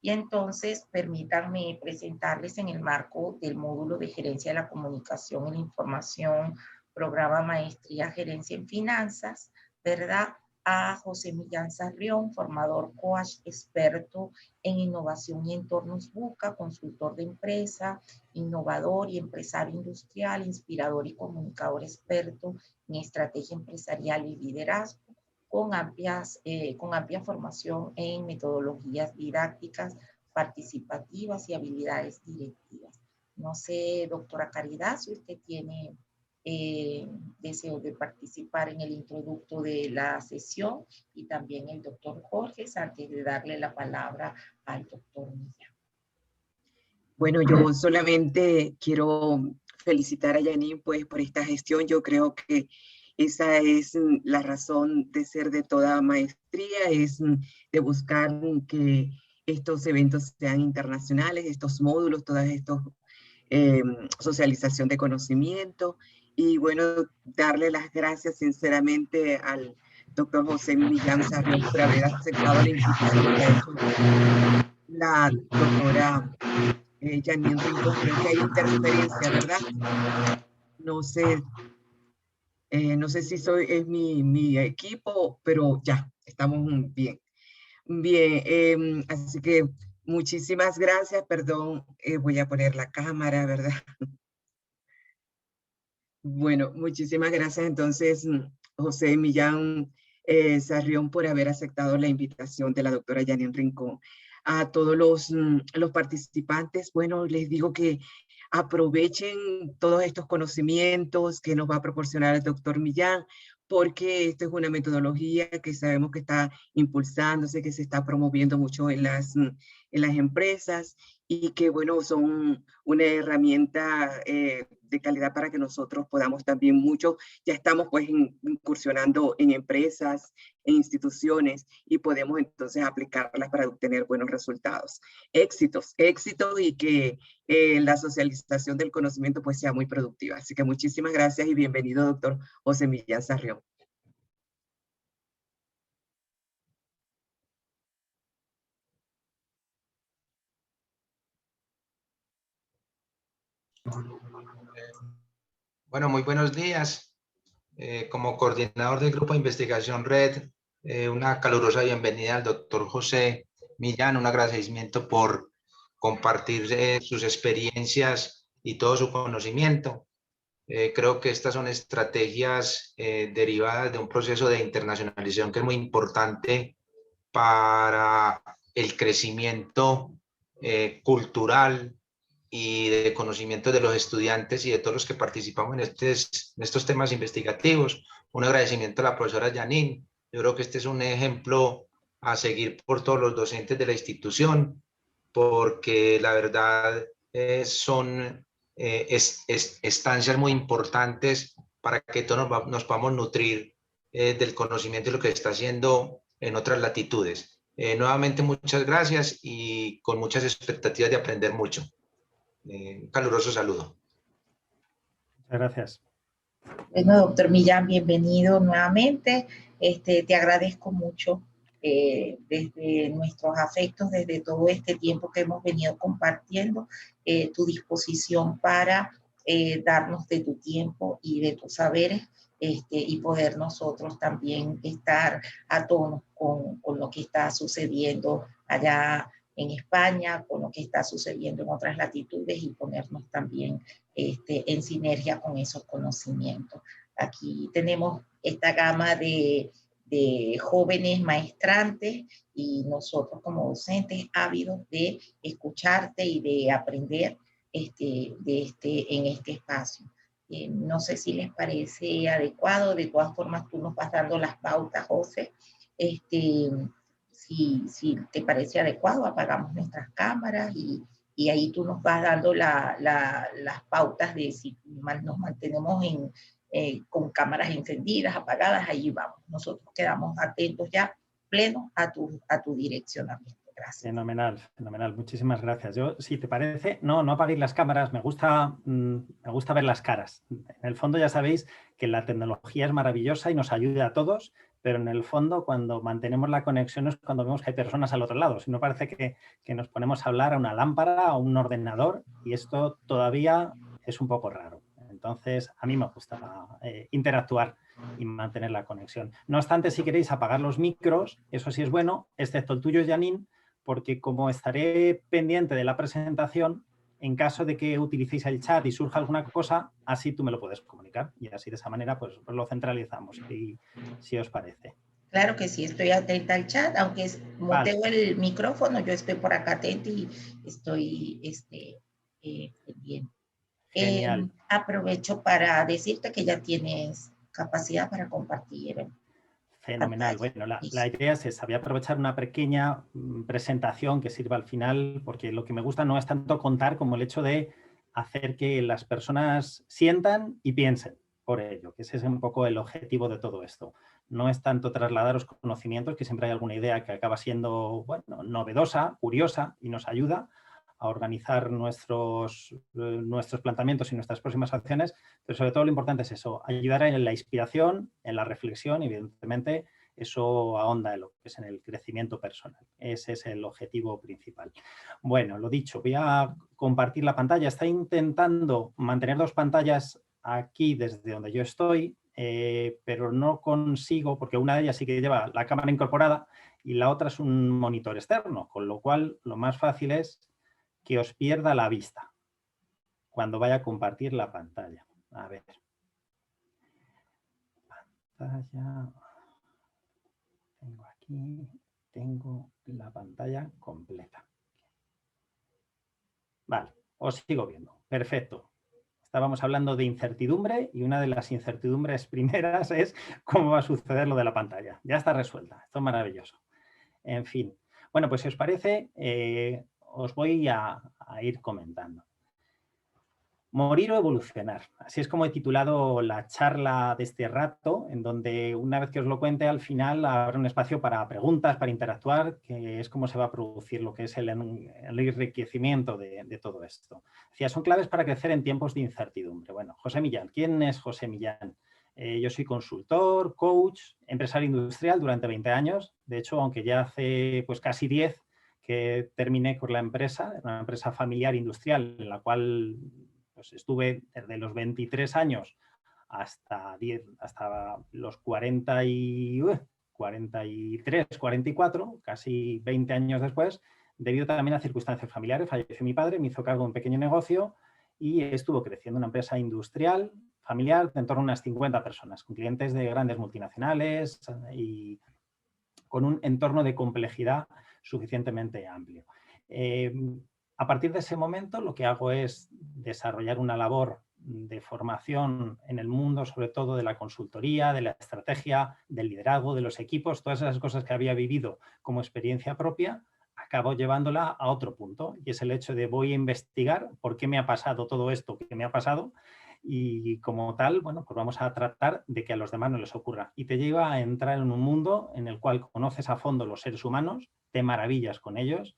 Y entonces permítanme presentarles en el marco del módulo de Gerencia de la Comunicación y la Información, programa Maestría Gerencia en Finanzas, ¿verdad? A José Millán Sarrión, formador coach experto en innovación y entornos BUCA, consultor de empresa, innovador y empresario industrial, inspirador y comunicador experto en estrategia empresarial y liderazgo, con amplia formación en metodologías didácticas, participativas y habilidades directivas. No sé, doctora Caridad, si usted tiene deseo de participar en el introducto de la sesión, y también el doctor Jorge, antes de darle la palabra al doctor Millán. Bueno, yo solamente quiero felicitar a Janine pues, por esta gestión. Yo creo que esa es la razón de ser de toda maestría, es de buscar que estos eventos sean internacionales, estos módulos, todas estos socialización de conocimiento. Y bueno, darle las gracias sinceramente al doctor José Millán Sarrión por haber aceptado la invitación que ha hecho la doctora Janine Rincón. Creo que hay interferencia, ¿verdad? No sé, no sé si es mi equipo, pero ya, estamos bien. Bien, así que muchísimas gracias, perdón, voy a poner la cámara, ¿verdad? Bueno, muchísimas gracias entonces, José Millán Sarrión, por haber aceptado la invitación de la doctora Janine Rincón. A todos los participantes, bueno, les digo que aprovechen todos estos conocimientos que nos va a proporcionar el doctor Millán, porque esta es una metodología que sabemos que está impulsándose, que se está promoviendo mucho en las empresas, y que, bueno, son una herramienta de calidad para que nosotros podamos también ya estamos pues incursionando en empresas, en instituciones, y podemos entonces aplicarlas para obtener buenos resultados. Éxitos, y que la socialización del conocimiento pues sea muy productiva. Así que muchísimas gracias y bienvenido, doctor José Millán Sarrión. Bueno, muy buenos días. Como coordinador del Grupo de Investigación Red, una calurosa bienvenida al doctor José Millán, un agradecimiento por compartir sus experiencias y todo su conocimiento. Creo que estas son estrategias derivadas de un proceso de internacionalización que es muy importante para el crecimiento cultural y de conocimiento de los estudiantes y de todos los que participamos en estos temas investigativos. Un agradecimiento a la profesora Janine. Yo creo que este es un ejemplo a seguir por todos los docentes de la institución, porque la verdad son estancias muy importantes para que todos nos podamos nutrir del conocimiento y lo que se está haciendo en otras latitudes. Nuevamente, muchas gracias y con muchas expectativas de aprender mucho. Un caluroso saludo. Muchas gracias. Bueno, doctor Millán, bienvenido nuevamente. Te agradezco mucho desde nuestros afectos, desde todo este tiempo que hemos venido compartiendo, tu disposición para darnos de tu tiempo y de tus saberes, y poder nosotros también estar a tono con lo que está sucediendo allá en España, con lo que está sucediendo en otras latitudes, y ponernos también en sinergia con esos conocimientos. Aquí tenemos esta gama de jóvenes maestrantes, y nosotros como docentes ávidos de escucharte y de aprender en este espacio. No sé si les parece adecuado. De todas formas, tú nos vas dando las pautas, José. Si te parece adecuado, apagamos nuestras cámaras y ahí tú nos vas dando las pautas de si nos mantenemos con cámaras encendidas, apagadas. Ahí vamos. Nosotros quedamos atentos ya, plenos a tu direccionamiento. Gracias. Fenomenal, fenomenal. Muchísimas gracias. Yo, si te parece, no apaguéis las cámaras. Me gusta ver las caras. En el fondo ya sabéis que la tecnología es maravillosa y nos ayuda a todos, pero en el fondo cuando mantenemos la conexión es cuando vemos que hay personas al otro lado. Si no, parece que nos ponemos a hablar a una lámpara, a un ordenador, y esto todavía es un poco raro. Entonces, a mí me gusta interactuar y mantener la conexión. No obstante, si queréis apagar los micros, eso sí es bueno, excepto el tuyo, Janine, porque como estaré pendiente de la presentación, en caso de que utilicéis el chat y surja alguna cosa, así tú me lo puedes comunicar y así de esa manera pues lo centralizamos, si os parece. Claro que sí, estoy atenta al chat, aunque tengo el micrófono, yo estoy por acá atenta y estoy pendiente. Genial. Aprovecho para decirte que ya tienes capacidad para compartir. Fenomenal. Bueno, la idea es esa. Voy a aprovechar una pequeña presentación que sirva al final, porque lo que me gusta no es tanto contar como el hecho de hacer que las personas sientan y piensen por ello, que ese es un poco el objetivo de todo esto. No es tanto trasladaros conocimientos, que siempre hay alguna idea que acaba siendo, bueno, novedosa, curiosa y nos ayuda a organizar nuestros planteamientos y nuestras próximas acciones, pero sobre todo lo importante es eso, ayudar en la inspiración, en la reflexión y evidentemente eso ahonda en lo que es en el crecimiento personal. Ese es el objetivo principal. Bueno, lo dicho, voy a compartir la pantalla. Estoy intentando mantener dos pantallas aquí desde donde yo estoy, pero no consigo, porque una de ellas sí que lleva la cámara incorporada y la otra es un monitor externo, con lo cual lo más fácil es que os pierda la vista cuando vaya a compartir la pantalla. A ver. Pantalla. Tengo aquí, tengo la pantalla completa. Vale, os sigo viendo. Perfecto. Estábamos hablando de incertidumbre y una de las incertidumbres primeras es cómo va a suceder lo de la pantalla. Ya está resuelta. Esto es maravilloso. En fin. Bueno, pues si os parece, os voy a ir comentando. Morir o evolucionar. Así es como he titulado la charla de este rato, en donde una vez que os lo cuente, al final habrá un espacio para preguntas, para interactuar, que es cómo se va a producir lo que es el enriquecimiento de todo esto. Decía, son claves para crecer en tiempos de incertidumbre. Bueno, José Millán. ¿Quién es José Millán? Yo soy consultor, coach, empresario industrial durante 20 años. De hecho, aunque ya hace pues casi 10 que terminé con la empresa, una empresa familiar industrial en la cual pues estuve desde los 23 años hasta los 43, 44, casi 20 años después, debido también a circunstancias familiares. Falleció mi padre, me hizo cargo de un pequeño negocio y estuvo creciendo una empresa industrial familiar de en torno a unas 50 personas, con clientes de grandes multinacionales y con un entorno de complejidad suficientemente amplio. A partir de ese momento lo que hago es desarrollar una labor de formación en el mundo, sobre todo de la consultoría, de la estrategia, del liderazgo, de los equipos, todas esas cosas que había vivido como experiencia propia, acabo llevándola a otro punto y es el hecho de voy a investigar por qué me ha pasado todo esto que me ha pasado y como tal, bueno, pues vamos a tratar de que a los demás no les ocurra. Y te lleva a entrar en un mundo en el cual conoces a fondo los seres humanos, te maravillas con ellos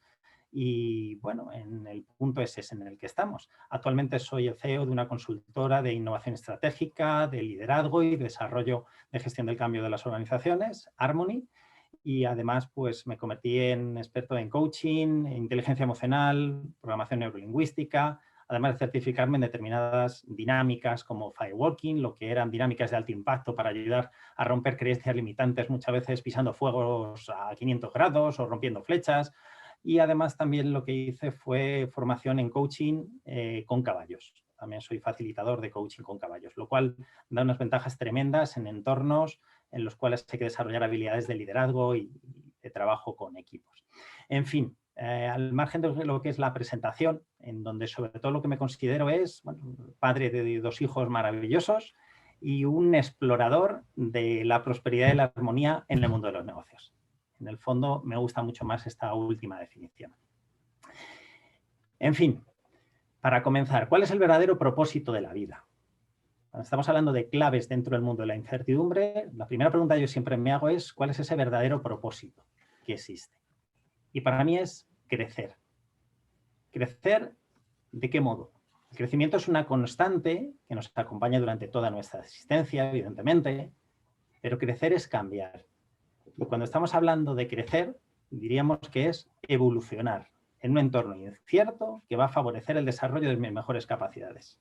y, bueno, en el punto ese es en el que estamos. Actualmente soy el CEO de una consultora de innovación estratégica, de liderazgo y desarrollo de gestión del cambio de las organizaciones, Harmony, y además pues me convertí en experto en coaching, inteligencia emocional, programación neurolingüística, además de certificarme en determinadas dinámicas como firewalking, lo que eran dinámicas de alto impacto para ayudar a romper creencias limitantes, muchas veces pisando fuegos a 500 grados o rompiendo flechas. Y además también lo que hice fue formación en coaching con caballos. También soy facilitador de coaching con caballos, lo cual da unas ventajas tremendas en entornos en los cuales hay que desarrollar habilidades de liderazgo y de trabajo con equipos. En fin, al margen de lo que es la presentación, en donde sobre todo lo que me considero es, bueno, padre de 2 hijos maravillosos y un explorador de la prosperidad y la armonía en el mundo de los negocios. En el fondo me gusta mucho más esta última definición. En fin, para comenzar, ¿cuál es el verdadero propósito de la vida? Cuando estamos hablando de claves dentro del mundo de la incertidumbre, la primera pregunta que yo siempre me hago es ¿cuál es ese verdadero propósito que existe? Y para mí es crecer. ¿Crecer de qué modo? El crecimiento es una constante que nos acompaña durante toda nuestra existencia, evidentemente, pero crecer es cambiar. Y cuando estamos hablando de crecer, diríamos que es evolucionar en un entorno incierto que va a favorecer el desarrollo de mis mejores capacidades.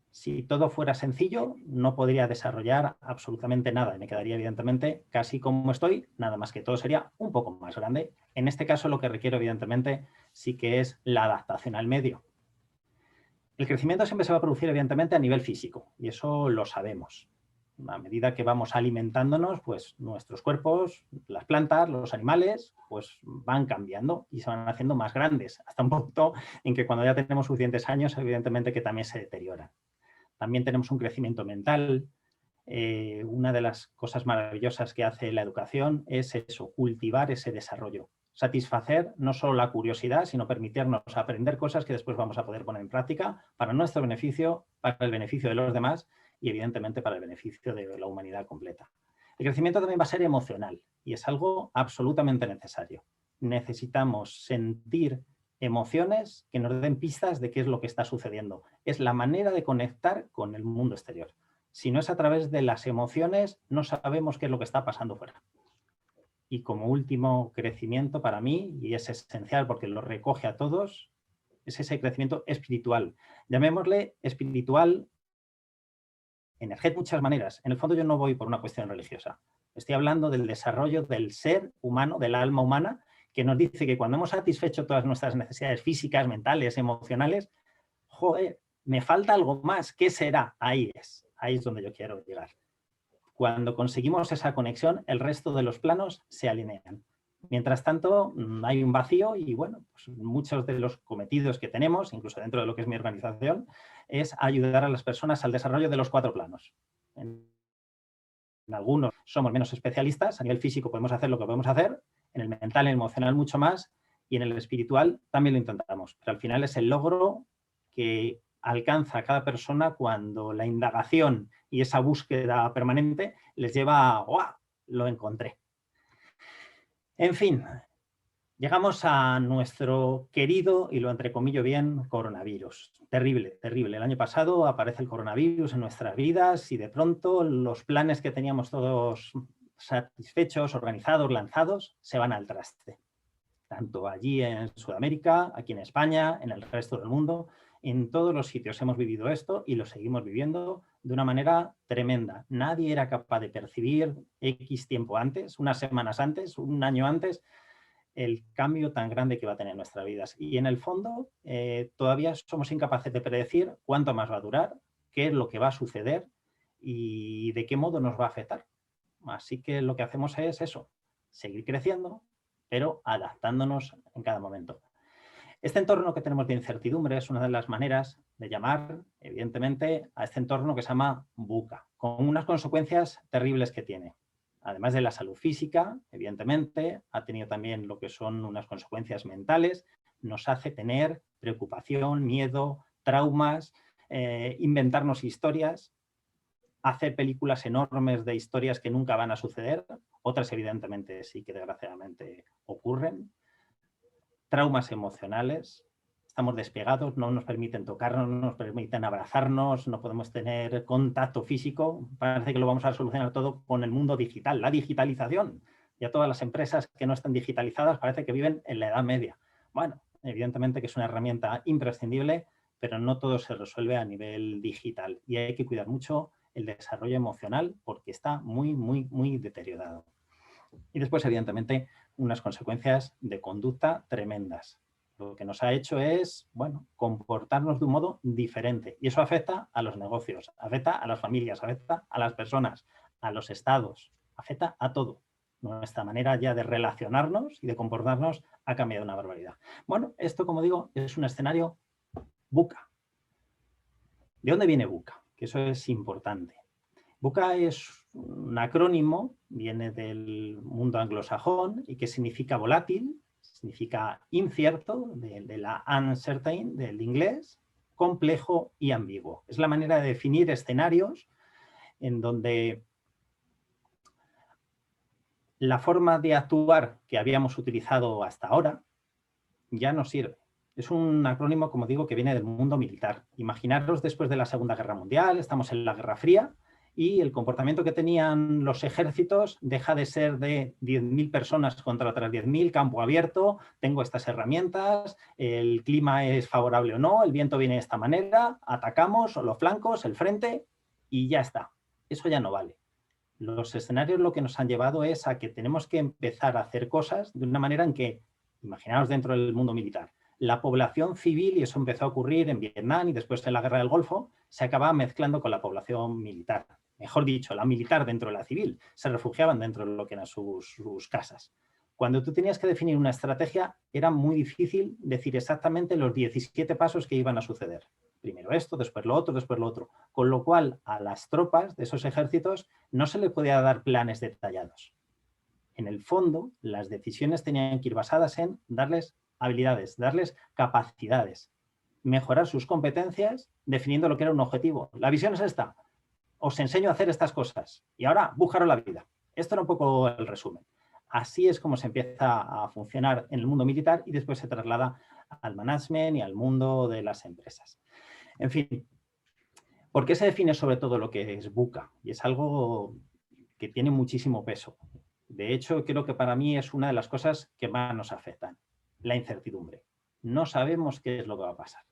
Si todo fuera sencillo, no podría desarrollar absolutamente nada y me quedaría evidentemente casi como estoy, nada más que todo sería un poco más grande. En este caso lo que requiero evidentemente sí que es la adaptación al medio. El crecimiento siempre se va a producir evidentemente a nivel físico y eso lo sabemos. A medida que vamos alimentándonos, pues nuestros cuerpos, las plantas, los animales, pues van cambiando y se van haciendo más grandes, hasta un punto en que cuando ya tenemos suficientes años, evidentemente que también se deterioran. También tenemos un crecimiento mental. Una de las cosas maravillosas que hace la educación es eso, cultivar ese desarrollo. Satisfacer no solo la curiosidad, sino permitirnos aprender cosas que después vamos a poder poner en práctica para nuestro beneficio, para el beneficio de los demás y evidentemente para el beneficio de la humanidad completa. El crecimiento también va a ser emocional y es algo absolutamente necesario. Necesitamos sentir emociones que nos den pistas de qué es lo que está sucediendo. Es la manera de conectar con el mundo exterior. Si no es a través de las emociones, no sabemos qué es lo que está pasando fuera. Y como último crecimiento para mí, y es esencial porque lo recoge a todos, es ese crecimiento espiritual. Llamémosle espiritual, energético de muchas maneras. En el fondo yo no voy por una cuestión religiosa. Estoy hablando del desarrollo del ser humano, del alma humana, que nos dice que cuando hemos satisfecho todas nuestras necesidades físicas, mentales, emocionales, joder, me falta algo más. ¿Qué será? Ahí es donde yo quiero llegar. Cuando conseguimos esa conexión, el resto de los planos se alinean. Mientras tanto, hay un vacío y, bueno, pues muchos de los cometidos que tenemos, incluso dentro de lo que es mi organización, es ayudar a las personas al desarrollo de los 4 planos. En algunos somos menos especialistas, a nivel físico podemos hacer lo que podemos hacer, en el mental, en el emocional mucho más, y en el espiritual también lo intentamos. Pero al final es el logro que alcanza a cada persona cuando la indagación y esa búsqueda permanente les lleva a ¡guau! Lo encontré. En fin, llegamos a nuestro querido, y lo entrecomillo bien, coronavirus. Terrible, terrible. El año pasado aparece el coronavirus en nuestras vidas y de pronto los planes que teníamos todos satisfechos, organizados, lanzados, se van al traste. Tanto allí en Sudamérica, aquí en España, en el resto del mundo, en todos los sitios hemos vivido esto y lo seguimos viviendo de una manera tremenda. Nadie era capaz de percibir X tiempo antes, unas semanas antes, un año antes, el cambio tan grande que va a tener en nuestras vidas. Y en el fondo todavía somos incapaces de predecir cuánto más va a durar, qué es lo que va a suceder y de qué modo nos va a afectar. Así que lo que hacemos es eso, seguir creciendo, pero adaptándonos en cada momento. Este entorno que tenemos de incertidumbre es una de las maneras de llamar, evidentemente, a este entorno que se llama VUCA, con unas consecuencias terribles que tiene. Además de la salud física, evidentemente, ha tenido también lo que son unas consecuencias mentales, nos hace tener preocupación, miedo, traumas, inventarnos historias, hacer películas enormes de historias que nunca van a suceder, otras evidentemente sí que desgraciadamente ocurren, traumas emocionales, estamos despegados, no nos permiten tocarnos, no nos permiten abrazarnos, no podemos tener contacto físico, parece que lo vamos a solucionar todo con el mundo digital, la digitalización. Ya todas las empresas que no están digitalizadas parece que viven en la Edad Media. Bueno, evidentemente que es una herramienta imprescindible, pero no todo se resuelve a nivel digital y hay que cuidar mucho el desarrollo emocional porque está muy, muy, muy deteriorado. Y después, evidentemente, unas consecuencias de conducta tremendas. Lo que nos ha hecho es, bueno, comportarnos de un modo diferente. Y eso afecta a los negocios, afecta a las familias, afecta a las personas, a los estados, afecta a todo. Nuestra manera ya de relacionarnos y de comportarnos ha cambiado una barbaridad. Bueno, esto, como digo, es un escenario VUCA. ¿De dónde viene VUCA? Que eso es importante. VUCA es un acrónimo, viene del mundo anglosajón y que significa volátil, significa incierto, de la uncertain, del inglés, complejo y ambiguo. Es la manera de definir escenarios en donde la forma de actuar que habíamos utilizado hasta ahora ya no sirve. Es un acrónimo, como digo, que viene del mundo militar. Imaginaros después de la Segunda Guerra Mundial, estamos en la Guerra Fría, y el comportamiento que tenían los ejércitos deja de ser de 10.000 personas contra otras 10.000, campo abierto, tengo estas herramientas, el clima es favorable o no, el viento viene de esta manera, atacamos los flancos, el frente y ya está. Eso ya no vale. Los escenarios lo que nos han llevado es a que tenemos que empezar a hacer cosas de una manera en que, imaginaos dentro del mundo militar, la población civil, y eso empezó a ocurrir en Vietnam y después en la Guerra del Golfo, se acababa mezclando con la población militar. Mejor dicho, la militar dentro de la civil. Se refugiaban dentro de lo que eran sus casas. Cuando tú tenías que definir una estrategia, era muy difícil decir exactamente los 17 pasos que iban a suceder. Primero esto, después lo otro, después lo otro. Con lo cual, a las tropas de esos ejércitos no se le podía dar planes detallados. En el fondo, las decisiones tenían que ir basadas en darles habilidades, darles capacidades, mejorar sus competencias definiendo lo que era un objetivo. La visión es esta. Os enseño a hacer estas cosas y ahora buscaros la vida. Esto era un poco el resumen. Así es como se empieza a funcionar en el mundo militar y después se traslada al management y al mundo de las empresas. En fin, ¿por qué se define sobre todo lo que es VUCA? Y es algo que tiene muchísimo peso. De hecho, creo que para mí es una de las cosas que más nos afectan. La incertidumbre. No sabemos qué es lo que va a pasar.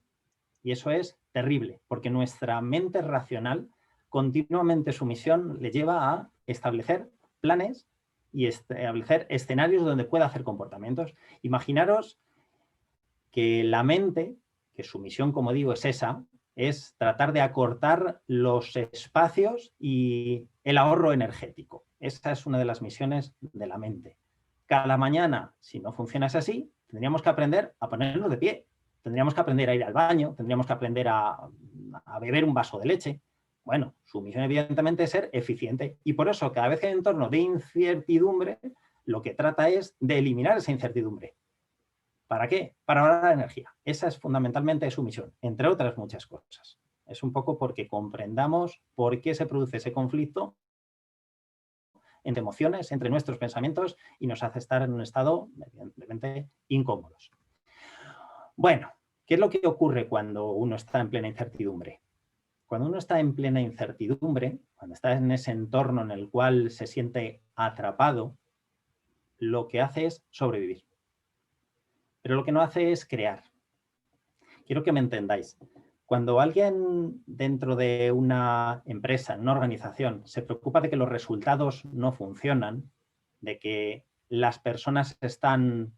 Y eso es terrible, porque nuestra mente racional continuamente su misión le lleva a establecer planes y establecer escenarios donde pueda hacer comportamientos. Imaginaros que la mente, que su misión, como digo, es esa, es tratar de acortar los espacios y el ahorro energético. Esa es una de las misiones de la mente. Cada mañana, si no funcionase así, tendríamos que aprender a ponernos de pie. Tendríamos que aprender a ir al baño, tendríamos que aprender a beber un vaso de leche. Bueno, su misión evidentemente es ser eficiente y por eso cada vez que hay un entorno de incertidumbre, lo que trata es de eliminar esa incertidumbre. ¿Para qué? Para ahorrar energía. Esa es fundamentalmente su misión, entre otras muchas cosas. Es un poco porque comprendamos por qué se produce ese conflicto entre emociones, entre nuestros pensamientos y nos hace estar en un estado evidentemente incómodos. Bueno, ¿qué es lo que ocurre cuando uno está en plena incertidumbre? Cuando uno está en plena incertidumbre, cuando está en ese entorno en el cual se siente atrapado, lo que hace es sobrevivir. Pero lo que no hace es crear. Quiero que me entendáis. Cuando alguien dentro de una empresa, en una organización, se preocupa de que los resultados no funcionan, de que las personas están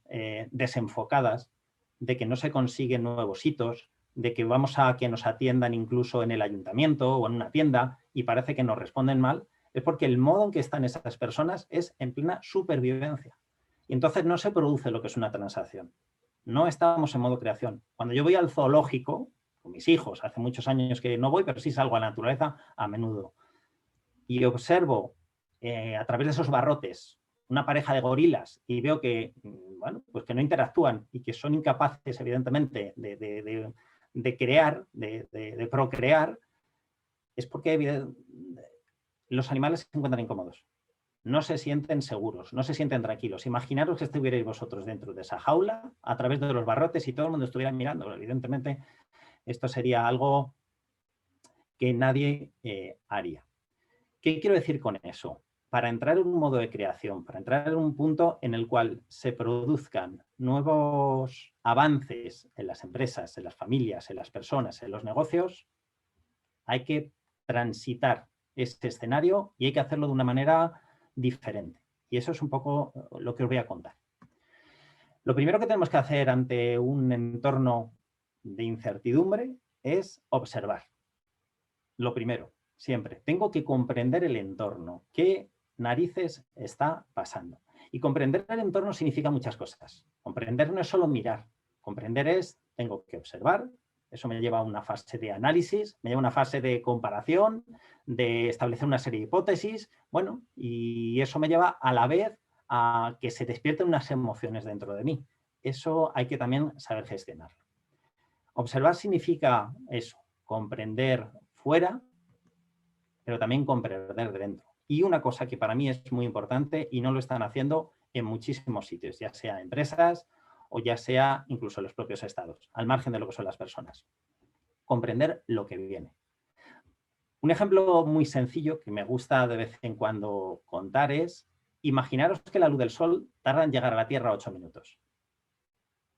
desenfocadas, de que no se consiguen nuevos hitos, de que vamos a que nos atiendan incluso en el ayuntamiento o en una tienda y parece que nos responden mal, es porque el modo en que están esas personas es en plena supervivencia. Y entonces no se produce lo que es una transacción. No estamos en modo creación. Cuando yo voy al zoológico, con mis hijos, hace muchos años que no voy, pero sí salgo a la naturaleza a menudo, y observo a través de esos barrotes una pareja de gorilas y veo que, bueno, pues que no interactúan y que son incapaces, evidentemente, de crear, de procrear, es porque los animales se encuentran incómodos. No se sienten seguros, no se sienten tranquilos. Imaginaros que estuvierais vosotros dentro de esa jaula a través de los barrotes y todo el mundo estuviera mirando. Evidentemente, esto sería algo que nadie haría. ¿Qué quiero decir con eso? Para entrar en un modo de creación, para entrar en un punto en el cual se produzcan nuevos avances en las empresas, en las familias, en las personas, en los negocios, hay que transitar este escenario y hay que hacerlo de una manera diferente. Y eso es un poco lo que os voy a contar. Lo primero que tenemos que hacer ante un entorno de incertidumbre es observar. Lo primero, siempre. Tengo que comprender el entorno. ¿Qué narices está pasando? Y comprender el entorno significa muchas cosas. Comprender no es solo mirar. Comprender es, tengo que observar. Eso me lleva a una fase de análisis, me lleva a una fase de comparación, de establecer una serie de hipótesis. Bueno, y eso me lleva a la vez a que se despierten unas emociones dentro de mí. Eso hay que también saber gestionarlo. Observar significa eso, comprender fuera, pero también comprender dentro. Y una cosa que para mí es muy importante y no lo están haciendo en muchísimos sitios, ya sea empresas o ya sea incluso los propios estados, al margen de lo que son las personas. Comprender lo que viene. Un ejemplo muy sencillo que me gusta de vez en cuando contar es, imaginaros que la luz del sol tarda en llegar a la Tierra 8 minutos.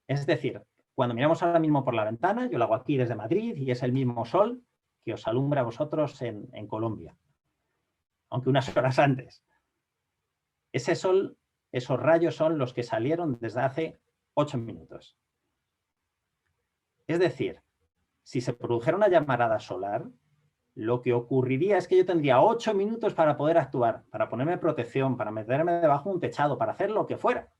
Es decir, cuando miramos ahora mismo por la ventana, yo lo hago aquí desde Madrid y es el mismo sol que os alumbra a vosotros en Colombia, aunque unas horas antes. Ese sol, esos rayos son los que salieron desde hace 8 minutos. Es decir, si se produjera una llamarada solar, lo que ocurriría es que yo tendría 8 minutos para poder actuar, para ponerme protección, para meterme debajo de un techado, para hacer lo que fuera.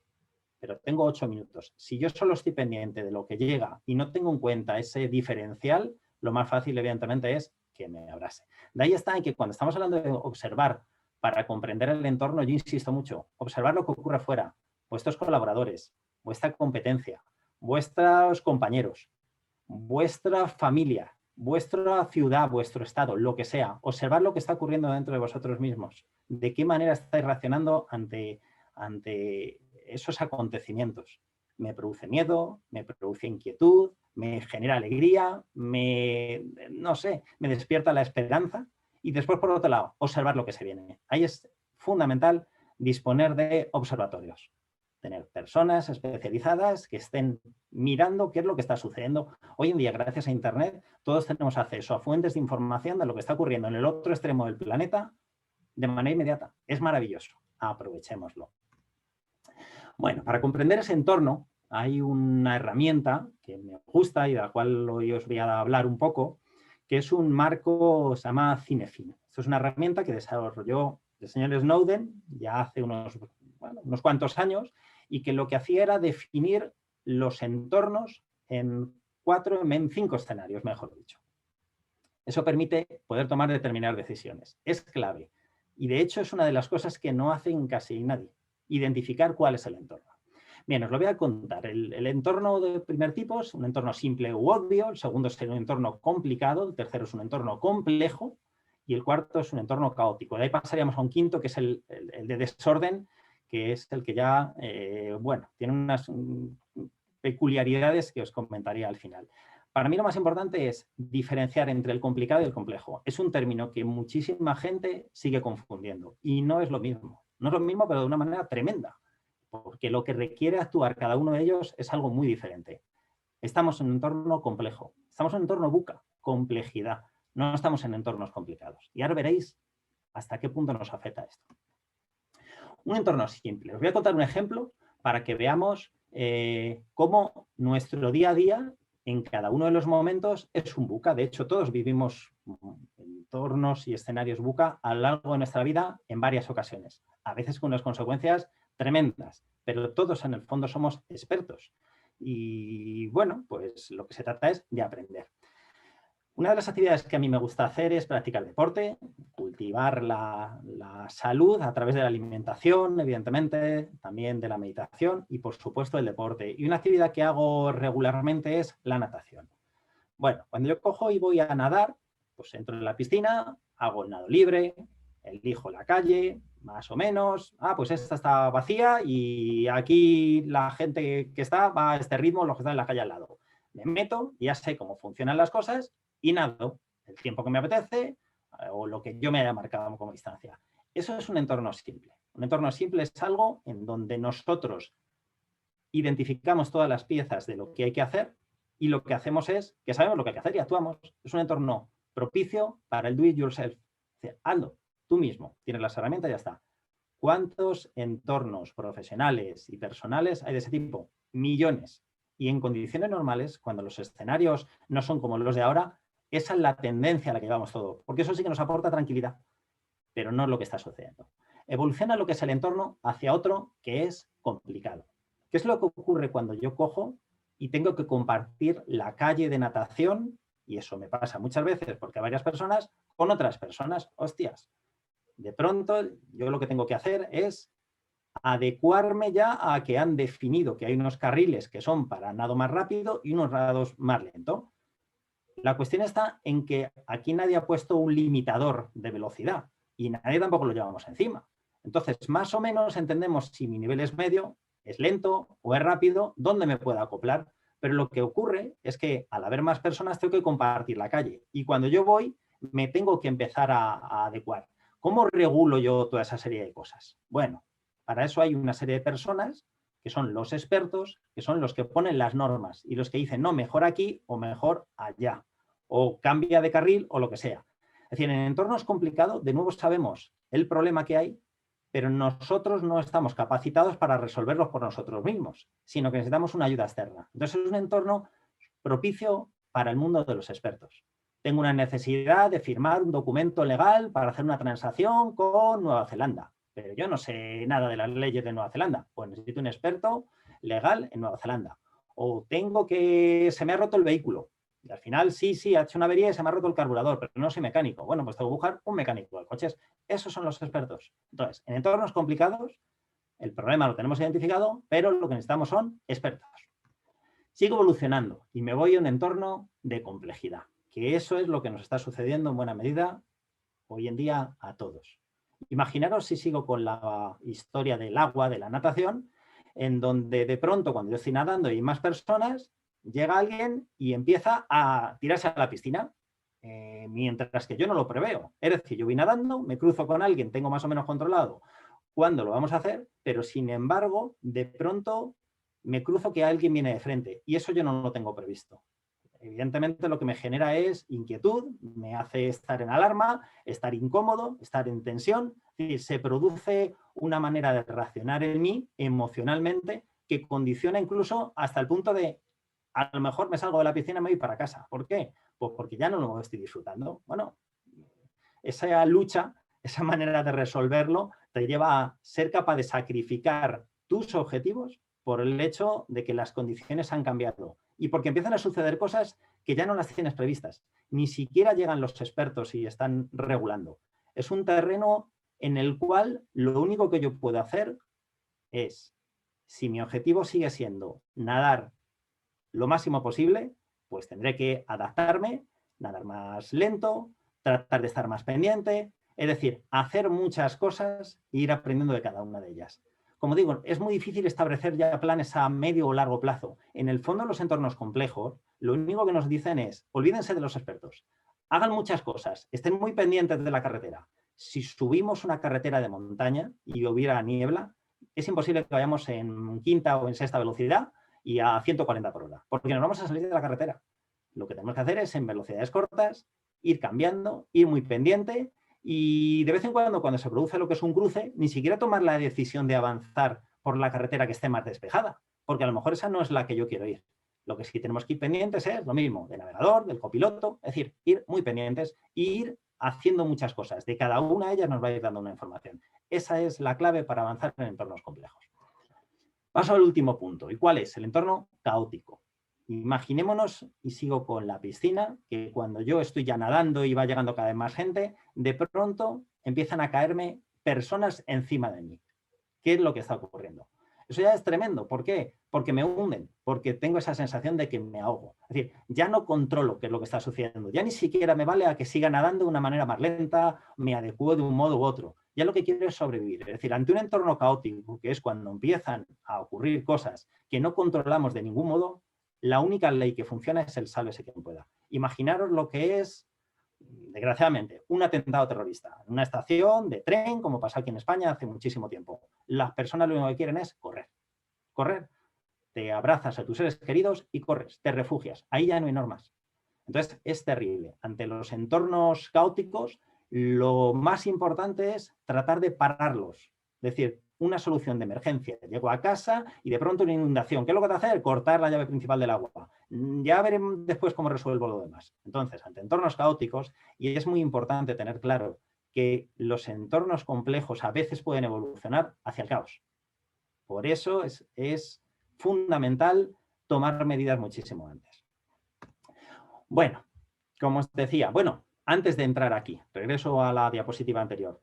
Pero tengo 8 minutos. Si yo solo estoy pendiente de lo que llega y no tengo en cuenta ese diferencial, lo más fácil, evidentemente, es que me abrase. De ahí está en que cuando estamos hablando de observar para comprender el entorno, yo insisto mucho, observar lo que ocurre afuera, vuestros colaboradores, vuestra competencia, vuestros compañeros, vuestra familia, vuestra ciudad, vuestro estado, lo que sea. Observar lo que está ocurriendo dentro de vosotros mismos. De qué manera estáis reaccionando ante esos acontecimientos. Me produce miedo, me produce inquietud, me genera alegría, no sé, me despierta la esperanza. Y después, por otro lado, observar lo que se viene. Ahí es fundamental disponer de observatorios. Tener personas especializadas que estén mirando qué es lo que está sucediendo. Hoy en día, gracias a Internet, todos tenemos acceso a fuentes de información de lo que está ocurriendo en el otro extremo del planeta de manera inmediata. Es maravilloso. Aprovechémoslo. Bueno, para comprender ese entorno hay una herramienta que me gusta y de la cual hoy os voy a hablar un poco, que es un marco, se llama Cinefin. Esto es una herramienta que desarrolló el señor Snowden ya hace unos cuantos años y que lo que hacía era definir los entornos en 5 escenarios, mejor dicho. Eso permite poder tomar determinadas decisiones. Es clave. Y de hecho es una de las cosas que no hacen casi nadie. Identificar cuál es el entorno. Bien, os lo voy a contar. El entorno de primer tipo es un entorno simple u obvio, el segundo es un entorno complicado, el tercero es un entorno complejo y el cuarto es un entorno caótico. De ahí pasaríamos a un quinto, que es el de desorden, que es el que ya, tiene unas peculiaridades que os comentaría al final. Para mí lo más importante es diferenciar entre el complicado y el complejo. Es un término que muchísima gente sigue confundiendo y no es lo mismo. No es lo mismo, pero de una manera tremenda, porque lo que requiere actuar cada uno de ellos es algo muy diferente. Estamos en un entorno complejo, estamos en un entorno VUCA, complejidad, no estamos en entornos complicados. Y ahora veréis hasta qué punto nos afecta esto. Un entorno simple. Os voy a contar un ejemplo para que veamos cómo nuestro día a día en cada uno de los momentos es un VUCA. De hecho, todos vivimos entornos y escenarios VUCA a lo largo de nuestra vida en varias ocasiones. A veces con unas consecuencias tremendas, pero todos en el fondo somos expertos. Y bueno, pues lo que se trata es de aprender. Una de las actividades que a mí me gusta hacer es practicar deporte, cultivar la salud a través de la alimentación, evidentemente, también de la meditación y, por supuesto, el deporte. Y una actividad que hago regularmente es la natación. Bueno, cuando yo cojo y voy a nadar, pues entro en la piscina, hago el nado libre, elijo la calle, más o menos. Pues esta está vacía y aquí la gente que está va a este ritmo, los que están en la calle al lado. Me meto, ya sé cómo funcionan las cosas y nado el tiempo que me apetece o lo que yo me haya marcado como distancia. Eso es un entorno simple. Un entorno simple es algo en donde nosotros identificamos todas las piezas de lo que hay que hacer y lo que hacemos es que sabemos lo que hay que hacer y actuamos. Es un entorno propicio para el do it yourself. Hazlo tú mismo, tienes las herramientas y ya está. ¿Cuántos entornos profesionales y personales hay de ese tipo? Millones. Y en condiciones normales, cuando los escenarios no son como los de ahora, esa es la tendencia a la que llevamos todo, porque eso sí que nos aporta tranquilidad, pero no es lo que está sucediendo. Evoluciona lo que es el entorno hacia otro que es complicado. ¿Qué es lo que ocurre cuando yo cojo y tengo que compartir la calle de natación? Y eso me pasa muchas veces porque hay varias personas con otras personas. Hostias, de pronto yo lo que tengo que hacer es adecuarme ya a que han definido que hay unos carriles que son para nado más rápido y unos nados más lento. La cuestión está en que aquí nadie ha puesto un limitador de velocidad y nadie tampoco lo llevamos encima. Entonces, más o menos entendemos si mi nivel es medio, es lento o es rápido, dónde me puedo acoplar. Pero lo que ocurre es que al haber más personas tengo que compartir la calle. Y cuando yo voy, me tengo que empezar a adecuar. ¿Cómo regulo yo toda esa serie de cosas? Bueno, para eso hay una serie de personas que son los expertos, que son los que ponen las normas y los que dicen, no, mejor aquí o mejor allá, o cambia de carril o lo que sea. Es decir, en entornos complicados, de nuevo sabemos el problema que hay, pero nosotros no estamos capacitados para resolverlos por nosotros mismos, sino que necesitamos una ayuda externa. Entonces es un entorno propicio para el mundo de los expertos. Tengo una necesidad de firmar un documento legal para hacer una transacción con Nueva Zelanda, pero yo no sé nada de las leyes de Nueva Zelanda. Pues necesito un experto legal en Nueva Zelanda. O se me ha roto el vehículo. Y al final sí, ha hecho una avería y se me ha roto el carburador, pero no soy mecánico. Bueno, pues tengo que buscar un mecánico de coches. Esos son los expertos. Entonces, en entornos complicados, el problema lo tenemos identificado, pero lo que necesitamos son expertos. Sigo evolucionando y me voy a un entorno de complejidad, que eso es lo que nos está sucediendo en buena medida hoy en día a todos. Imaginaros si sigo con la historia del agua, de la natación, en donde de pronto cuando yo estoy nadando y hay más personas, llega alguien y empieza a tirarse a la piscina, mientras que yo no lo preveo. Es decir, yo voy nadando, me cruzo con alguien, tengo más o menos controlado cuándo lo vamos a hacer, pero sin embargo, de pronto me cruzo que alguien viene de frente y eso yo no lo tengo previsto. Evidentemente lo que me genera es inquietud, me hace estar en alarma, estar incómodo, estar en tensión. Es decir, se produce una manera de reaccionar en mí emocionalmente que condiciona incluso hasta el punto de a lo mejor me salgo de la piscina y me voy para casa. ¿Por qué? Pues porque ya no lo estoy disfrutando. Bueno, esa lucha, esa manera de resolverlo te lleva a ser capaz de sacrificar tus objetivos por el hecho de que las condiciones han cambiado y porque empiezan a suceder cosas que ya no las tienes previstas. Ni siquiera llegan los expertos y están regulando. Es un terreno en el cual lo único que yo puedo hacer es, si mi objetivo sigue siendo nadar lo máximo posible, pues tendré que adaptarme, nadar más lento, tratar de estar más pendiente, es decir, hacer muchas cosas e ir aprendiendo de cada una de ellas. Como digo, es muy difícil establecer ya planes a medio o largo plazo. En el fondo, los entornos complejos, lo único que nos dicen es, olvídense de los expertos, hagan muchas cosas, estén muy pendientes de la carretera. Si subimos una carretera de montaña y hubiera niebla, es imposible que vayamos en quinta o en sexta velocidad y a 140 por hora, porque nos vamos a salir de la carretera. Lo que tenemos que hacer es en velocidades cortas, ir cambiando, ir muy pendiente y de vez en cuando se produce lo que es un cruce, ni siquiera tomar la decisión de avanzar por la carretera que esté más despejada, porque a lo mejor esa no es la que yo quiero ir. Lo que sí tenemos que ir pendientes es lo mismo, del navegador, del copiloto, es decir, ir muy pendientes e ir haciendo muchas cosas. De cada una de ellas nos va a ir dando una información. Esa es la clave para avanzar en entornos complejos. Paso al último punto. ¿Y cuál es? El entorno caótico. Imaginémonos, y sigo con la piscina, que cuando yo estoy ya nadando y va llegando cada vez más gente, de pronto empiezan a caerme personas encima de mí. ¿Qué es lo que está ocurriendo? Eso ya es tremendo. ¿Por qué? Porque me hunden, porque tengo esa sensación de que me ahogo. Es decir, ya no controlo qué es lo que está sucediendo. Ya ni siquiera me vale a que siga nadando de una manera más lenta, me adecuo de un modo u otro. Ya lo que quiero es sobrevivir. Es decir, ante un entorno caótico, que es cuando empiezan a ocurrir cosas que no controlamos de ningún modo, la única ley que funciona es el sálvese quien pueda. Imaginaros lo que es, desgraciadamente, un atentado terrorista en una estación de tren, como pasa aquí en España hace muchísimo tiempo. Las personas lo único que quieren es correr. Correr. Te abrazas a tus seres queridos y corres, te refugias. Ahí ya no hay normas. Entonces, es terrible. Ante los entornos caóticos, lo más importante es tratar de pararlos. Es decir, una solución de emergencia. Llego a casa y de pronto una inundación. ¿Qué es lo que te hace? Cortar la llave principal del agua. Ya veremos después cómo resuelvo lo demás. Entonces, ante entornos caóticos, y es muy importante tener claro que los entornos complejos a veces pueden evolucionar hacia el caos. Por eso es fundamental tomar medidas muchísimo antes. Bueno, como os decía, antes de entrar aquí, regreso a la diapositiva anterior.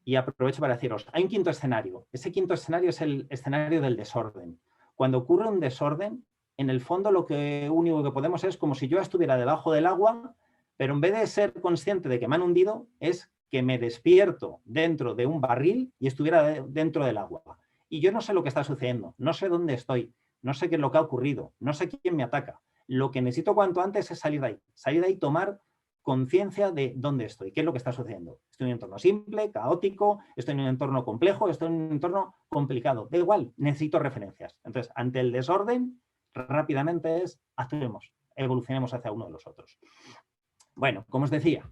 Y aprovecho para deciros, hay un quinto escenario. Ese quinto escenario es el escenario del desorden. Cuando ocurre un desorden, en el fondo lo único que podemos es como si yo estuviera debajo del agua, pero en vez de ser consciente de que me han hundido, es que me despierto dentro de un barril y estuviera dentro del agua. Y yo no sé lo que está sucediendo, no sé dónde estoy, no sé qué es lo que ha ocurrido, no sé quién me ataca. Lo que necesito cuanto antes es salir de ahí, tomar conciencia de dónde estoy, qué es lo que está sucediendo. Estoy en un entorno simple, caótico, estoy en un entorno complejo, estoy en un entorno complicado. Da igual, necesito referencias. Entonces, ante el desorden, rápidamente actuemos, evolucionemos hacia uno de los otros. Bueno, como os decía,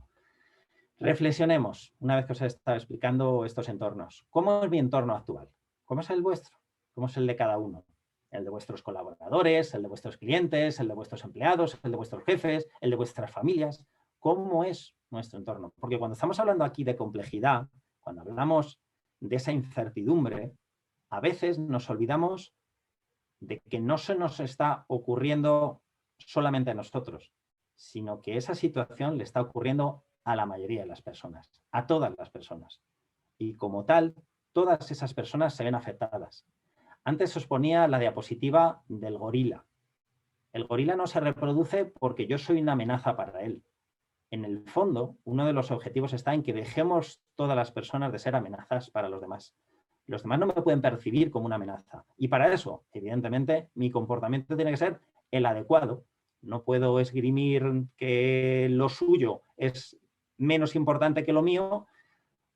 reflexionemos, una vez que os he estado explicando estos entornos. ¿Cómo es mi entorno actual? ¿Cómo es el vuestro? ¿Cómo es el de cada uno? El de vuestros colaboradores, el de vuestros clientes, el de vuestros empleados, el de vuestros jefes, el de vuestras familias. ¿Cómo es nuestro entorno? Porque cuando estamos hablando aquí de complejidad, cuando hablamos de esa incertidumbre, a veces nos olvidamos de que no se nos está ocurriendo solamente a nosotros, sino que esa situación le está ocurriendo a la mayoría de las personas, a todas las personas. Y como tal, todas esas personas se ven afectadas. Antes os ponía la diapositiva del gorila. El gorila no se reproduce porque yo soy una amenaza para él. En el fondo, uno de los objetivos está en que dejemos todas las personas de ser amenazas para los demás. Los demás no me pueden percibir como una amenaza. Y para eso, evidentemente, mi comportamiento tiene que ser el adecuado. No puedo esgrimir que lo suyo es menos importante que lo mío,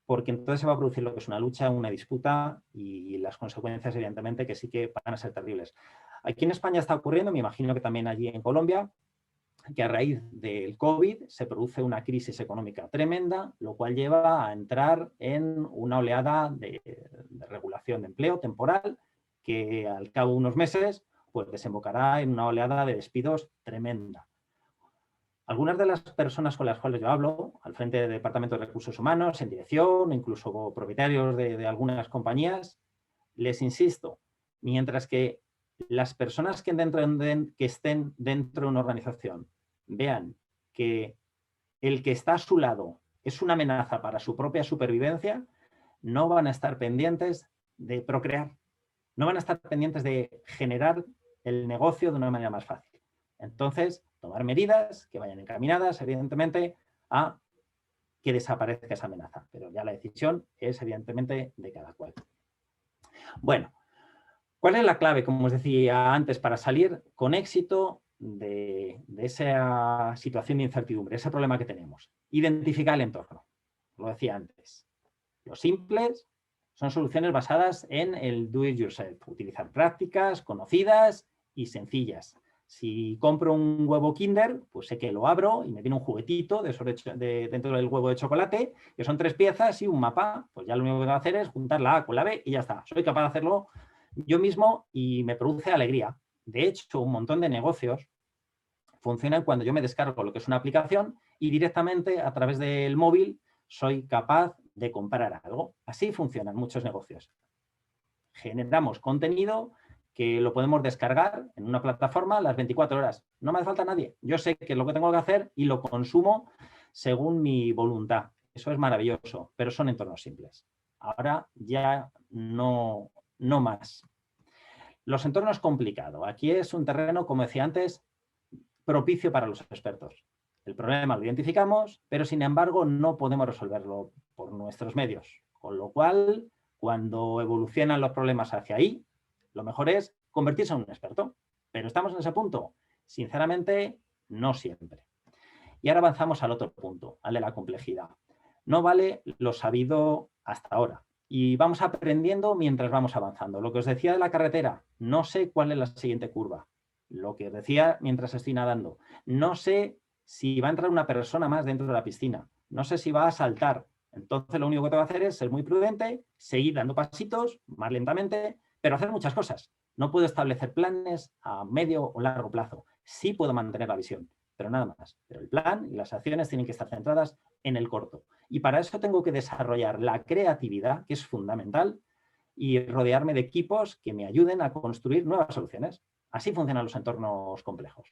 porque entonces se va a producir lo que es una lucha, una disputa y las consecuencias, evidentemente, que sí que van a ser terribles. Aquí en España está ocurriendo, me imagino que también allí en Colombia, que a raíz del COVID se produce una crisis económica tremenda, lo cual lleva a entrar en una oleada de regulación de empleo temporal que al cabo de unos meses pues desembocará en una oleada de despidos tremenda. Algunas de las personas con las cuales yo hablo, al frente del Departamento de Recursos Humanos, en dirección, incluso propietarios de algunas compañías, les insisto, mientras que las personas que estén dentro de una organización vean que el que está a su lado es una amenaza para su propia supervivencia, no van a estar pendientes de procrear, no van a estar pendientes de generar el negocio de una manera más fácil. Entonces, tomar medidas que vayan encaminadas, evidentemente, a que desaparezca esa amenaza. Pero ya la decisión es, evidentemente, de cada cual. Bueno, ¿cuál es la clave, como os decía antes, para salir con éxito de esa situación de incertidumbre, ese problema que tenemos? Identificar el entorno. Lo decía antes. Los simples son soluciones basadas en el do it yourself. Utilizar prácticas conocidas y sencillas. Si compro un huevo Kinder, pues sé que lo abro y me viene un juguetito dentro del huevo de chocolate, que son 3 piezas y un mapa. Pues ya lo único que tengo que hacer es juntar la A con la B y ya está. Soy capaz de hacerlo yo mismo y me produce alegría. De hecho, un montón de negocios funcionan cuando yo me descargo lo que es una aplicación y directamente a través del móvil soy capaz de comprar algo. Así funcionan muchos negocios. Generamos contenido que lo podemos descargar en una plataforma las 24 horas. No me hace falta nadie. Yo sé qué es lo que tengo que hacer y lo consumo según mi voluntad. Eso es maravilloso, pero son entornos simples. Ahora ya no más. Los entornos complicados. Aquí es un terreno, como decía antes, propicio para los expertos. El problema lo identificamos, pero sin embargo no podemos resolverlo por nuestros medios. Con lo cual, cuando evolucionan los problemas hacia ahí, lo mejor es convertirse en un experto. Pero estamos en ese punto. Sinceramente, no siempre. Y ahora avanzamos al otro punto, al de la complejidad. No vale lo sabido hasta ahora. Y vamos aprendiendo mientras vamos avanzando. Lo que os decía de la carretera, no sé cuál es la siguiente curva. Lo que os decía mientras estoy nadando, no sé si va a entrar una persona más dentro de la piscina, no sé si va a saltar. Entonces lo único que tengo que hacer es ser muy prudente, seguir dando pasitos más lentamente, pero hacer muchas cosas. No puedo establecer planes a medio o largo plazo. Sí puedo mantener la visión, pero nada más. Pero el plan y las acciones tienen que estar centradas en el corto. Y para eso tengo que desarrollar la creatividad, que es fundamental, y rodearme de equipos que me ayuden a construir nuevas soluciones. Así funcionan los entornos complejos.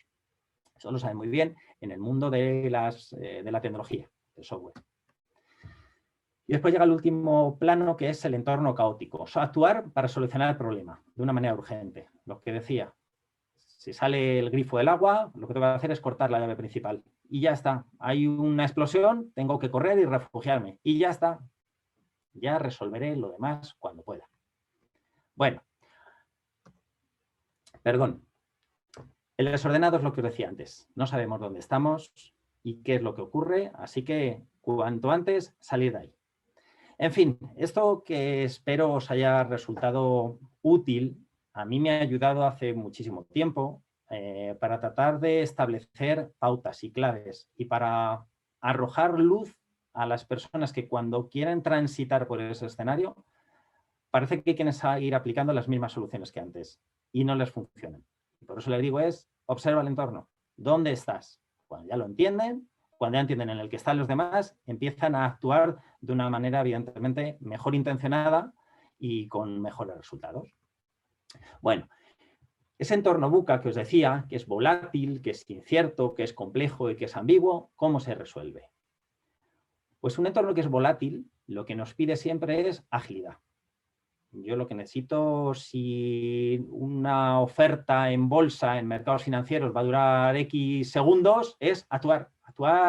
Eso lo saben muy bien en el mundo de la tecnología, del software. Y después llega el último plano, que es el entorno caótico. O sea, actuar para solucionar el problema de una manera urgente. Lo que decía, si sale el grifo del agua, lo que tengo que hacer es cortar la llave principal. Y ya está. Hay una explosión, tengo que correr y refugiarme. Y ya está. Ya resolveré lo demás cuando pueda. Bueno. Perdón. El desordenado es lo que os decía antes. No sabemos dónde estamos, y qué es lo que ocurre, así que cuanto antes salir de ahí. En fin, esto que espero os haya resultado útil, a mí me ha ayudado hace muchísimo tiempo para tratar de establecer pautas y claves y para arrojar luz a las personas que cuando quieren transitar por ese escenario, parece que quieren ir aplicando las mismas soluciones que antes y no les funcionan. Por eso les digo observa el entorno. ¿Dónde estás? Cuando ya lo entienden, cuando ya entienden en el que están los demás, empiezan a actuar de una manera evidentemente mejor intencionada y con mejores resultados. Bueno, ese entorno VUCA que os decía, que es volátil, que es incierto, que es complejo y que es ambiguo, ¿cómo se resuelve? Pues un entorno que es volátil, lo que nos pide siempre es agilidad. Yo lo que necesito, si una oferta en bolsa, en mercados financieros, va a durar X segundos, es actuar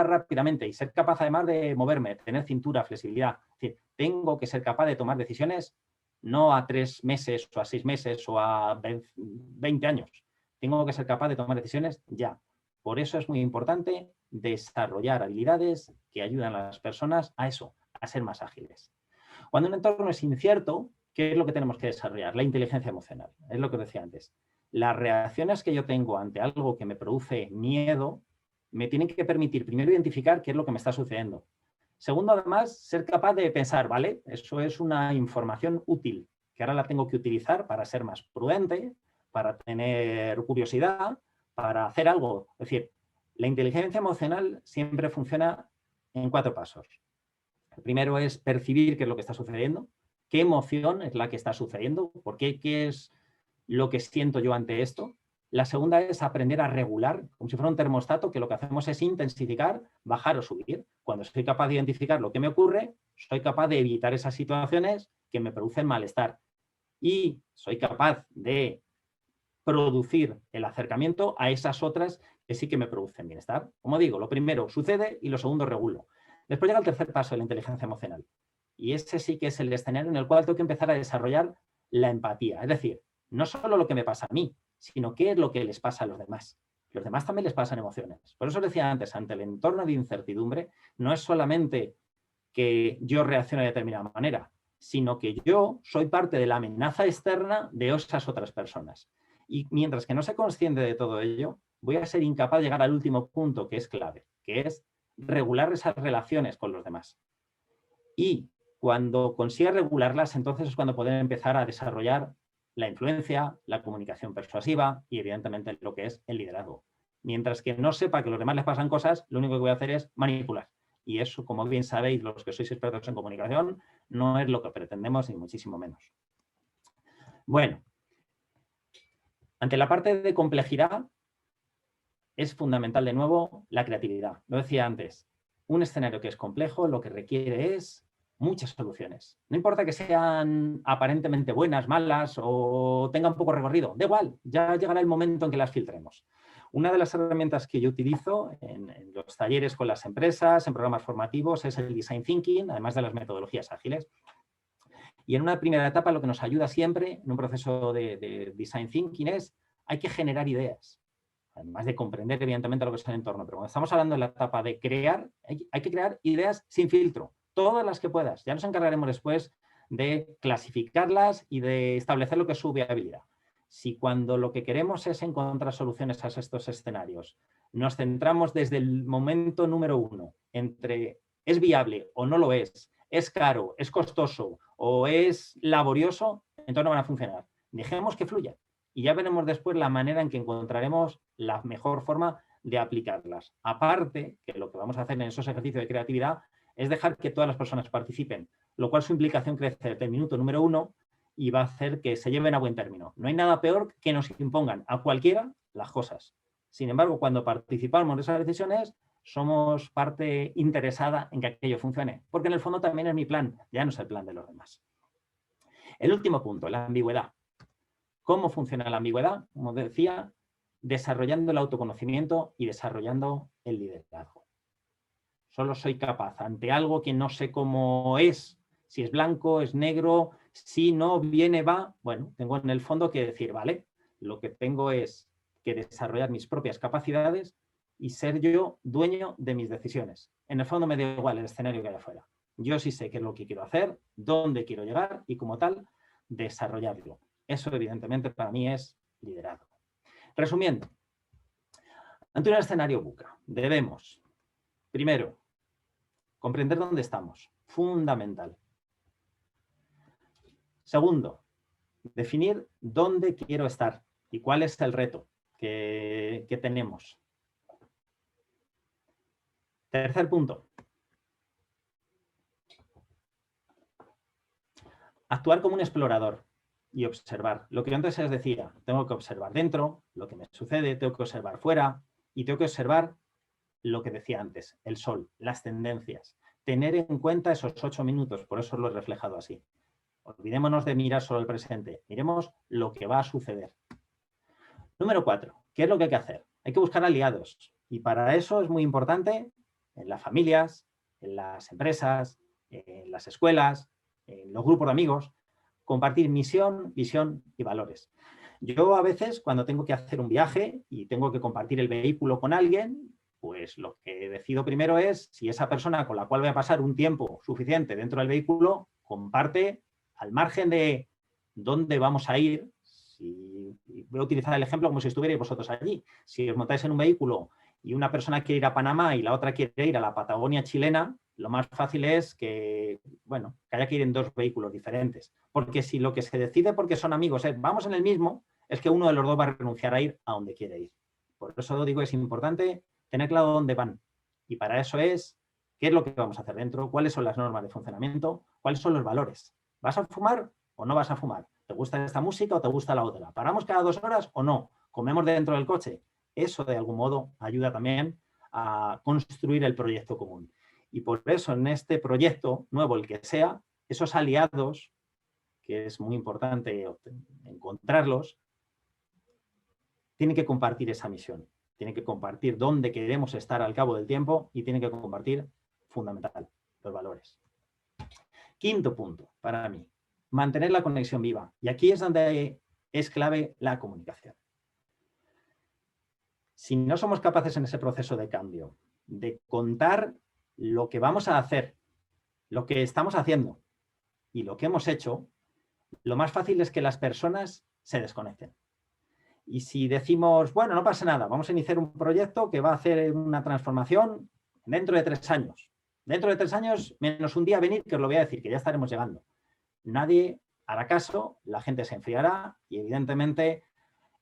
rápidamente y ser capaz además de moverme, tener cintura, flexibilidad. Es decir, tengo que ser capaz de tomar decisiones no a 3 meses o a 6 meses o a 20 años. Tengo que ser capaz de tomar decisiones ya. Por eso es muy importante desarrollar habilidades que ayudan a las personas a eso, a ser más ágiles. Cuando un entorno es incierto, ¿qué es lo que tenemos que desarrollar? La inteligencia emocional. Es lo que os decía antes. Las reacciones que yo tengo ante algo que me produce miedo me tienen que permitir primero identificar qué es lo que me está sucediendo. Segundo, además, ser capaz de pensar, ¿vale? Eso es una información útil que ahora la tengo que utilizar para ser más prudente, para tener curiosidad, para hacer algo. Es decir, la inteligencia emocional siempre funciona en 4 pasos. El primero es percibir qué es lo que está sucediendo, qué emoción es la que está sucediendo, por qué es lo que siento yo ante esto. La segunda es aprender a regular, como si fuera un termostato, que lo que hacemos es intensificar, bajar o subir. Cuando soy capaz de identificar lo que me ocurre, soy capaz de evitar esas situaciones que me producen malestar. Y soy capaz de producir el acercamiento a esas otras que sí que me producen bienestar. Como digo, lo primero sucede y lo segundo regulo. Después llega el tercer paso de la inteligencia emocional. Y ese sí que es el escenario en el cual tengo que empezar a desarrollar la empatía. Es decir, no solo lo que me pasa a mí, sino qué es lo que les pasa a los demás. Los demás también les pasan emociones. Por eso os decía antes, ante el entorno de incertidumbre, no es solamente que yo reaccione de determinada manera, sino que yo soy parte de la amenaza externa de esas otras personas. Y mientras que no sea consciente de todo ello, voy a ser incapaz de llegar al último punto que es clave, que es regular esas relaciones con los demás. Y cuando consiga regularlas, entonces es cuando poder empezar a desarrollar la influencia, la comunicación persuasiva y evidentemente lo que es el liderazgo. Mientras que no sepa que a los demás les pasan cosas, lo único que voy a hacer es manipular. Y eso, como bien sabéis los que sois expertos en comunicación, no es lo que pretendemos ni muchísimo menos. Bueno, ante la parte de complejidad es fundamental de nuevo la creatividad. Lo decía antes, un escenario que es complejo lo que requiere es muchas soluciones. No importa que sean aparentemente buenas, malas o tengan poco recorrido, da igual, ya llegará el momento en que las filtremos. Una de las herramientas que yo utilizo en los talleres con las empresas, en programas formativos, es el Design Thinking, además de las metodologías ágiles. Y en una primera etapa lo que nos ayuda siempre en un proceso de Design Thinking es hay que generar ideas. Además de comprender evidentemente lo que es el entorno. Pero cuando estamos hablando de la etapa de crear, hay que crear ideas sin filtro. Todas las que puedas. Ya nos encargaremos después de clasificarlas y de establecer lo que es su viabilidad. Si cuando lo que queremos es encontrar soluciones a estos escenarios, nos centramos desde el momento número 1 entre es viable o no lo es caro, es costoso o es laborioso, entonces no van a funcionar. Dejemos que fluya. Y ya veremos después la manera en que encontraremos la mejor forma de aplicarlas. Aparte, que lo que vamos a hacer en esos ejercicios de creatividad es dejar que todas las personas participen, lo cual su implicación crece desde el minuto número 1 y va a hacer que se lleven a buen término. No hay nada peor que nos impongan a cualquiera las cosas. Sin embargo, cuando participamos de esas decisiones, somos parte interesada en que aquello funcione, porque en el fondo también es mi plan, ya no es el plan de los demás. El último punto, la ambigüedad. ¿Cómo funciona la ambigüedad? Como decía, desarrollando el autoconocimiento y desarrollando el liderazgo. Solo soy capaz ante algo que no sé cómo es, si es blanco, es negro, si no, viene, va. Bueno, tengo en el fondo que decir, vale, lo que tengo es que desarrollar mis propias capacidades y ser yo dueño de mis decisiones. En el fondo me da igual el escenario que haya afuera. Yo sí sé qué es lo que quiero hacer, dónde quiero llegar y como tal, desarrollarlo. Eso evidentemente para mí es liderazgo. Resumiendo, ante un escenario VUCA debemos, primero, comprender dónde estamos, fundamental. Segundo, definir dónde quiero estar y cuál es el reto que tenemos. Tercer punto. Actuar como un explorador y observar. Lo que antes les decía, tengo que observar dentro, lo que me sucede, tengo que observar fuera y tengo que observar lo que decía antes, el sol, las tendencias. Tener en cuenta esos 8 minutos, por eso lo he reflejado así. Olvidémonos de mirar solo el presente, miremos lo que va a suceder. Número 4, ¿qué es lo que hay que hacer? Hay que buscar aliados y para eso es muy importante en las familias, en las empresas, en las escuelas, en los grupos de amigos, compartir misión, visión y valores. Yo a veces cuando tengo que hacer un viaje y tengo que compartir el vehículo con alguien, pues lo que decido primero es si esa persona con la cual voy a pasar un tiempo suficiente dentro del vehículo comparte al margen de dónde vamos a ir. Voy a utilizar el ejemplo como si estuvierais vosotros allí. Si os montáis en un vehículo y una persona quiere ir a Panamá y la otra quiere ir a la Patagonia chilena, lo más fácil es que, bueno, que haya que ir en 2 vehículos diferentes. Porque si lo que se decide porque son amigos es vamos en el mismo, es que uno de los dos va a renunciar a ir a donde quiere ir. Por eso digo que es importante tener claro dónde van. Y para eso es qué es lo que vamos a hacer dentro, cuáles son las normas de funcionamiento, cuáles son los valores. ¿Vas a fumar o no vas a fumar? ¿Te gusta esta música o te gusta la otra? ¿Paramos cada 2 horas o no? ¿Comemos dentro del coche? Eso de algún modo ayuda también a construir el proyecto común. Y por eso en este proyecto nuevo, el que sea, esos aliados, que es muy importante encontrarlos, tienen que compartir esa misión, tienen que compartir dónde queremos estar al cabo del tiempo y tienen que compartir, fundamental, los valores. Quinto punto, para mí, mantener la conexión viva. Y aquí es donde es clave la comunicación. Si no somos capaces en ese proceso de cambio de contar lo que vamos a hacer, lo que estamos haciendo y lo que hemos hecho, lo más fácil es que las personas se desconecten. Y si decimos, bueno, no pasa nada, vamos a iniciar un proyecto que va a hacer una transformación dentro de 3 años. Dentro de 3 años, menos un día venir, que os lo voy a decir, que ya estaremos llegando. Nadie hará caso, la gente se enfriará y evidentemente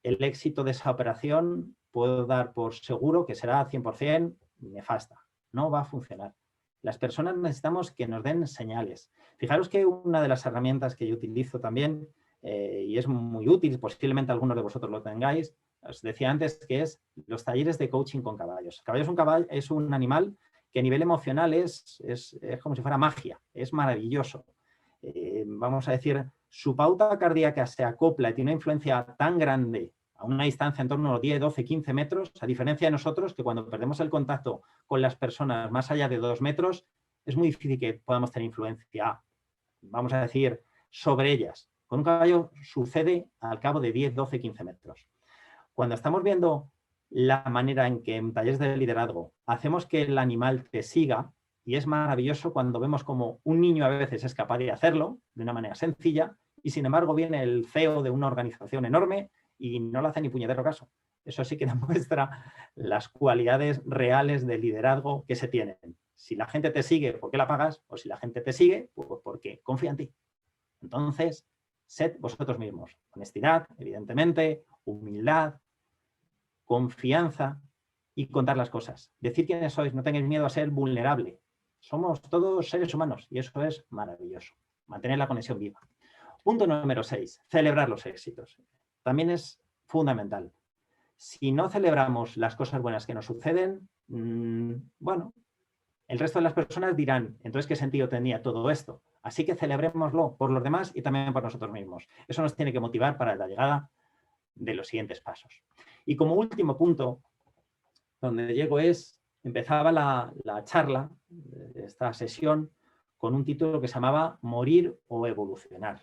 el éxito de esa operación puedo dar por seguro que será 100% nefasta. No va a funcionar. Las personas necesitamos que nos den señales. Fijaros que una de las herramientas que yo utilizo también, y es muy útil, posiblemente algunos de vosotros lo tengáis, os decía antes que es los talleres de coaching con caballos. El caballo es un animal que a nivel emocional es como si fuera magia, es maravilloso. Vamos a decir, su pauta cardíaca se acopla y tiene una influencia tan grande a una distancia en torno a los 10, 12, 15 metros, a diferencia de nosotros, que cuando perdemos el contacto con las personas más allá de 2 metros, es muy difícil que podamos tener influencia, vamos a decir, sobre ellas. Con un caballo sucede al cabo de 10, 12, 15 metros. Cuando estamos viendo la manera en que en talleres de liderazgo hacemos que el animal te siga, y es maravilloso cuando vemos como un niño a veces es capaz de hacerlo de una manera sencilla, y sin embargo viene el CEO de una organización enorme y no le hace ni puñetero caso. Eso sí que demuestra las cualidades reales de liderazgo que se tienen. Si la gente te sigue, ¿por qué la pagas? O si la gente te sigue, pues porque confía en ti. Entonces, sed vosotros mismos. Honestidad, evidentemente, humildad, confianza y contar las cosas. Decir quiénes sois, no tengáis miedo a ser vulnerable. Somos todos seres humanos y eso es maravilloso. Mantener la conexión viva. Punto número 6, celebrar los éxitos. También es fundamental. Si no celebramos las cosas buenas que nos suceden, bueno, el resto de las personas dirán, entonces, ¿qué sentido tenía todo esto? Así que celebrémoslo por los demás y también por nosotros mismos. Eso nos tiene que motivar para la llegada de los siguientes pasos. Y como último punto, donde llego empezaba la charla, esta sesión, con un título que se llamaba Morir o evolucionar.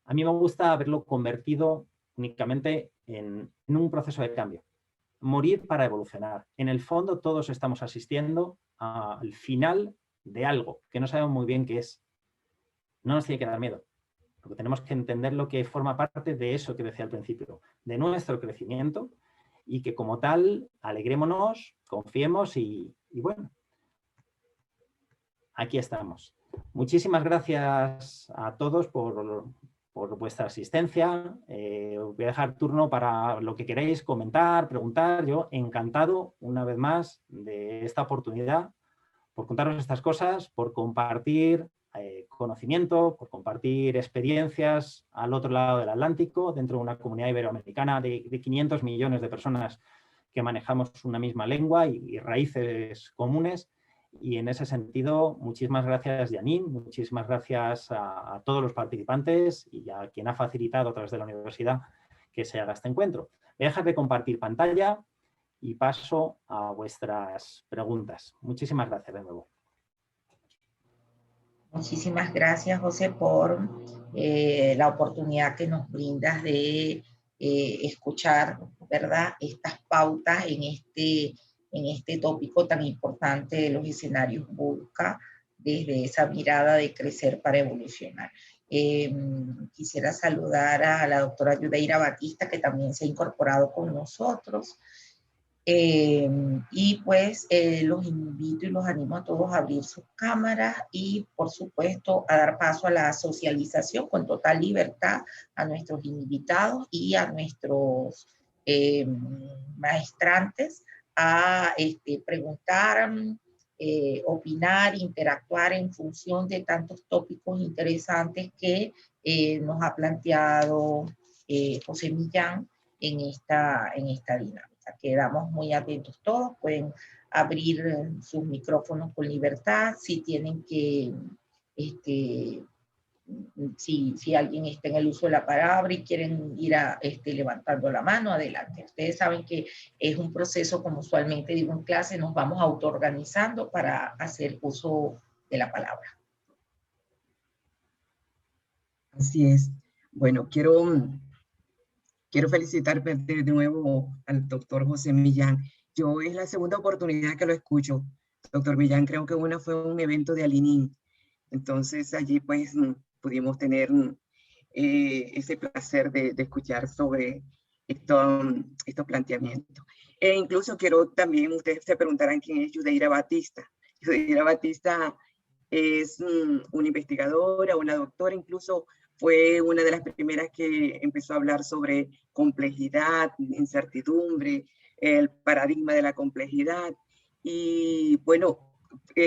A mí me gusta haberlo convertido únicamente en un proceso de cambio. morir para evolucionar. En el fondo todos estamos asistiendo al final de algo que no sabemos muy bien qué es. No nos tiene que dar miedo, porque tenemos que entender lo que forma parte de eso que decía al principio, de nuestro crecimiento, y que como tal alegrémonos, confiemos y bueno, aquí estamos. Muchísimas gracias a todos por vuestra asistencia. Os voy a dejar turno para lo que queréis comentar, preguntar. Yo encantado, una vez más, de esta oportunidad, por contaros estas cosas, por compartir conocimiento, por compartir experiencias al otro lado del Atlántico, dentro de una comunidad iberoamericana de 500 millones de personas que manejamos una misma lengua y raíces comunes. Y en ese sentido, muchísimas gracias, Janine, muchísimas gracias a todos los participantes y a quien ha facilitado a través de la universidad que se haga este encuentro. Voy a dejar de compartir pantalla y paso a vuestras preguntas. Muchísimas gracias de nuevo. Muchísimas gracias, José, por la oportunidad que nos brindas de escuchar, ¿verdad?, estas pautas en este tópico tan importante de los escenarios VUCA, desde esa mirada de crecer para evolucionar. Quisiera saludar a la doctora Yudeira Batista, que también se ha incorporado con nosotros. Y pues los invito y los animo a todos a abrir sus cámaras y, por supuesto, a dar paso a la socialización con total libertad a nuestros invitados y a nuestros maestrantes, a preguntar, opinar, interactuar en función de tantos tópicos interesantes que nos ha planteado José Millán en esta dinámica. Quedamos muy atentos todos, pueden abrir sus micrófonos con libertad, si tienen que, si alguien está en el uso de la palabra y quieren ir levantando la mano, adelante. Ustedes saben que es un proceso, como usualmente digo en clase, nos vamos autoorganizando para hacer uso de la palabra. Así es. Bueno, quiero felicitar de nuevo al doctor José Millán. Yo es la segunda oportunidad que lo escucho. Doctor Millán, creo que una fue un evento de Alinín. Entonces allí pues pudimos tener ese placer de escuchar sobre estos planteamientos. E incluso quiero también, ustedes se preguntarán quién es Yudeira Batista. Yudeira Batista es una investigadora, una doctora, incluso fue una de las primeras que empezó a hablar sobre complejidad, incertidumbre, el paradigma de la complejidad. Y bueno,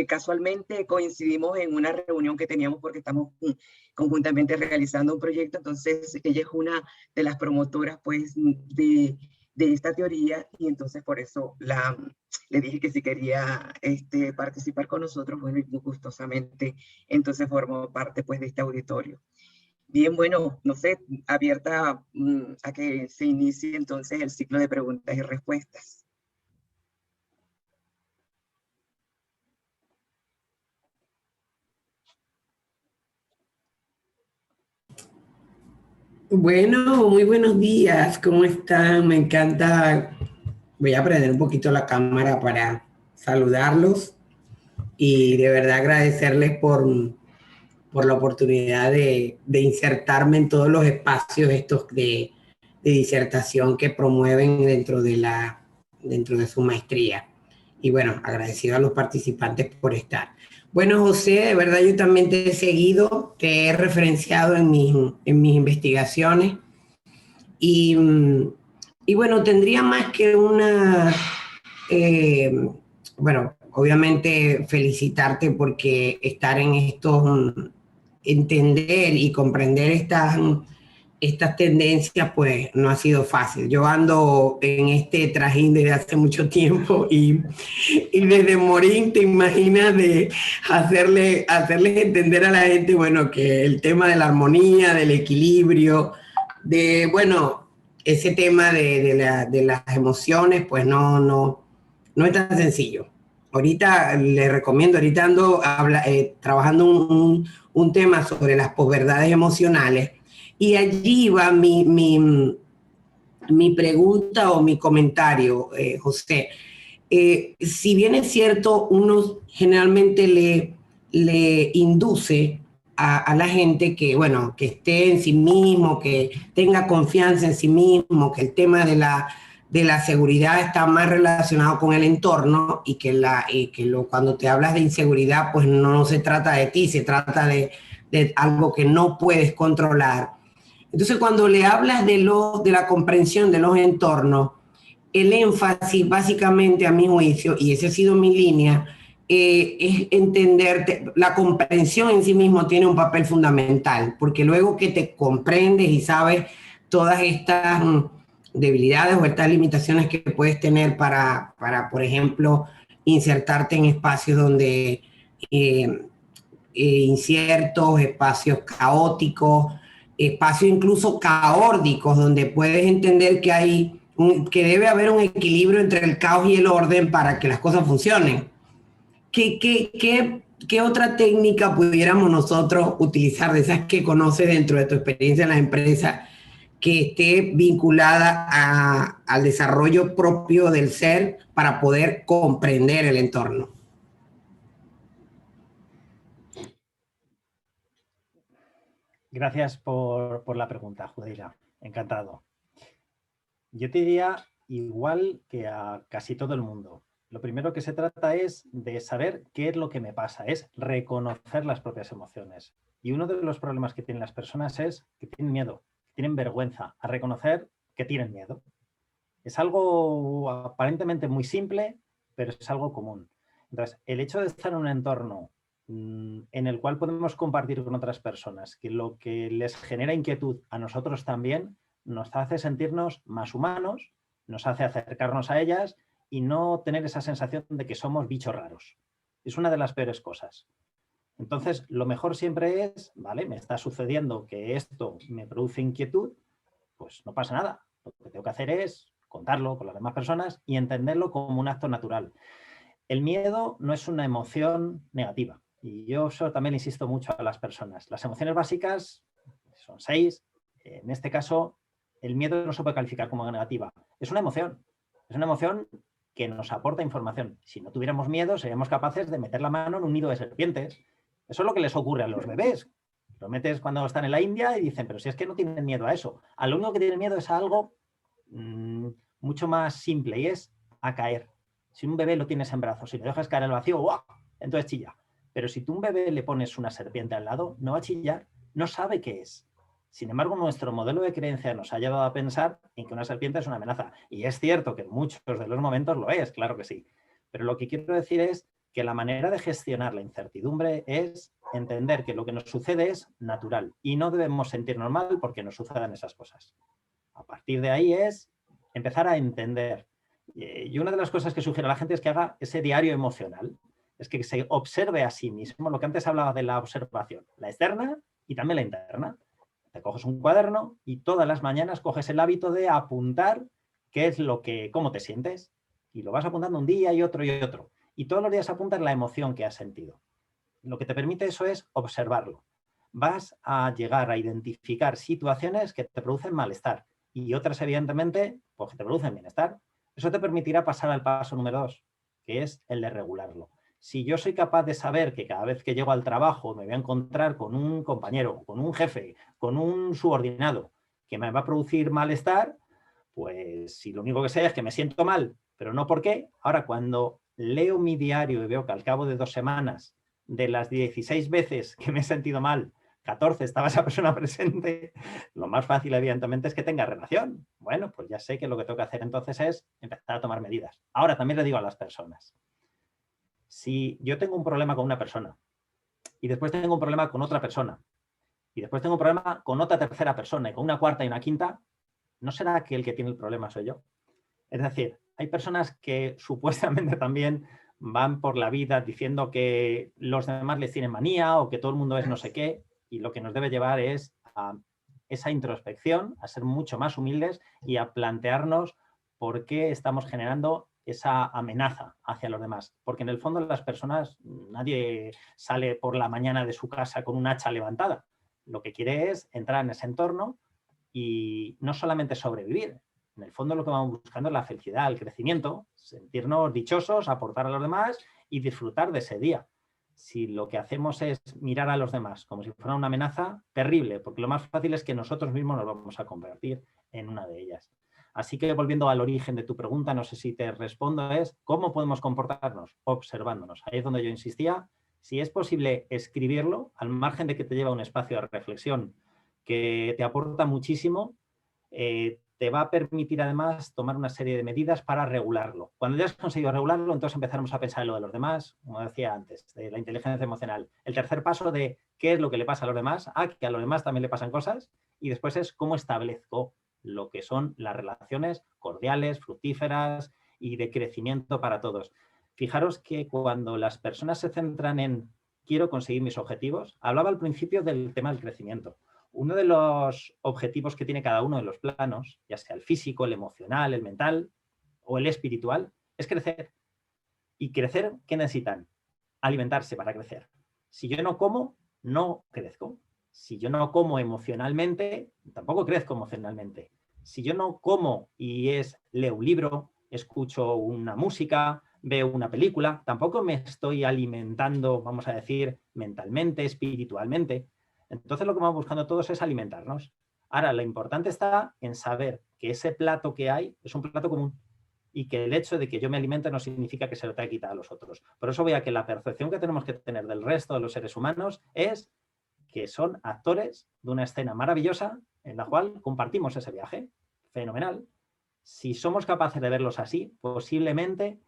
casualmente coincidimos en una reunión que teníamos porque estamos conjuntamente realizando un proyecto. Entonces ella es una de las promotoras pues de esta teoría, y entonces por eso le dije que si quería participar con nosotros, bueno, y gustosamente entonces formó parte pues de este auditorio. Bien, bueno, no sé, abierta a que se inicie entonces el ciclo de preguntas y respuestas. Bueno, muy buenos días, ¿cómo están? Me encanta, voy a prender un poquito la cámara para saludarlos y de verdad agradecerles por la oportunidad de insertarme en todos los espacios estos de disertación que promueven dentro de su maestría. Y bueno, agradecido a los participantes por estar. Bueno, José, de verdad yo también te he seguido, te he referenciado en mis investigaciones y bueno, tendría más que bueno, obviamente felicitarte porque estar en estos, entender y comprender estas tendencias, pues no ha sido fácil. Yo ando en este trajín desde hace mucho tiempo y desde Morín te imaginas de hacerles entender a la gente, bueno, que el tema de la armonía, del equilibrio, bueno, ese tema de las emociones, pues no es tan sencillo. Ahorita les recomiendo, ahorita ando trabajando un tema sobre las posverdades emocionales. Y allí va mi mi pregunta o mi comentario, José. Si bien es cierto, uno generalmente le induce a la gente que, bueno, que esté en sí mismo, que tenga confianza en sí mismo, que el tema de la seguridad está más relacionado con el entorno y que, cuando te hablas de inseguridad, pues no se trata de ti, se trata de algo que no puedes controlar. Entonces, cuando le hablas de la comprensión de los entornos, el énfasis, básicamente, a mi juicio, y esa ha sido mi línea, es entender, la comprensión en sí mismo tiene un papel fundamental, porque luego que te comprendes y sabes todas estas debilidades o estas limitaciones que puedes tener para por ejemplo, insertarte en espacios donde inciertos, espacios caóticos, espacios incluso caórdicos, donde puedes entender que debe haber un equilibrio entre el caos y el orden para que las cosas funcionen. ¿Qué otra técnica pudiéramos nosotros utilizar de esas que conoces dentro de tu experiencia en la empresa que esté vinculada al desarrollo propio del ser para poder comprender el entorno? Gracias por la pregunta, Judeira. Encantado. Yo te diría igual que a casi todo el mundo. Lo primero que se trata es de saber qué es lo que me pasa, es reconocer las propias emociones. Y uno de los problemas que tienen las personas es que tienen miedo, que tienen vergüenza a reconocer que tienen miedo. Es algo aparentemente muy simple, pero es algo común. Entonces, el hecho de estar en un entorno en el cual podemos compartir con otras personas, que lo que les genera inquietud a nosotros también, nos hace sentirnos más humanos, nos hace acercarnos a ellas y no tener esa sensación de que somos bichos raros. Es una de las peores cosas. Entonces, lo mejor siempre es, vale, me está sucediendo que esto me produce inquietud, pues no pasa nada. Lo que tengo que hacer es contarlo con las demás personas y entenderlo como un acto natural. El miedo no es una emoción negativa. Y yo eso también insisto mucho a las personas. Las emociones básicas son 6. En este caso, el miedo no se puede calificar como negativa. Es una emoción. Es una emoción que nos aporta información. Si no tuviéramos miedo, seríamos capaces de meter la mano en un nido de serpientes. Eso es lo que les ocurre a los bebés. Lo metes cuando están en la India y dicen, pero si es que no tienen miedo a eso. A lo único que tienen miedo es a algo mucho más simple y es a caer. Si un bebé lo tienes en brazos y lo dejas caer al vacío, ¡guau!, entonces chilla. Pero si tú a un bebé le pones una serpiente al lado, no va a chillar, no sabe qué es. Sin embargo, nuestro modelo de creencia nos ha llevado a pensar en que una serpiente es una amenaza. Y es cierto que en muchos de los momentos lo es, claro que sí. Pero lo que quiero decir es que la manera de gestionar la incertidumbre es entender que lo que nos sucede es natural y no debemos sentirnos mal porque nos sucedan esas cosas. A partir de ahí es empezar a entender. Y una de las cosas que sugiero a la gente es que haga ese diario emocional. Es que se observe a sí mismo, lo que antes hablaba de la observación, la externa y también la interna. Te coges un cuaderno y todas las mañanas coges el hábito de apuntar qué es cómo te sientes. Y lo vas apuntando un día y otro y otro. Y todos los días apuntas la emoción que has sentido. Lo que te permite eso es observarlo. Vas a llegar a identificar situaciones que te producen malestar y otras, evidentemente, pues que te producen bienestar. Eso te permitirá pasar al paso número 2, que es el de regularlo. Si yo soy capaz de saber que cada vez que llego al trabajo me voy a encontrar con un compañero, con un jefe, con un subordinado que me va a producir malestar, pues si lo único que sé es que me siento mal, pero no por qué, ahora cuando leo mi diario y veo que al cabo de 2 semanas, de las 16 veces que me he sentido mal, 14 estaba esa persona presente, lo más fácil, evidentemente, es que tenga relación. Bueno, pues ya sé que lo que tengo que hacer entonces es empezar a tomar medidas. Ahora, también le digo a las personas, si yo tengo un problema con una persona y después tengo un problema con otra persona y después tengo un problema con otra tercera persona y con una cuarta y una quinta, ¿no será que el que tiene el problema soy yo? Es decir, hay personas que supuestamente también van por la vida diciendo que los demás les tienen manía o que todo el mundo es no sé qué, y lo que nos debe llevar es a esa introspección, a ser mucho más humildes y a plantearnos por qué estamos generando esa amenaza hacia los demás. Porque en el fondo las personas, nadie sale por la mañana de su casa con un hacha levantada. Lo que quiere es entrar en ese entorno y no solamente sobrevivir, En el fondo lo que vamos buscando es la felicidad, el crecimiento, sentirnos dichosos, aportar a los demás y disfrutar de ese día. Si lo que hacemos es mirar a los demás como si fuera una amenaza, terrible, porque lo más fácil es que nosotros mismos nos vamos a convertir en una de ellas. Así que volviendo al origen de tu pregunta, no sé si te respondo, es ¿cómo podemos comportarnos? Observándonos. Ahí es donde yo insistía. Si es posible escribirlo, al margen de que te lleva a un espacio de reflexión que te aporta muchísimo, te va a permitir además tomar una serie de medidas para regularlo. Cuando ya has conseguido regularlo, entonces empezaremos a pensar en lo de los demás, como decía antes, de la inteligencia emocional. El tercer paso de qué es lo que le pasa a los demás, que a los demás también le pasan cosas, y después es cómo establezco lo que son las relaciones cordiales, fructíferas y de crecimiento para todos. Fijaros que cuando las personas se centran en quiero conseguir mis objetivos, hablaba al principio del tema del crecimiento. Uno de los objetivos que tiene cada uno de los planos, ya sea el físico, el emocional, el mental o el espiritual, es crecer. ¿Y crecer qué necesitan? Alimentarse para crecer. Si yo no como, no crezco. Si yo no como emocionalmente, tampoco crezco emocionalmente. Si yo no como y leo un libro, escucho una música, veo una película, tampoco me estoy alimentando, vamos a decir, mentalmente, espiritualmente. Entonces lo que vamos buscando todos es alimentarnos. Ahora, lo importante está en saber que ese plato que hay es un plato común y que el hecho de que yo me alimente no significa que se lo tenga que quitar a los otros. Por eso voy a que la percepción que tenemos que tener del resto de los seres humanos es que son actores de una escena maravillosa en la cual compartimos ese viaje. Fenomenal. Si somos capaces de verlos así, posiblemente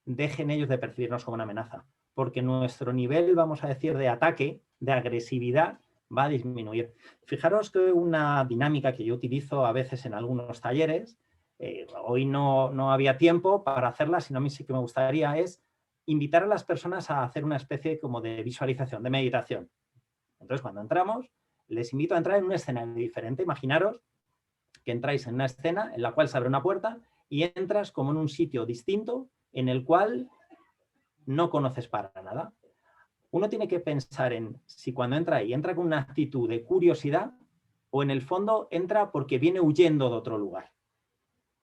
dejen ellos de percibirnos como una amenaza, porque nuestro nivel, vamos a decir, de ataque, de agresividad, va a disminuir. Fijaros que una dinámica que yo utilizo a veces en algunos talleres, hoy no había tiempo para hacerla, sino a mí sí que me gustaría, es invitar a las personas a hacer una especie como de visualización, de meditación. Entonces, cuando entramos, les invito a entrar en un escenario diferente. Imaginaros que entráis en una escena en la cual se abre una puerta y entras como en un sitio distinto en el cual no conoces para nada. Uno tiene que pensar en si cuando entra ahí, entra con una actitud de curiosidad o en el fondo entra porque viene huyendo de otro lugar.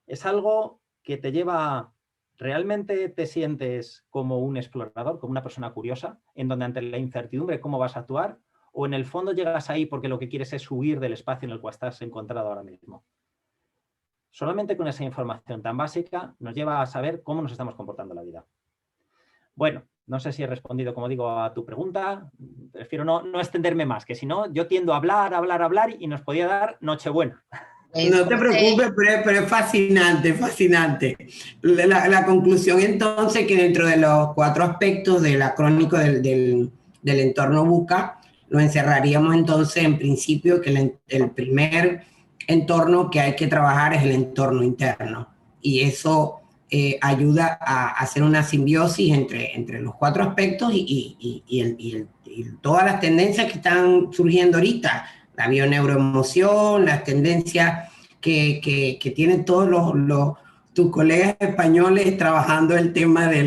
Es algo que te lleva, realmente te sientes como un explorador, como una persona curiosa, en donde ante la incertidumbre cómo vas a actuar, o en el fondo llegas ahí porque lo que quieres es huir del espacio en el cual estás encontrado ahora mismo. Solamente con esa información tan básica nos lleva a saber cómo nos estamos comportando en la vida. Bueno, no sé si he respondido, como digo, a tu pregunta. Prefiero no extenderme más, que si no, yo tiendo a hablar y nos podía dar Nochebuena. No te preocupes, pero es fascinante, fascinante. La conclusión entonces que dentro de los 4 aspectos del acrónico del entorno VUCA, lo encerraríamos entonces en principio que el primer entorno que hay que trabajar es el entorno interno. Y eso ayuda a hacer una simbiosis entre los 4 aspectos y todas las tendencias que están surgiendo ahorita. La bioneuroemoción, las tendencias que tienen todos tus colegas españoles trabajando el tema de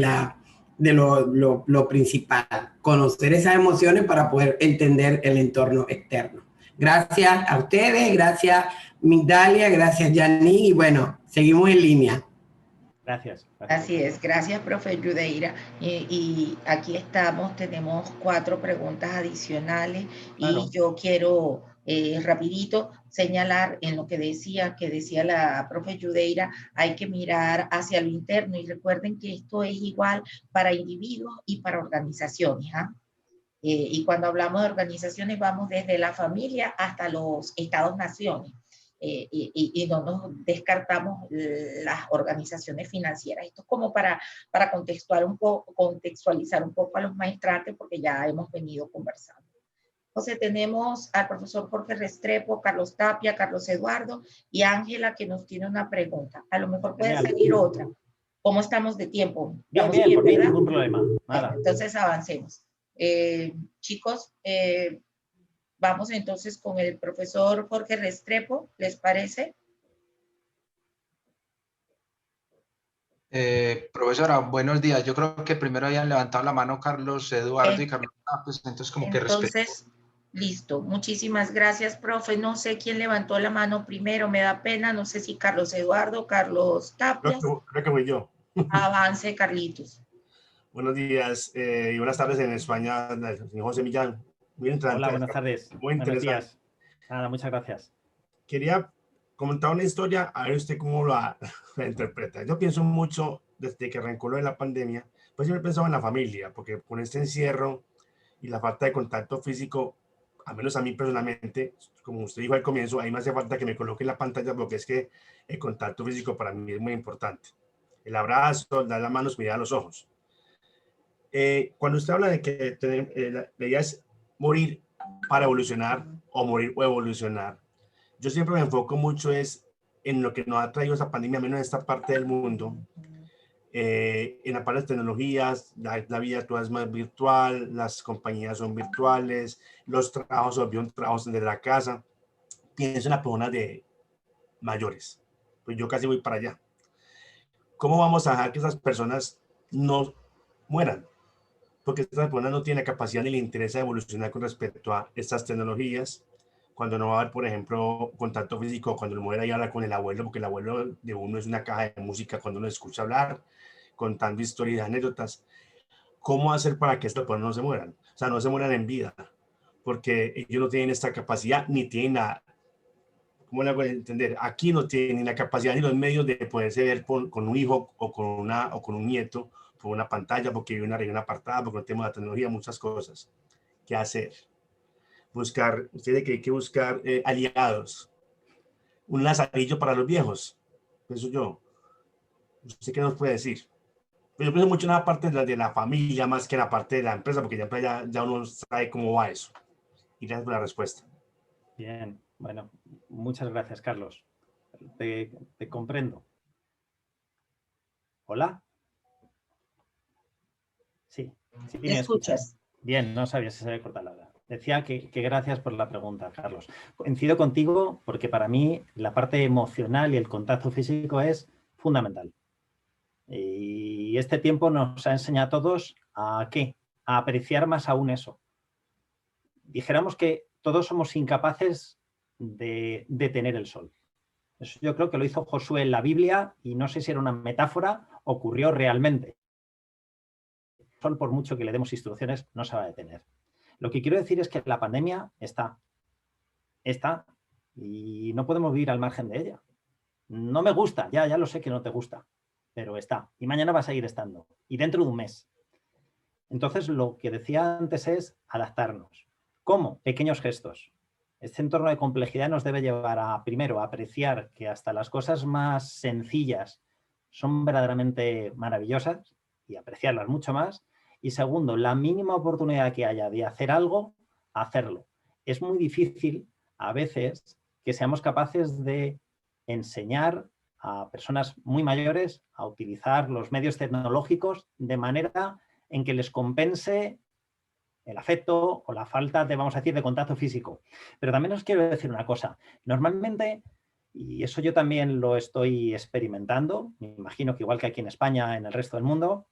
lo principal, conocer esas emociones para poder entender el entorno externo. Gracias a ustedes, gracias Migdalia, gracias Janine, y bueno, seguimos en línea. Gracias. Así es, gracias, profe Yudeira. Y aquí estamos, tenemos 4 preguntas adicionales y yo quiero rapidito señalar en lo que decía la profe Yudeira, hay que mirar hacia lo interno y recuerden que esto es igual para individuos y para organizaciones. Y cuando hablamos de organizaciones vamos desde la familia hasta los estados-naciones. Y no nos descartamos las organizaciones financieras. Esto es como para contextualizar un poco a los maestrantes, porque ya hemos venido conversando. Entonces tenemos al profesor Jorge Restrepo, Carlos Tapia, Carlos Eduardo y Ángela, que nos tiene una pregunta. A lo mejor puede seguir otra. ¿Cómo estamos de tiempo? Bien, por mí ningún problema. Nada. Entonces avancemos. Chicos, vamos entonces con el profesor Jorge Restrepo, ¿les parece? Profesora, buenos días. Yo creo que primero habían levantado la mano Carlos Eduardo y Carlos Tapia, entonces como que respeto. Listo, muchísimas gracias, profe. No sé quién levantó la mano primero, me da pena, no sé si Carlos Eduardo, Carlos Tapias. Creo que fui yo. Avance, Carlitos. Buenos días y buenas tardes en España, señor José Millán. Muy interesante. Hola, buenas tardes. Muy interesante. Buenos días. Nada, muchas gracias. Quería comentar una historia, a ver usted cómo la interpreta. Yo pienso mucho, desde que arrancó lo de la pandemia, pues siempre he pensado en la familia, porque con este encierro y la falta de contacto físico, al menos a mí personalmente, como usted dijo al comienzo, a mí me hace falta que me coloque en la pantalla, porque es que el contacto físico para mí es muy importante. El abrazo, dar las manos, mirar a los ojos. Cuando usted habla de que la idea es morir para evolucionar o morir o evolucionar, yo siempre me enfoco mucho es en lo que nos ha traído esa pandemia, menos en esta parte del mundo, en la parte de tecnologías, la vida toda es más virtual, las compañías son virtuales, los trabajos son trabajos desde la casa. Pienso en las personas de mayores, pues yo casi voy para allá. ¿Cómo vamos a dejar que esas personas no mueran? Porque estas personas no tienen la capacidad ni le interesa evolucionar con respecto a estas tecnologías, cuando no va a haber, por ejemplo, contacto físico, cuando la mujer ahí habla con el abuelo, porque el abuelo de uno es una caja de música cuando uno escucha hablar, contando historias y anécdotas. ¿Cómo hacer para que estas personas no se mueran? O sea, no se mueran en vida, porque ellos no tienen esta capacidad, ni tienen la, ¿cómo le hago entender? Aquí no tienen ni la capacidad ni los medios de poderse ver con un hijo o con un nieto por una pantalla, porque vive en una región apartada, porque no tenemos la tecnología, muchas cosas. ¿Qué hacer? Buscar, usted que hay que buscar aliados. Un lazarillo para los viejos, pienso yo. ¿Usted qué nos puede decir? Pues yo pienso mucho en la parte de la familia más que en la parte de la empresa, porque ya uno sabe cómo va eso. Y gracias por la respuesta. Bien, bueno, muchas gracias, Carlos. Te comprendo. ¿Hola? Sí, sí me escuchas. Bien, no sabía si se había cortado la hora. Decía que gracias por la pregunta, Carlos. Coincido contigo porque para mí la parte emocional y el contacto físico es fundamental. Y este tiempo nos ha enseñado a todos a ¿qué? A apreciar más aún eso. Dijéramos que todos somos incapaces de detener el sol. Eso yo creo que lo hizo Josué en la Biblia y no sé si era una metáfora, ocurrió realmente. El sol, por mucho que le demos instrucciones, no se va a detener. Lo que quiero decir es que la pandemia está y no podemos vivir al margen de ella. No me gusta, ya lo sé que no te gusta, pero está. Y mañana va a seguir estando. Y dentro de un mes. Entonces, lo que decía antes es adaptarnos. ¿Cómo? Pequeños gestos. Este entorno de complejidad nos debe llevar a, primero, a apreciar que hasta las cosas más sencillas son verdaderamente maravillosas y apreciarlas mucho más. Y segundo, la mínima oportunidad que haya de hacer algo, hacerlo. Es muy difícil a veces que seamos capaces de enseñar a personas muy mayores a utilizar los medios tecnológicos de manera en que les compense el afecto o la falta de, vamos a decir, de contacto físico. Pero también os quiero decir una cosa. Normalmente, y eso yo también lo estoy experimentando, me imagino que igual que aquí en España, en el resto del mundo,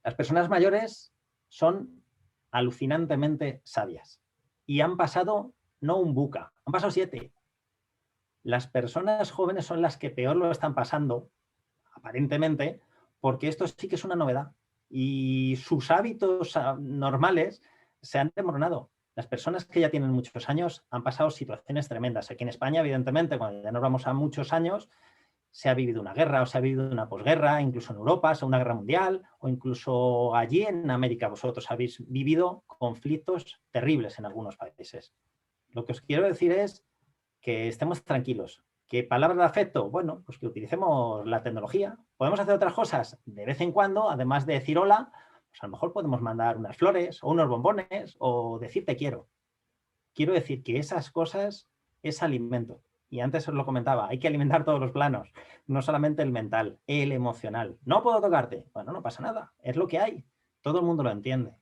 las personas mayores son alucinantemente sabias y han pasado no un buca, han pasado 7. Las personas jóvenes son las que peor lo están pasando, aparentemente, porque esto sí que es una novedad y sus hábitos normales se han desmoronado. Las personas que ya tienen muchos años han pasado situaciones tremendas. Aquí en España, evidentemente, cuando ya nos vamos a muchos años, se ha vivido una guerra o se ha vivido una posguerra, incluso en Europa, Segunda Guerra Mundial, o incluso allí en América vosotros habéis vivido conflictos terribles en algunos países. Lo que os quiero decir es que estemos tranquilos. ¿Qué palabras de afecto? Bueno, pues que utilicemos la tecnología. ¿Podemos hacer otras cosas? De vez en cuando, además de decir hola, pues a lo mejor podemos mandar unas flores o unos bombones o decir te quiero. Quiero decir que esas cosas es alimento. Y antes os lo comentaba, hay que alimentar todos los planos, no solamente el mental, el emocional. No puedo tocarte. Bueno, no pasa nada, es lo que hay. Todo el mundo lo entiende.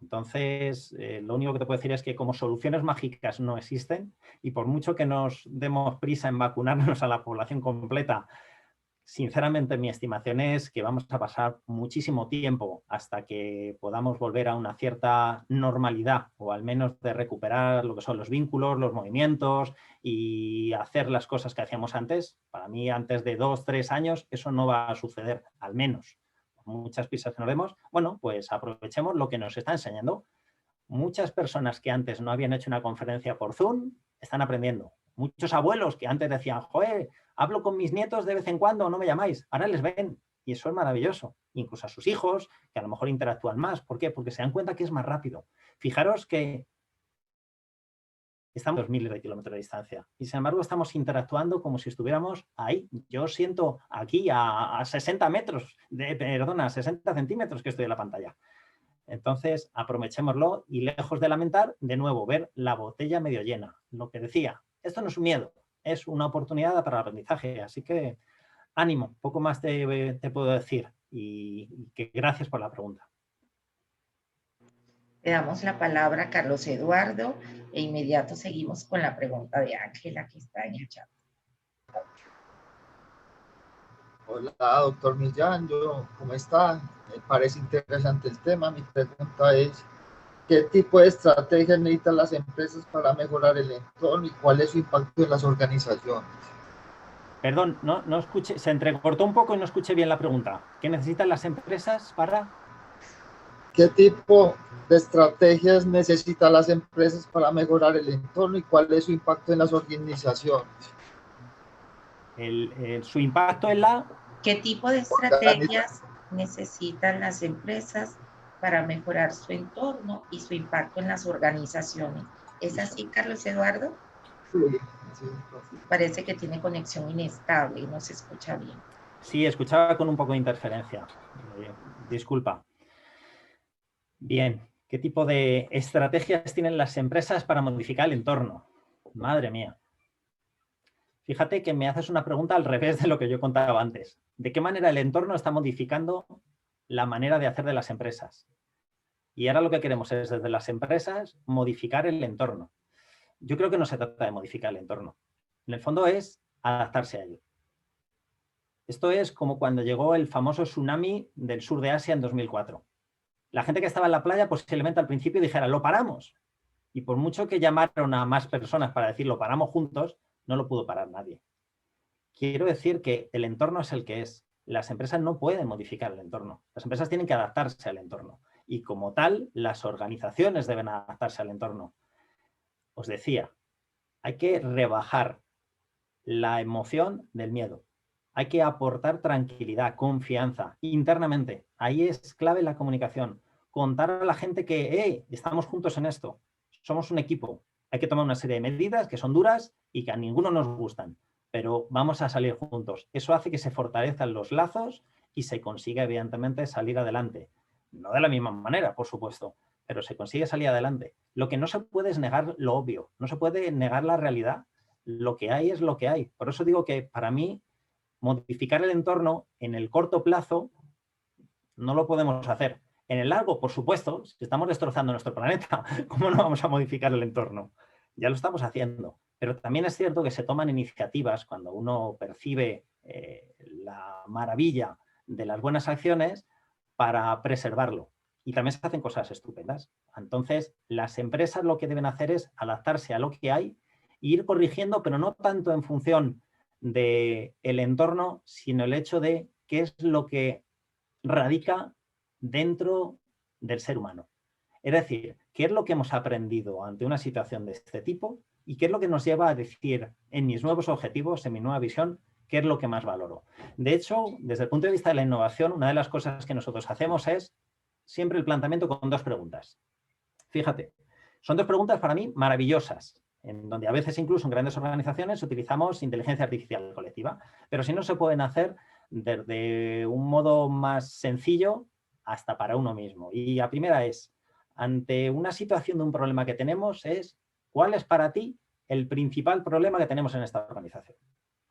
Entonces, lo único que te puedo decir es que como soluciones mágicas no existen y por mucho que nos demos prisa en vacunarnos a la población completa, Sinceramente, mi estimación es que vamos a pasar muchísimo tiempo hasta que podamos volver a una cierta normalidad, o al menos de recuperar lo que son los vínculos, los movimientos y hacer las cosas que hacíamos antes. Para mí, antes de 2 o 3 años, eso no va a suceder, al menos. Muchas pistas que nos vemos, bueno, pues aprovechemos lo que nos está enseñando. Muchas personas que antes no habían hecho una conferencia por Zoom están aprendiendo. Muchos abuelos que antes decían, joder, hablo con mis nietos de vez en cuando, no me llamáis. Ahora les ven y eso es maravilloso. Incluso a sus hijos, que a lo mejor interactúan más. ¿Por qué? Porque se dan cuenta que es más rápido. Fijaros que estamos a 2000 de kilómetros de distancia y sin embargo estamos interactuando como si estuviéramos ahí. Yo siento aquí a 60 metros, perdona, 60 centímetros que estoy en la pantalla. Entonces, aprovechémoslo y lejos de lamentar, de nuevo, ver la botella medio llena. Lo que decía, esto no es un miedo, es una oportunidad para el aprendizaje. Así que ánimo, poco más te puedo decir y que gracias por la pregunta. Le damos la palabra a Carlos Eduardo e inmediato seguimos con la pregunta de Ángela que está en el chat. Hola, doctor Millán, ¿cómo está? Me parece interesante el tema. Mi pregunta es, ¿qué tipo de estrategias necesitan las empresas para mejorar el entorno y cuál es su impacto en las organizaciones? Perdón, no escuché, se entrecortó un poco y no escuché bien la pregunta. ¿Qué necesitan las empresas para...? ¿Qué tipo de estrategias necesitan las empresas para mejorar el entorno y cuál es su impacto en las organizaciones? Su impacto en la... ¿Qué tipo de estrategias necesitan las empresas para mejorar su entorno y su impacto en las organizaciones? ¿Es así, Carlos Eduardo? Sí. Parece que tiene conexión inestable y no se escucha bien. Sí, escuchaba con un poco de interferencia. Disculpa. Bien, ¿qué tipo de estrategias tienen las empresas para modificar el entorno? Madre mía. Fíjate que me haces una pregunta al revés de lo que yo contaba antes. ¿De qué manera el entorno está modificando la manera de hacer de las empresas? Y ahora lo que queremos es, desde las empresas, modificar el entorno. Yo creo que no se trata de modificar el entorno. En el fondo es adaptarse a ello. Esto es como cuando llegó el famoso tsunami del sur de Asia en 2004. La gente que estaba en la playa posiblemente al principio dijera, lo paramos. Y por mucho que llamaron a más personas para decir, lo paramos juntos, no lo pudo parar nadie. Quiero decir que el entorno es el que es. Las empresas no pueden modificar el entorno. Las empresas tienen que adaptarse al entorno. Y como tal, las organizaciones deben adaptarse al entorno. Os decía, hay que rebajar la emoción del miedo. Hay que aportar tranquilidad, confianza, internamente. Ahí es clave la comunicación. Contar a la gente que estamos juntos en esto. Somos un equipo. Hay que tomar una serie de medidas que son duras y que a ninguno nos gustan, pero vamos a salir juntos. Eso hace que se fortalezcan los lazos y se consiga, evidentemente, salir adelante. No de la misma manera, por supuesto, pero se consigue salir adelante. Lo que no se puede es negar lo obvio, no se puede negar la realidad. Lo que hay es lo que hay. Por eso digo que para mí modificar el entorno en el corto plazo no lo podemos hacer. En el largo, por supuesto, si estamos destrozando nuestro planeta, ¿cómo no vamos a modificar el entorno? Ya lo estamos haciendo. Pero también es cierto que se toman iniciativas cuando uno percibe la maravilla de las buenas acciones para preservarlo. Y también se hacen cosas estupendas. Entonces, las empresas lo que deben hacer es adaptarse a lo que hay e ir corrigiendo, pero no tanto en función del entorno, sino el hecho de qué es lo que radica dentro del ser humano. Es decir, qué es lo que hemos aprendido ante una situación de este tipo y qué es lo que nos lleva a decir en mis nuevos objetivos, en mi nueva visión, qué es lo que más valoro. De hecho, desde el punto de vista de la innovación, una de las cosas que nosotros hacemos es siempre el planteamiento con 2 preguntas. Fíjate, son 2 preguntas para mí maravillosas, en donde a veces incluso en grandes organizaciones utilizamos inteligencia artificial colectiva, pero si no se pueden hacer desde un modo más sencillo hasta para uno mismo. Y la primera es, ante una situación de un problema que tenemos, es ¿cuál es para ti el principal problema que tenemos en esta organización?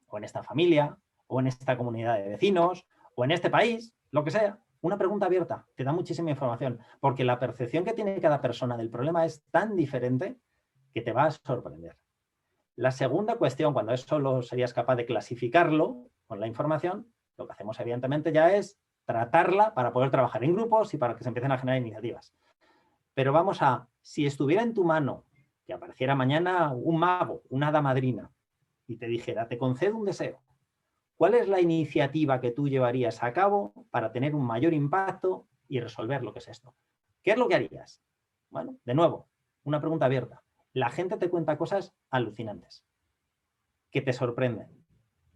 O en esta familia, o en esta comunidad de vecinos, o en este país, lo que sea. Una pregunta abierta te da muchísima información, porque la percepción que tiene cada persona del problema es tan diferente que te va a sorprender. La segunda cuestión, cuando eso serías capaz de clasificarlo con la información, Lo que hacemos evidentemente ya es tratarla para poder trabajar en grupos y para que se empiecen a generar iniciativas. Pero vamos a, si estuviera en tu mano que apareciera mañana un mago, una hada madrina, y te dijera, te concedo un deseo, ¿cuál es la iniciativa que tú llevarías a cabo para tener un mayor impacto y resolver lo que es esto? ¿Qué es lo que harías? Bueno, de nuevo, una pregunta abierta. La gente te cuenta cosas alucinantes, que te sorprenden.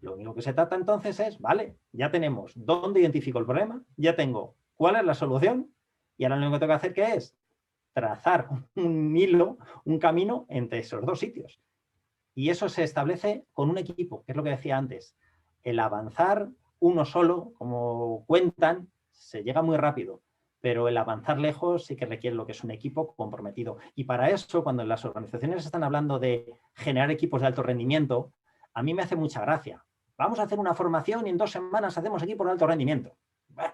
Lo único que se trata entonces es, vale, ya tenemos dónde identifico el problema, ya tengo cuál es la solución, y ahora lo único que tengo que hacer ¿qué es? Trazar un hilo, un camino entre esos dos sitios. Y eso se establece con un equipo, que es lo que decía antes. El avanzar uno solo, como cuentan, se llega muy rápido, pero el avanzar lejos sí que requiere lo que es un equipo comprometido. Y para eso, cuando las organizaciones están hablando de generar equipos de alto rendimiento, a mí me hace mucha gracia. Vamos a hacer una formación y en 2 semanas hacemos equipos de alto rendimiento. Bueno,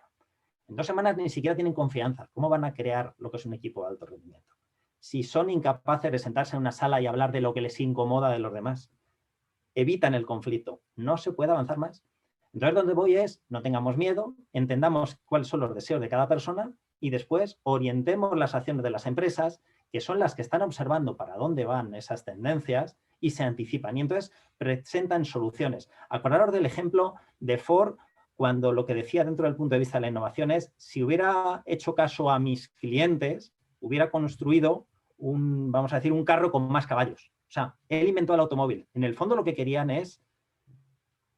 en 2 semanas ni siquiera tienen confianza. ¿Cómo van a crear lo que es un equipo de alto rendimiento? Si son incapaces de sentarse en una sala y hablar de lo que les incomoda de los demás, evitan el conflicto, no se puede avanzar más. Entonces, donde voy es, no tengamos miedo, entendamos cuáles son los deseos de cada persona y después orientemos las acciones de las empresas, que son las que están observando para dónde van esas tendencias y se anticipan. Y entonces presentan soluciones. Acordaros del ejemplo de Ford, cuando lo que decía dentro del punto de vista de la innovación es, si hubiera hecho caso a mis clientes, hubiera construido vamos a decir, un carro con más caballos. O sea, él inventó el automóvil. En el fondo lo que querían es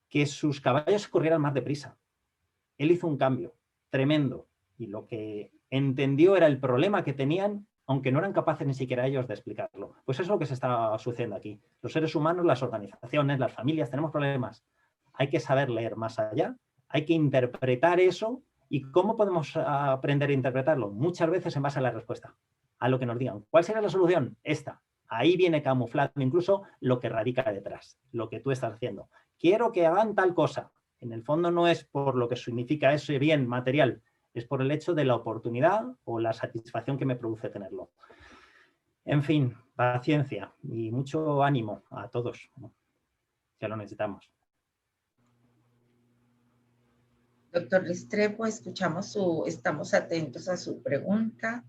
que sus caballos corrieran más deprisa. Él hizo un cambio tremendo y lo que entendió era el problema que tenían, aunque no eran capaces ni siquiera ellos de explicarlo. Pues eso es lo que se está sucediendo aquí. Los seres humanos, las organizaciones, las familias, tenemos problemas. Hay que saber leer más allá, hay que interpretar eso. ¿Y cómo podemos aprender a interpretarlo? Muchas veces en base a la respuesta, a lo que nos digan. ¿Cuál será la solución? Esta. Ahí viene camuflado incluso lo que radica detrás, lo que tú estás haciendo. Quiero que hagan tal cosa. En el fondo no es por lo que significa ese bien material, es por el hecho de la oportunidad o la satisfacción que me produce tenerlo. En fin, paciencia y mucho ánimo a todos, que lo necesitamos. Doctor Restrepo, estamos atentos a su pregunta.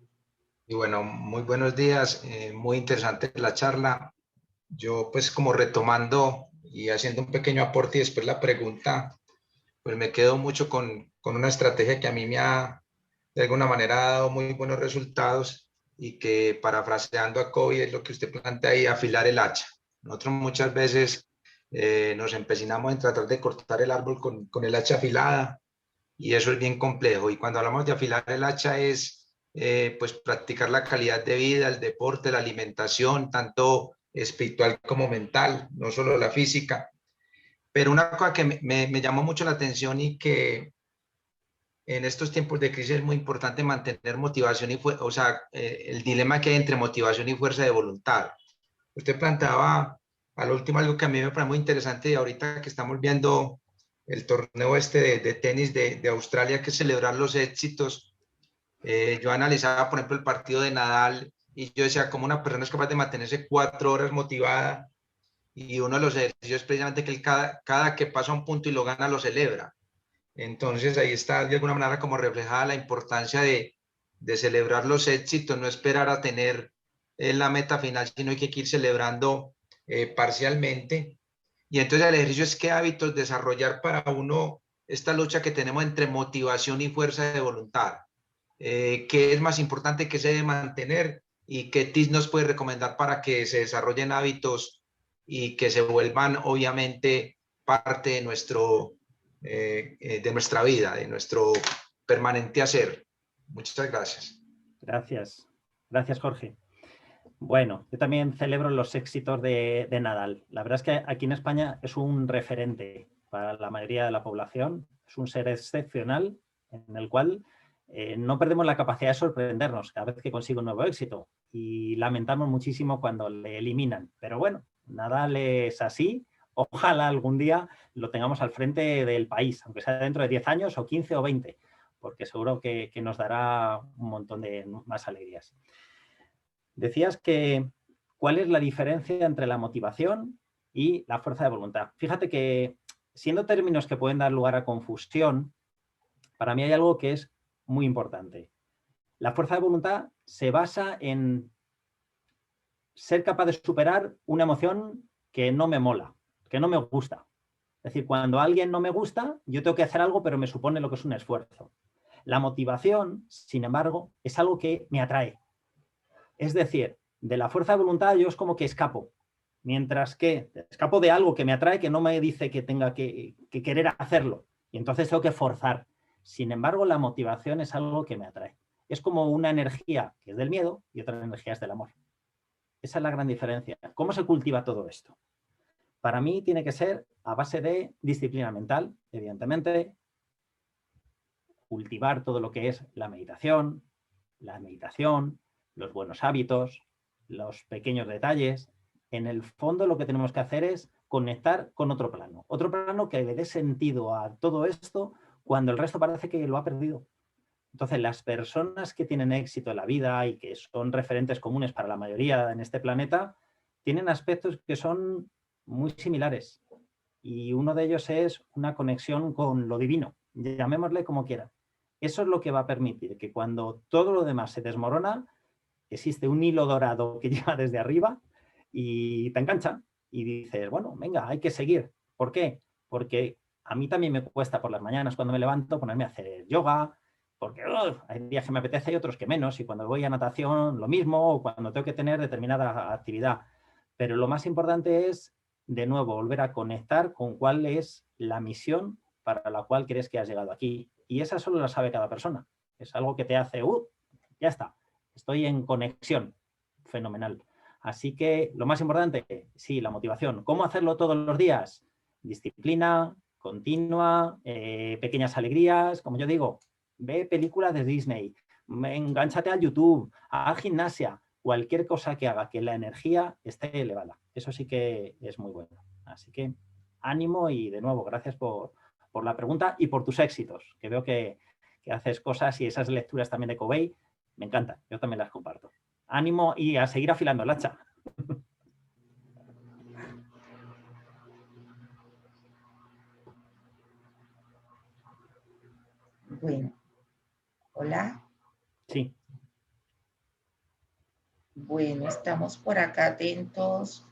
Y bueno, muy buenos días, muy interesante la charla. Yo pues como retomando y haciendo un pequeño aporte y después la pregunta, pues me quedo mucho con una estrategia que a mí me ha de alguna manera dado muy buenos resultados y que parafraseando a Covey es lo que usted plantea ahí, afilar el hacha. Nosotros muchas veces nos empecinamos en tratar de cortar el árbol con el hacha afilada y eso es bien complejo. Y cuando hablamos de afilar el hacha es pues practicar la calidad de vida, el deporte, la alimentación, tanto espiritual como mental, no solo la física. Pero una cosa que me llamó mucho la atención y que en estos tiempos de crisis es muy importante mantener motivación y o sea, el dilema que hay entre motivación y fuerza de voluntad. Usted planteaba al último algo que a mí me parece muy interesante y ahorita que estamos viendo el torneo de tenis de Australia, que es celebrar los éxitos. Yo analizaba, por ejemplo, el partido de Nadal y yo decía, cómo una persona es capaz de mantenerse 4 horas motivada y uno de los ejercicios es precisamente que él cada que pasa un punto y lo gana, lo celebra. Entonces ahí está de alguna manera como reflejada la importancia de celebrar los éxitos, no esperar a tener la meta final, sino que hay que ir celebrando parcialmente. Y entonces el ejercicio es qué hábitos desarrollar para uno esta lucha que tenemos entre motivación y fuerza de voluntad. ¿Qué es más importante que se debe mantener y qué tips nos puede recomendar para que se desarrollen hábitos y que se vuelvan obviamente parte de nuestra vida, de nuestro permanente hacer? Muchas gracias. Gracias. Gracias, Jorge. Bueno, yo también celebro los éxitos de Nadal. La verdad es que aquí en España es un referente para la mayoría de la población. Es un ser excepcional en el cual no perdemos la capacidad de sorprendernos cada vez que consigue un nuevo éxito y lamentamos muchísimo cuando le eliminan. Pero bueno, Nadal es así. Ojalá algún día lo tengamos al frente del país, aunque sea dentro de 10 años o 15 o 20, porque seguro que nos dará un montón de más alegrías. Decías que ¿cuál es la diferencia entre la motivación y la fuerza de voluntad? Fíjate que siendo términos que pueden dar lugar a confusión, para mí hay algo que es muy importante. La fuerza de voluntad se basa en ser capaz de superar una emoción que no me mola, que no me gusta. Es decir, cuando alguien no me gusta, yo tengo que hacer algo, pero me supone lo que es un esfuerzo. La motivación, sin embargo, es algo que me atrae. Es decir, de la fuerza de voluntad yo es como que escapo. Mientras que escapo de algo que me atrae, que no me dice que tenga que querer hacerlo. Y entonces tengo que forzar. Sin embargo, la motivación es algo que me atrae. Es como una energía que es del miedo y otra energía es del amor. Esa es la gran diferencia. ¿Cómo se cultiva todo esto? Para mí tiene que ser a base de disciplina mental, evidentemente, cultivar todo lo que es la meditación, los buenos hábitos, los pequeños detalles. En el fondo lo que tenemos que hacer es conectar con otro plano que le dé sentido a todo esto cuando el resto parece que lo ha perdido. Entonces, las personas que tienen éxito en la vida y que son referentes comunes para la mayoría en este planeta, tienen aspectos que son muy similares. Y uno de ellos es una conexión con lo divino, llamémosle como quiera. Eso es lo que va a permitir que cuando todo lo demás se desmorona, existe un hilo dorado que lleva desde arriba y te engancha y dices, bueno, venga, hay que seguir. ¿Por qué? Porque a mí también me cuesta por las mañanas cuando me levanto ponerme a hacer yoga, porque hay días que me apetece y otros que menos, y cuando voy a natación lo mismo, o cuando tengo que tener determinada actividad. Pero lo más importante es, de nuevo, volver a conectar con cuál es la misión para la cual crees que has llegado aquí. Y esa solo la sabe cada persona. Es algo que te hace, ya está, estoy en conexión, fenomenal. Así que lo más importante, sí, la motivación. ¿Cómo hacerlo todos los días? Disciplina continua, pequeñas alegrías, como yo digo, ve películas de Disney, engánchate al YouTube, haz gimnasia, cualquier cosa que haga que la energía esté elevada. Eso sí que es muy bueno. Así que ánimo y de nuevo, gracias por la pregunta y por tus éxitos, que veo que haces cosas y esas lecturas también de Covey me encantan, yo también las comparto. Ánimo y a seguir afilando el hacha. Bueno, hola. Sí. Bueno, estamos por acá atentos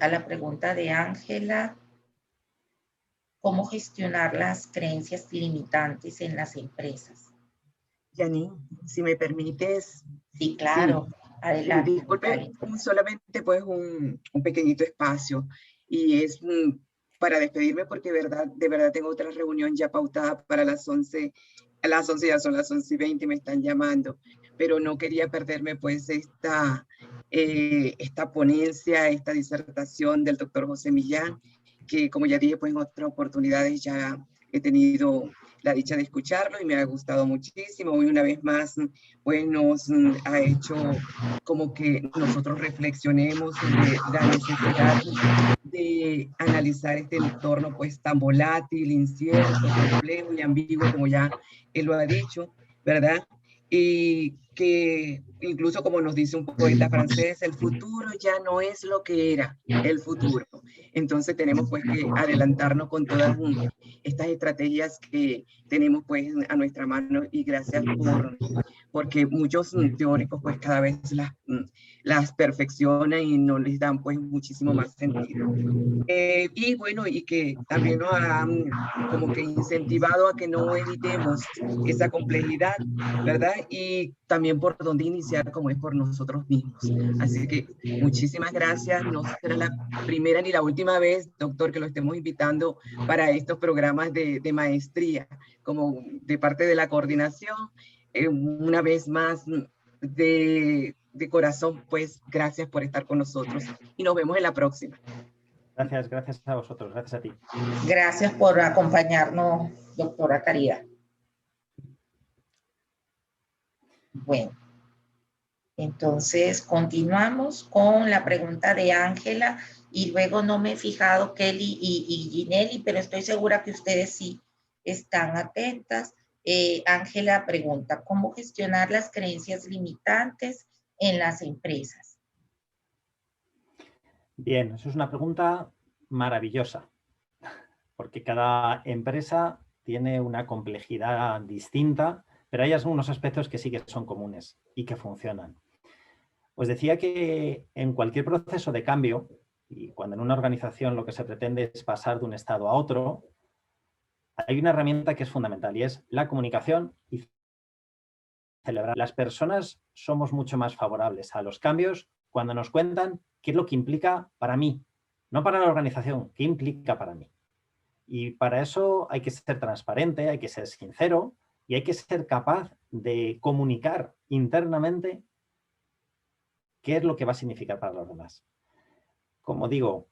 a la pregunta de Ángela. ¿Cómo gestionar las creencias limitantes en las empresas? Janine, si me permites. Sí, claro. Sí. Adelante. Disculpe, solamente pues un pequeñito espacio y es para despedirme porque de verdad tengo otra reunión ya pautada para las 11. A las 11 ya son las 11:20 y me están llamando, pero no quería perderme pues esta ponencia, esta disertación del doctor José Millán, que como ya dije pues en otras oportunidades ya he tenido la dicha de escucharlo y me ha gustado muchísimo. Y una vez más, pues nos ha hecho como que nosotros reflexionemos sobre la necesidad de analizar este entorno pues tan volátil, incierto, complejo y ambiguo como ya él lo ha dicho, ¿verdad? Y que incluso como nos dice un poeta francés, el futuro ya no es lo que era el futuro. Entonces tenemos pues que adelantarnos con todas estas estrategias que tenemos pues a nuestra mano y gracias porque muchos teóricos pues cada vez las perfeccionan y no les dan pues muchísimo más sentido. Y bueno, y que también nos han como que incentivado a que no evitemos esa complejidad, ¿verdad? Y también por dónde iniciar como es por nosotros mismos. Así que muchísimas gracias. No será la primera ni la última vez, doctor, que lo estemos invitando para estos programas de maestría, como de parte de la coordinación. Una vez más, de corazón, pues gracias por estar con nosotros y nos vemos en la próxima. Gracias a vosotros, gracias a ti. Gracias por acompañarnos, doctora Caridad. Bueno, entonces continuamos con la pregunta de Ángela y luego no me he fijado Kelly y Ginelli, pero estoy segura que ustedes sí están atentas. Ángela pregunta, ¿cómo gestionar las creencias limitantes en las empresas? Bien, eso es una pregunta maravillosa. porque cada empresa tiene una complejidad distinta, pero hay algunos aspectos que sí que son comunes y que funcionan. Os decía que en cualquier proceso de cambio, y cuando en una organización lo que se pretende es pasar de un estado a otro, hay una herramienta que es fundamental y es la comunicación y celebrar. Las personas somos mucho más favorables a los cambios cuando nos cuentan qué es lo que implica para mí, no para la organización, qué implica para mí. Y para eso hay que ser transparente, hay que ser sincero y hay que ser capaz de comunicar internamente qué es lo que va a significar para los demás. Como digo,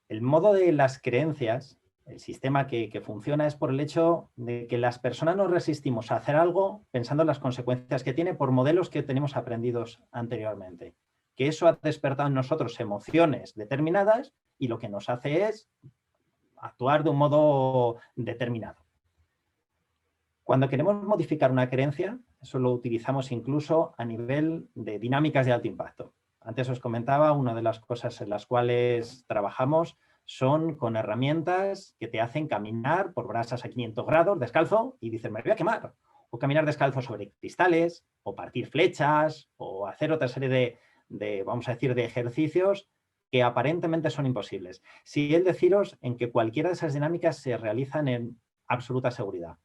el modo de las creencias, el sistema que funciona es por el hecho de que las personas nos resistimos a hacer algo pensando en las consecuencias que tiene por modelos que tenemos aprendidos anteriormente. Que eso ha despertado en nosotros emociones determinadas y lo que nos hace es actuar de un modo determinado. Cuando queremos modificar una creencia, eso lo utilizamos incluso a nivel de dinámicas de alto impacto. Antes os comentaba, una de las cosas en las cuales trabajamos son con herramientas que te hacen caminar por brasas a 500 grados descalzo y dices, me voy a quemar. O caminar descalzo sobre cristales, o partir flechas, o hacer otra serie de vamos a decir, de ejercicios que aparentemente son imposibles. Sí, el deciros en que cualquiera de esas dinámicas se realizan en absoluta seguridad.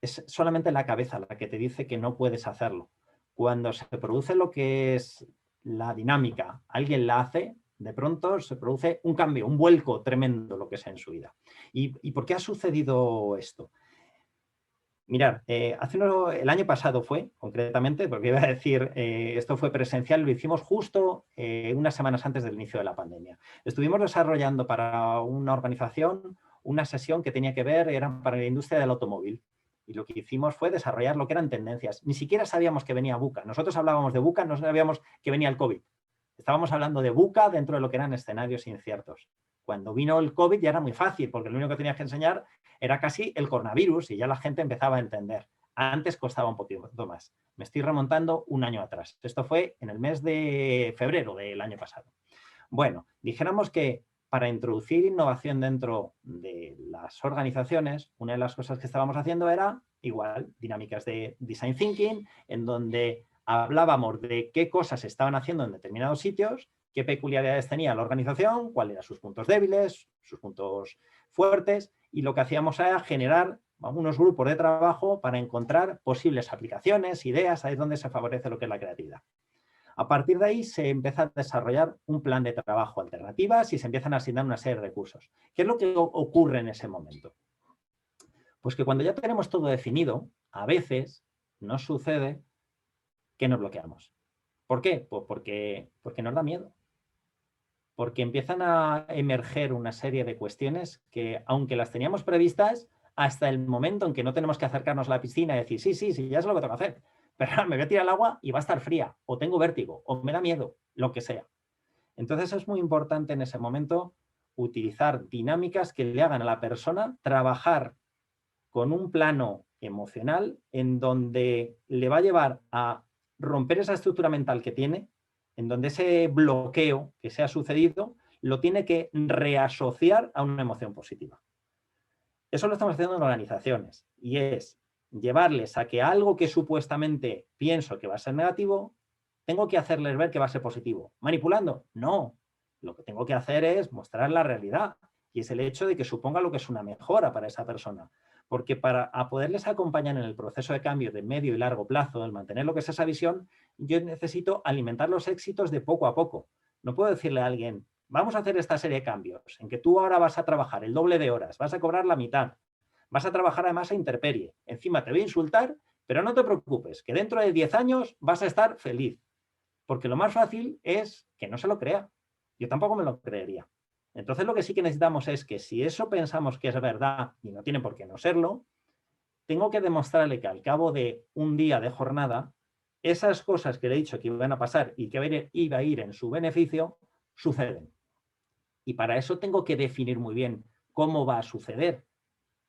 Es solamente la cabeza la que te dice que no puedes hacerlo. Cuando se produce lo que es la dinámica, alguien la hace, de pronto se produce un cambio, un vuelco tremendo lo que sea en su vida. ¿Y por qué ha sucedido esto? Mirad, el año pasado fue, concretamente, porque iba a decir, esto fue presencial, lo hicimos justo unas semanas antes del inicio de la pandemia. Estuvimos desarrollando para una organización una sesión que tenía que ver, era para la industria del automóvil. Y lo que hicimos fue desarrollar lo que eran tendencias. Ni siquiera sabíamos que venía VUCA. Nosotros hablábamos de VUCA, no sabíamos que venía el COVID. Estábamos hablando de VUCA dentro de lo que eran escenarios inciertos. Cuando vino el COVID ya era muy fácil, porque lo único que tenías que enseñar era casi el coronavirus y ya la gente empezaba a entender. Antes costaba un poquito más. Me estoy remontando un año atrás. Esto fue en el mes de febrero del año pasado. Bueno, dijéramos que para introducir innovación dentro de las organizaciones, una de las cosas que estábamos haciendo era, igual, dinámicas de design thinking, en donde hablábamos de qué cosas estaban haciendo en determinados sitios, qué peculiaridades tenía la organización, cuáles eran sus puntos débiles, sus puntos fuertes, y lo que hacíamos era generar unos grupos de trabajo para encontrar posibles aplicaciones, ideas, ahí es donde se favorece lo que es la creatividad. A partir de ahí se empieza a desarrollar un plan de trabajo, alternativas, y se empiezan a asignar una serie de recursos. ¿Qué es lo que ocurre en ese momento? Pues que cuando ya tenemos todo definido, a veces nos sucede que nos bloqueamos. ¿Por qué? Pues porque nos da miedo. Porque empiezan a emerger una serie de cuestiones que, aunque las teníamos previstas, hasta el momento en que no tenemos que acercarnos a la piscina y decir, sí, ya es lo que tengo que hacer. Pero ahora me voy a tirar al agua y va a estar fría, o tengo vértigo, o me da miedo, lo que sea. Entonces es muy importante en ese momento utilizar dinámicas que le hagan a la persona trabajar con un plano emocional en donde le va a llevar a romper esa estructura mental que tiene, en donde ese bloqueo que se ha sucedido lo tiene que reasociar a una emoción positiva. Eso lo estamos haciendo en organizaciones y es llevarles a que algo que supuestamente pienso que va a ser negativo, tengo que hacerles ver que va a ser positivo. ¿Manipulando? No. Lo que tengo que hacer es mostrar la realidad y es el hecho de que suponga lo que es una mejora para esa persona. Porque para poderles acompañar en el proceso de cambio de medio y largo plazo, el mantener lo que es esa visión, yo necesito alimentar los éxitos de poco a poco. No puedo decirle a alguien, vamos a hacer esta serie de cambios, en que tú ahora vas a trabajar el doble de horas, vas a cobrar la mitad, vas a trabajar además a intemperie, encima te voy a insultar, pero no te preocupes, que dentro de 10 años vas a estar feliz. Porque lo más fácil es que no se lo crea. Yo tampoco me lo creería. Entonces lo que sí que necesitamos es que si eso pensamos que es verdad y no tiene por qué no serlo, tengo que demostrarle que al cabo de un día de jornada, esas cosas que le he dicho que iban a pasar y que iba a ir en su beneficio, suceden. Y para eso tengo que definir muy bien cómo va a suceder.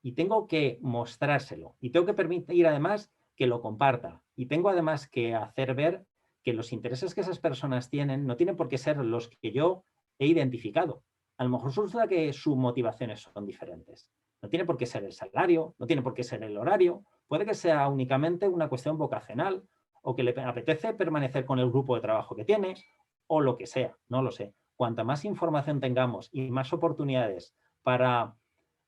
Y tengo que mostrárselo. Y tengo que permitir además que lo comparta. Y tengo además que hacer ver que los intereses que esas personas tienen no tienen por qué ser los que yo he identificado. a lo mejor resulta que sus motivaciones son diferentes. No tiene por qué ser el salario, no tiene por qué ser el horario, puede que sea únicamente una cuestión vocacional o que le apetece permanecer con el grupo de trabajo que tiene o lo que sea, no lo sé. Cuanta más información tengamos y más oportunidades para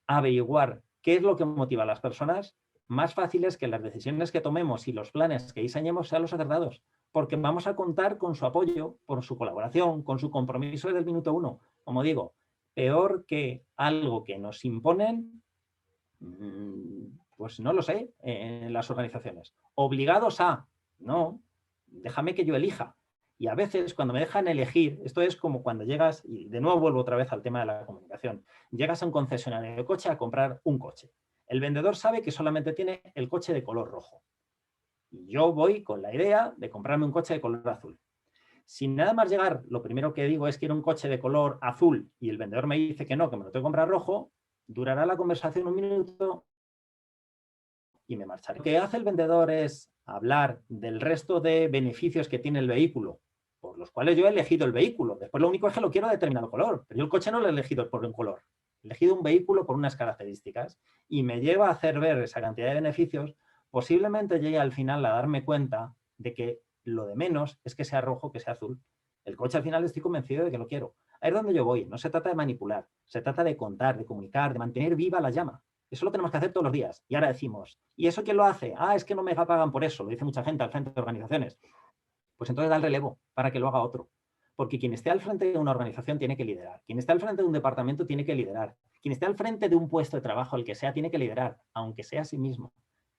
averiguar qué es lo que motiva a las personas, más fácil es que las decisiones que tomemos y los planes que diseñemos sean los acertados, porque vamos a contar con su apoyo, por su colaboración, con su compromiso desde el minuto uno. Como digo, peor que algo que nos imponen, pues no lo sé, en las organizaciones. Obligados a, no, déjame que yo elija. Y a veces cuando me dejan elegir, esto es como cuando llegas, y de nuevo vuelvo otra vez al tema de la comunicación, llegas a un concesionario de coche a comprar un coche. El vendedor sabe que solamente tiene el coche de color rojo. Y yo voy con la idea de comprarme un coche de color azul. Sin nada más llegar, lo primero que digo es que quiero un coche de color azul y el vendedor me dice que no, que me lo tengo que comprar rojo, durará la conversación un minuto y me marcharé. Lo que hace el vendedor es hablar del resto de beneficios que tiene el vehículo, por los cuales yo he elegido el vehículo. Después lo único es que lo quiero de determinado color, pero yo el coche no lo he elegido por un color. He elegido un vehículo por unas características y me lleva a hacer ver esa cantidad de beneficios. Posiblemente llegue al final a darme cuenta de que lo de menos es que sea rojo, que sea azul. El coche al final estoy convencido de que lo quiero. Ahí es donde yo voy. No se trata de manipular, se trata de contar, de comunicar, de mantener viva la llama. Eso lo tenemos que hacer todos los días. Y ahora decimos, ¿y eso quién lo hace? Ah, es que no me pagan por eso. Lo dice mucha gente al frente de organizaciones. Pues entonces da el relevo para que lo haga otro. Porque quien esté al frente de una organización tiene que liderar. Quien esté al frente de un departamento tiene que liderar. Quien esté al frente de un puesto de trabajo, el que sea, tiene que liderar, aunque sea a sí mismo.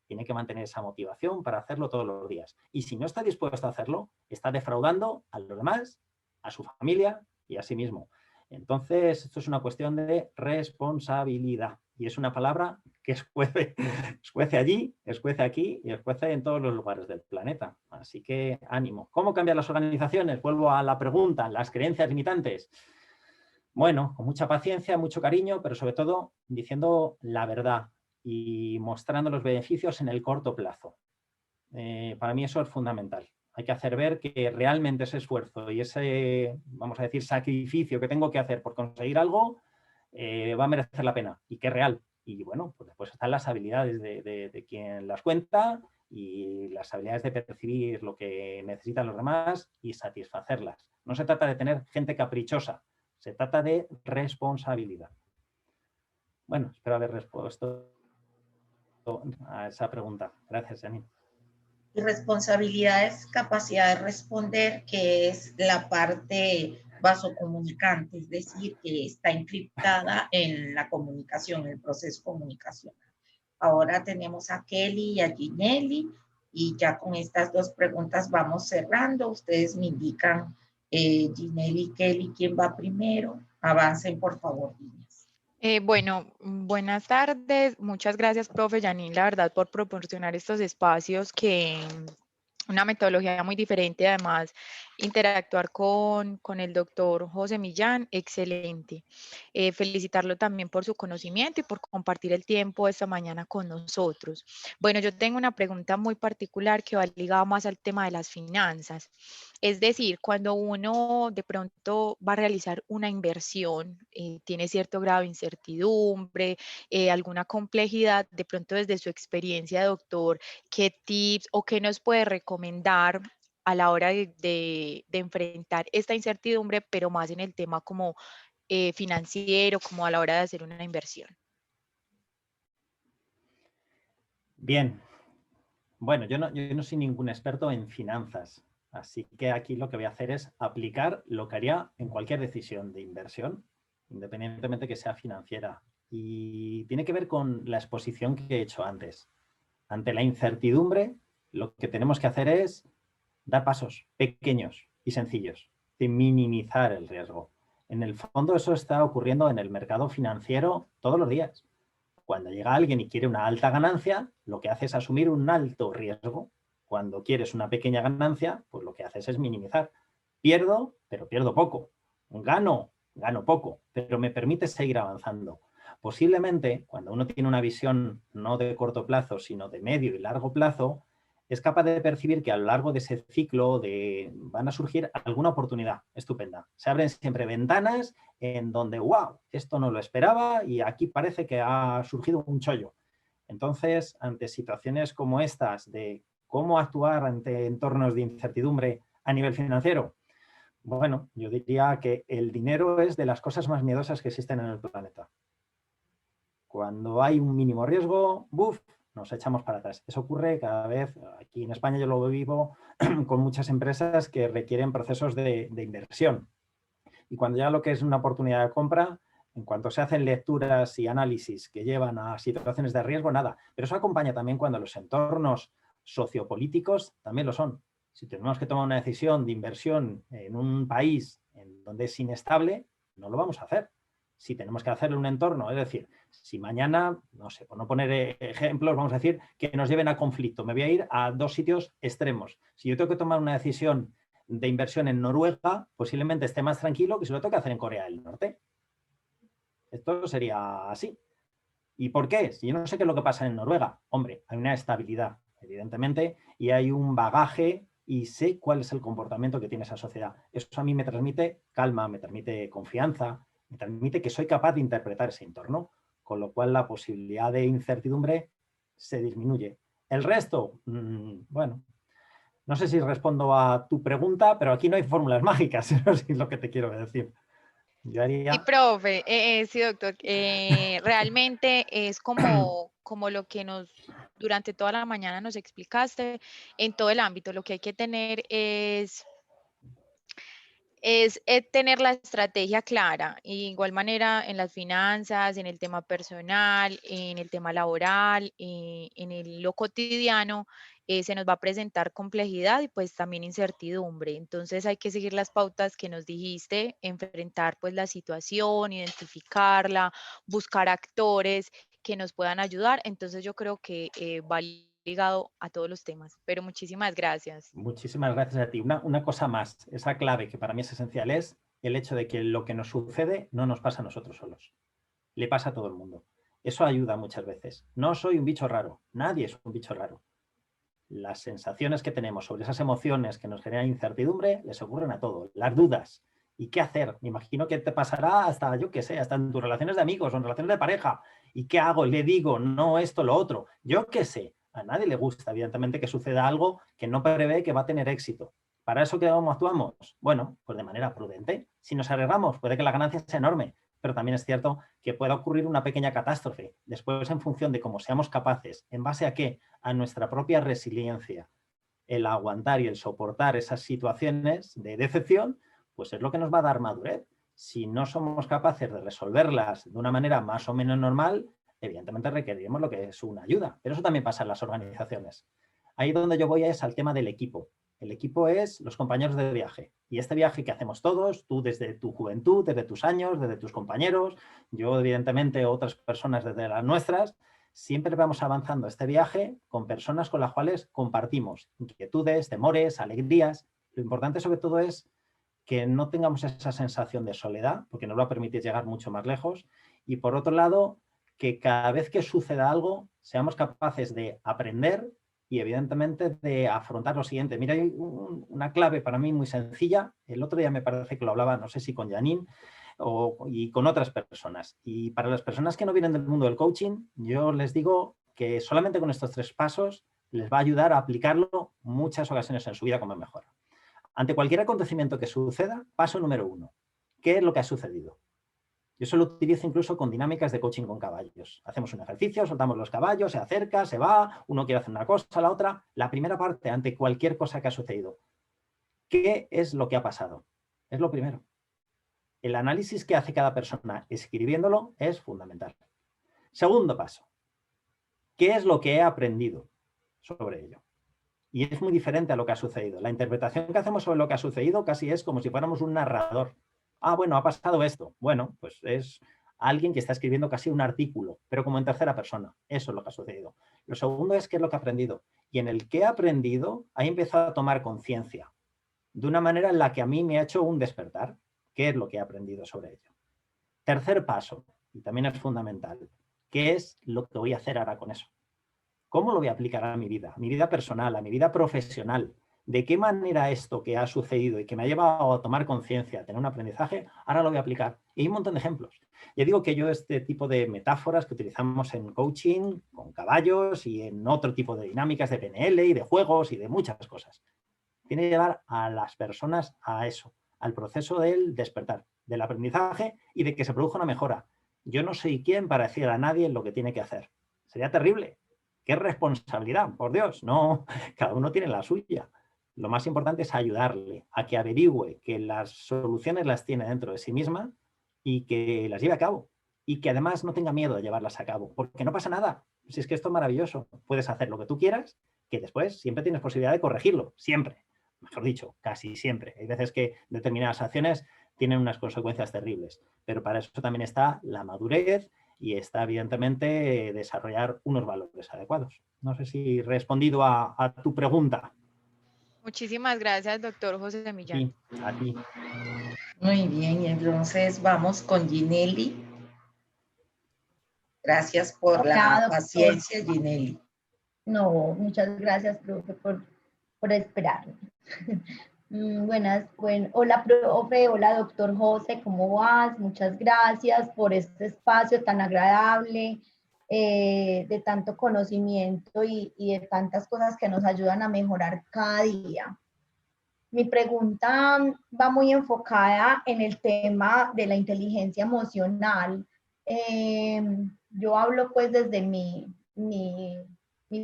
Tiene que mantener esa motivación para hacerlo todos los días. Y si no está dispuesto a hacerlo, está defraudando a los demás, a su familia y a sí mismo. Entonces, esto es una cuestión de responsabilidad. Y es una palabra que escuece allí, escuece aquí y escuece en todos los lugares del planeta. Así que ánimo. ¿Cómo cambiar las organizaciones? Vuelvo a la pregunta, las creencias limitantes. Bueno, con mucha paciencia, mucho cariño, pero sobre todo diciendo la verdad y mostrando los beneficios en el corto plazo. Para mí eso es fundamental. Hay que hacer ver que realmente ese esfuerzo y ese, vamos a decir, sacrificio que tengo que hacer por conseguir algo va a merecer la pena y que es real. Y bueno, pues después están las habilidades de quien las cuenta y las habilidades de percibir lo que necesitan los demás y satisfacerlas. No se trata de tener gente caprichosa, se trata de responsabilidad. Bueno, espero haber respuesto a esa pregunta. Gracias, Janine. Y responsabilidad es capacidad de responder, que es la parte vasocomunicante, es decir, que está encriptada en la comunicación, en el proceso comunicacional. Ahora tenemos a Kelly y a Ginelli, y ya con estas dos preguntas vamos cerrando. Ustedes me indican, Ginelli y Kelly, quién va primero. Avancen, por favor, niñas. Bueno, buenas tardes. Muchas gracias, profe Janine, la verdad, por proporcionar estos espacios que una metodología muy diferente, además interactuar con el doctor José Millán, excelente. Felicitarlo también por su conocimiento y por compartir el tiempo esta mañana con nosotros. Bueno, yo tengo una pregunta muy particular que va ligada más al tema de las finanzas. Es decir, cuando uno de pronto va a realizar una inversión, tiene cierto grado de incertidumbre, alguna complejidad, de pronto desde su experiencia, doctor, ¿qué tips o qué nos puede recomendar a la hora de enfrentar esta incertidumbre, pero más en el tema como financiero, como a la hora de hacer una inversión? Bien. Bueno, yo no soy ningún experto en finanzas, así que aquí lo que voy a hacer es aplicar lo que haría en cualquier decisión de inversión, independientemente que sea financiera. Y tiene que ver con la exposición que he hecho antes. Ante la incertidumbre, lo que tenemos que hacer es dar pasos pequeños y sencillos, de minimizar el riesgo. En el fondo eso está ocurriendo en el mercado financiero todos los días. Cuando llega alguien y quiere una alta ganancia, lo que hace es asumir un alto riesgo. Cuando quieres una pequeña ganancia, pues lo que haces es minimizar. Pierdo, pero pierdo poco. Gano poco, pero me permite seguir avanzando. Posiblemente, cuando uno tiene una visión no de corto plazo, sino de medio y largo plazo, es capaz de percibir que a lo largo de ese ciclo van a surgir alguna oportunidad estupenda. Se abren siempre ventanas en donde, wow, esto no lo esperaba y aquí parece que ha surgido un chollo. Entonces, ante situaciones como estas de cómo actuar ante entornos de incertidumbre a nivel financiero, bueno, yo diría que el dinero es de las cosas más miedosas que existen en el planeta. Cuando hay un mínimo riesgo, ¡buf!, nos echamos para atrás. Eso ocurre cada vez, aquí en España yo lo vivo con muchas empresas que requieren procesos de inversión. Y cuando ya lo que es una oportunidad de compra, en cuanto se hacen lecturas y análisis que llevan a situaciones de riesgo, nada. Pero eso acompaña también cuando los entornos sociopolíticos también lo son. Si tenemos que tomar una decisión de inversión en un país en donde es inestable, no lo vamos a hacer. Si tenemos que hacerlo en un entorno, es decir, si mañana, no sé, por no poner ejemplos, vamos a decir que nos lleven a conflicto, me voy a ir a 2 sitios extremos. Si yo tengo que tomar una decisión de inversión en Noruega, posiblemente esté más tranquilo que si lo tengo que hacer en Corea del Norte. Esto sería así. ¿Y por qué? Si yo no sé qué es lo que pasa en Noruega, hombre, hay una estabilidad, evidentemente, y hay un bagaje y sé cuál es el comportamiento que tiene esa sociedad. Eso a mí me transmite calma, me transmite confianza, me transmite que soy capaz de interpretar ese entorno, con lo cual la posibilidad de incertidumbre se disminuye. El resto, bueno, no sé si respondo a tu pregunta, pero aquí no hay fórmulas mágicas, no sé si es lo que te quiero decir. Yo haría... Sí, profe, sí, doctor, realmente es como lo que durante toda la mañana nos explicaste en todo el ámbito. Lo que hay que tener es tener la estrategia clara. Y de igual manera en las finanzas, en el tema personal, en el tema laboral, en lo cotidiano, se nos va a presentar complejidad y pues también incertidumbre. Entonces hay que seguir las pautas que nos dijiste, enfrentar pues la situación, identificarla, buscar actores que nos puedan ayudar. Entonces yo creo que va ligado a todos los temas, pero muchísimas gracias. Muchísimas gracias a ti. Una cosa más, esa clave que para mí es esencial es el hecho de que lo que nos sucede no nos pasa a nosotros solos, le pasa a todo el mundo. Eso ayuda muchas veces. No soy un bicho raro, nadie es un bicho raro. Las sensaciones que tenemos sobre esas emociones que nos generan incertidumbre les ocurren a todos. Las dudas. ¿Y qué hacer? Me imagino que te pasará hasta, yo qué sé, hasta en tus relaciones de amigos o en relaciones de pareja. ¿Y qué hago? Le digo, no esto, lo otro. Yo qué sé. A nadie le gusta, evidentemente, que suceda algo que no prevé que va a tener éxito. ¿Para eso qué actuamos? Bueno, pues de manera prudente. Si nos arriesgamos, puede que la ganancia sea enorme, pero también es cierto que pueda ocurrir una pequeña catástrofe. Después, en función de cómo seamos capaces, ¿en base a qué? A nuestra propia resiliencia, el aguantar y el soportar esas situaciones de decepción, pues es lo que nos va a dar madurez. Si no somos capaces de resolverlas de una manera más o menos normal, evidentemente requeriremos lo que es una ayuda. Pero eso también pasa en las organizaciones. Ahí donde yo voy es al tema del equipo. El equipo es los compañeros de viaje. Y este viaje que hacemos todos, tú desde tu juventud, desde tus años, desde tus compañeros, yo evidentemente otras personas desde las nuestras, siempre vamos avanzando este viaje con personas con las cuales compartimos inquietudes, temores, alegrías. Lo importante sobre todo es que no tengamos esa sensación de soledad, porque nos va a permitir llegar mucho más lejos. Y por otro lado, que cada vez que suceda algo, seamos capaces de aprender y evidentemente de afrontar lo siguiente. Mira, hay una clave para mí muy sencilla. El otro día me parece que lo hablaba, no sé si con Janine y con otras personas. Y para las personas que no vienen del mundo del coaching, yo les digo que solamente con estos 3 pasos les va a ayudar a aplicarlo muchas ocasiones en su vida como mejor. Ante cualquier acontecimiento que suceda, paso número 1. ¿Qué es lo que ha sucedido? Yo eso lo utilizo incluso con dinámicas de coaching con caballos. Hacemos un ejercicio, soltamos los caballos, se acerca, se va, uno quiere hacer una cosa, la otra. La primera parte, ante cualquier cosa que ha sucedido. ¿Qué es lo que ha pasado? Es lo primero. El análisis que hace cada persona escribiéndolo es fundamental. Segundo paso. ¿Qué es lo que he aprendido sobre ello? Y es muy diferente a lo que ha sucedido. La interpretación que hacemos sobre lo que ha sucedido casi es como si fuéramos un narrador. Ah, bueno, ha pasado esto. Bueno, pues es alguien que está escribiendo casi un artículo, pero como en tercera persona. Eso es lo que ha sucedido. Lo segundo es qué es lo que he aprendido. Y en el que he aprendido, ahí he empezado a tomar conciencia de una manera en la que a mí me ha hecho un despertar. ¿Qué es lo que he aprendido sobre ello? Tercer paso, y también es fundamental, ¿qué es lo que voy a hacer ahora con eso? ¿Cómo lo voy a aplicar a mi vida personal, a mi vida profesional? ¿De qué manera esto que ha sucedido y que me ha llevado a tomar conciencia, a tener un aprendizaje, ahora lo voy a aplicar? Y hay un montón de ejemplos. Ya digo que yo este tipo de metáforas que utilizamos en coaching, con caballos y en otro tipo de dinámicas de PNL y de juegos y de muchas cosas, tiene que llevar a las personas a eso, al proceso del despertar, del aprendizaje y de que se produzca una mejora. Yo no soy quien para decir a nadie lo que tiene que hacer. Sería terrible. ¡Qué responsabilidad! Por Dios, no, cada uno tiene la suya. Lo más importante es ayudarle a que averigüe que las soluciones las tiene dentro de sí misma y que las lleve a cabo. Y que además no tenga miedo de llevarlas a cabo, porque no pasa nada. Si es que esto es maravilloso. Puedes hacer lo que tú quieras, que después siempre tienes posibilidad de corregirlo. Siempre. Mejor dicho, casi siempre. Hay veces que determinadas acciones tienen unas consecuencias terribles. Pero para eso también está la madurez y está, evidentemente, desarrollar unos valores adecuados. No sé si he respondido a tu pregunta. Muchísimas gracias, doctor José Millán. Sí, a ti. Muy bien, entonces vamos con Ginelli. Gracias por la paciencia, Ginelli. No, muchas gracias, profe, por esperarme. Hola, profe, hola, doctor José, ¿cómo vas? Muchas gracias por este espacio tan agradable, de tanto conocimiento y de tantas cosas que nos ayudan a mejorar cada día. Mi pregunta va muy enfocada en el tema de la inteligencia emocional. Yo hablo pues desde mi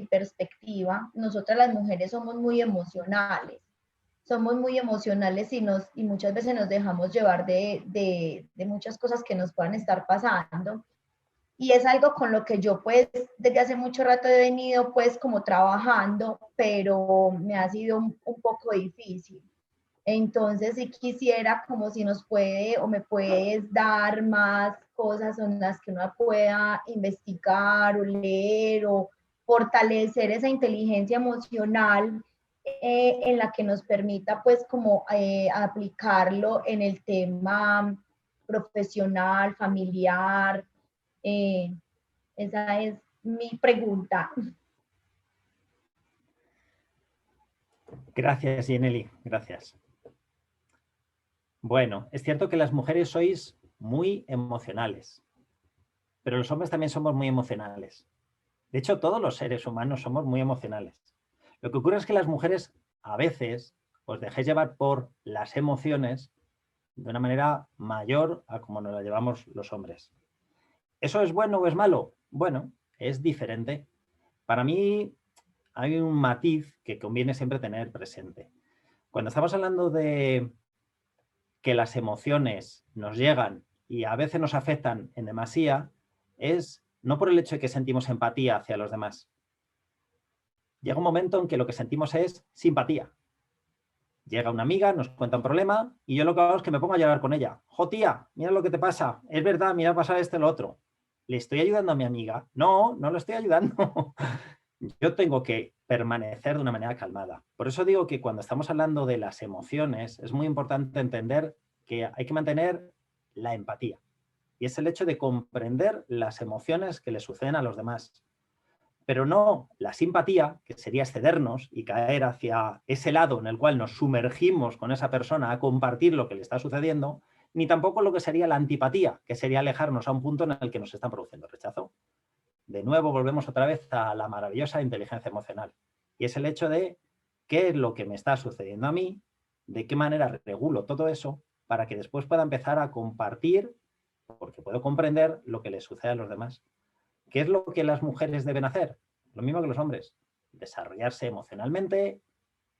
perspectiva. Nosotras las mujeres somos muy emocionales. Somos muy emocionales y muchas veces nos dejamos llevar de muchas cosas que nos puedan estar pasando. Y es algo con lo que yo pues desde hace mucho rato he venido pues como trabajando, pero me ha sido un poco difícil. Entonces si quisiera como si nos puede o me puedes dar más cosas en las que uno pueda investigar o leer o fortalecer esa inteligencia emocional en la que nos permita pues como aplicarlo en el tema profesional, familiar. Esa es mi pregunta. Gracias, Ginelli. Gracias. Bueno, es cierto que las mujeres sois muy emocionales, pero los hombres también somos muy emocionales. De hecho, todos los seres humanos somos muy emocionales. Lo que ocurre es que las mujeres a veces os dejéis llevar por las emociones de una manera mayor a como nos la llevamos los hombres. ¿Eso es bueno o es malo? Bueno, es diferente. Para mí hay un matiz que conviene siempre tener presente. Cuando estamos hablando de que las emociones nos llegan y a veces nos afectan en demasía, es no por el hecho de que sentimos empatía hacia los demás. Llega un momento en que lo que sentimos es simpatía. Llega una amiga, nos cuenta un problema y yo lo que hago es que me pongo a llorar con ella. ¡Jo, tía! Mira lo que te pasa. Es verdad, mira, pasa esto y lo otro. ¿Le estoy ayudando a mi amiga? No, no lo estoy ayudando. Yo tengo que permanecer de una manera calmada. Por eso digo que cuando estamos hablando de las emociones es muy importante entender que hay que mantener la empatía. Y es el hecho de comprender las emociones que le suceden a los demás. Pero no la simpatía, que sería excedernos y caer hacia ese lado en el cual nos sumergimos con esa persona a compartir lo que le está sucediendo, ni tampoco lo que sería la antipatía, que sería alejarnos a un punto en el que nos están produciendo rechazo. De nuevo volvemos otra vez a la maravillosa inteligencia emocional. Y es el hecho de qué es lo que me está sucediendo a mí, de qué manera regulo todo eso, para que después pueda empezar a compartir, porque puedo comprender lo que les sucede a los demás. ¿Qué es lo que las mujeres deben hacer? Lo mismo que los hombres. Desarrollarse emocionalmente,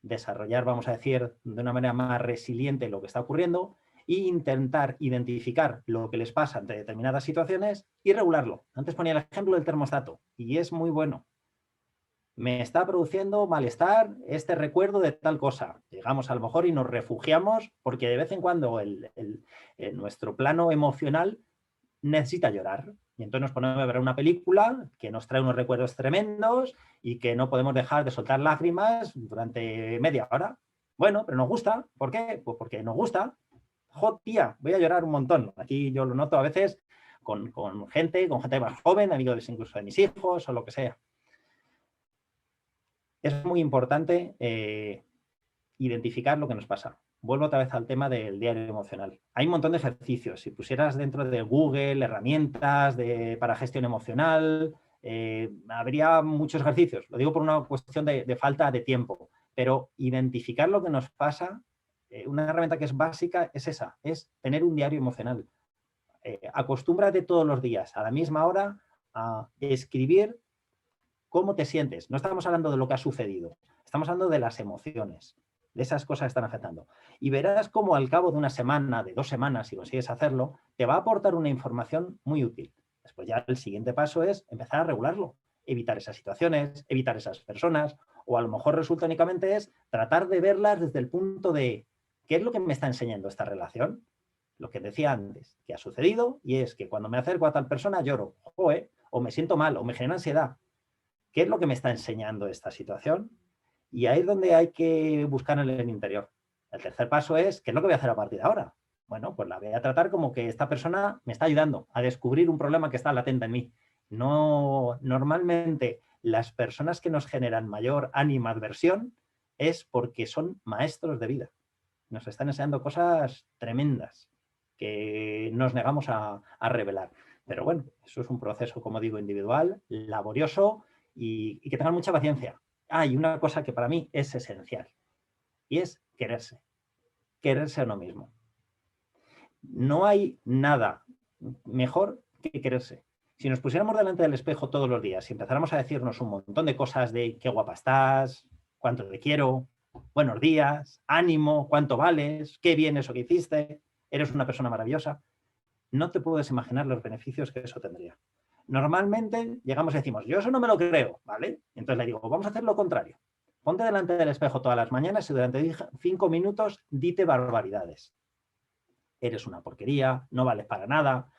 desarrollar, vamos a decir, de una manera más resiliente lo que está ocurriendo e intentar identificar lo que les pasa ante determinadas situaciones y regularlo. Antes ponía el ejemplo del termostato y es muy bueno. Me está produciendo malestar este recuerdo de tal cosa. Llegamos a lo mejor y nos refugiamos porque de vez en cuando nuestro plano emocional necesita llorar. Y entonces nos ponemos a ver una película que nos trae unos recuerdos tremendos y que no podemos dejar de soltar lágrimas durante media hora. Bueno, pero nos gusta. ¿Por qué? Pues porque nos gusta. ¡Jo, tía! Voy a llorar un montón. Aquí yo lo noto a veces con gente más joven, amigos incluso de mis hijos o lo que sea. Es muy importante identificar lo que nos pasa. Vuelvo otra vez al tema del diario emocional. Hay un montón de ejercicios. Si pusieras dentro de Google herramientas para gestión emocional, habría muchos ejercicios. Lo digo por una cuestión de falta de tiempo. Pero identificar lo que nos pasa, una herramienta que es básica es esa, es tener un diario emocional. Acostúmbrate todos los días, a la misma hora, a escribir cómo te sientes. No estamos hablando de lo que ha sucedido, estamos hablando de las emociones, de esas cosas que están afectando. Y verás cómo al cabo de una semana, de 2 semanas, si consigues hacerlo, te va a aportar una información muy útil. Después ya el siguiente paso es empezar a regularlo, evitar esas situaciones, evitar esas personas, o a lo mejor resulta únicamente es tratar de verlas desde el punto de ¿qué es lo que me está enseñando esta relación? Lo que decía antes, que ha sucedido, y es que cuando me acerco a tal persona lloro, o me siento mal, o me genera ansiedad. ¿Qué es lo que me está enseñando esta situación? Y ahí es donde hay que buscar en el interior. El tercer paso es, ¿qué es lo que voy a hacer a partir de ahora? Bueno, pues la voy a tratar como que esta persona me está ayudando a descubrir un problema que está latente en mí. No, normalmente las personas que nos generan mayor animadversión es porque son maestros de vida. Nos están enseñando cosas tremendas que nos negamos a revelar. Pero bueno, eso es un proceso, como digo, individual, laborioso y que tengan mucha paciencia. Hay una cosa que para mí es esencial y es quererse a uno mismo. No hay nada mejor que quererse. Si nos pusiéramos delante del espejo todos los días y empezáramos a decirnos un montón de cosas de qué guapa estás, cuánto te quiero, buenos días, ánimo, cuánto vales, qué bien eso que hiciste, eres una persona maravillosa, no te puedes imaginar los beneficios que eso tendría. Normalmente llegamos y decimos, yo eso no me lo creo, ¿vale? Entonces le digo, vamos a hacer lo contrario. Ponte delante del espejo todas las mañanas y durante 5 minutos dite barbaridades. Eres una porquería, no vales para nada.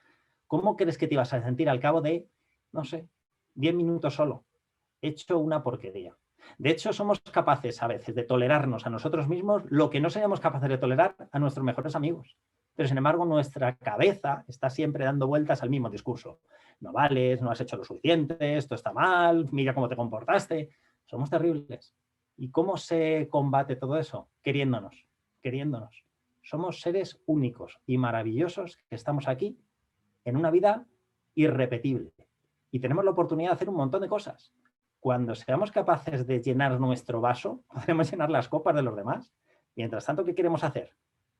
¿Cómo crees que te ibas a sentir al cabo de, no sé, 10 minutos solo? He hecho una porquería. De hecho, somos capaces a veces de tolerarnos a nosotros mismos lo que no seríamos capaces de tolerar a nuestros mejores amigos. Pero, sin embargo, nuestra cabeza está siempre dando vueltas al mismo discurso. No vales, no has hecho lo suficiente, esto está mal, mira cómo te comportaste. Somos terribles. ¿Y cómo se combate todo eso? Queriéndonos, queriéndonos. Somos seres únicos y maravillosos que estamos aquí en una vida irrepetible. Y tenemos la oportunidad de hacer un montón de cosas. Cuando seamos capaces de llenar nuestro vaso, podemos llenar las copas de los demás. Mientras tanto, ¿qué queremos hacer?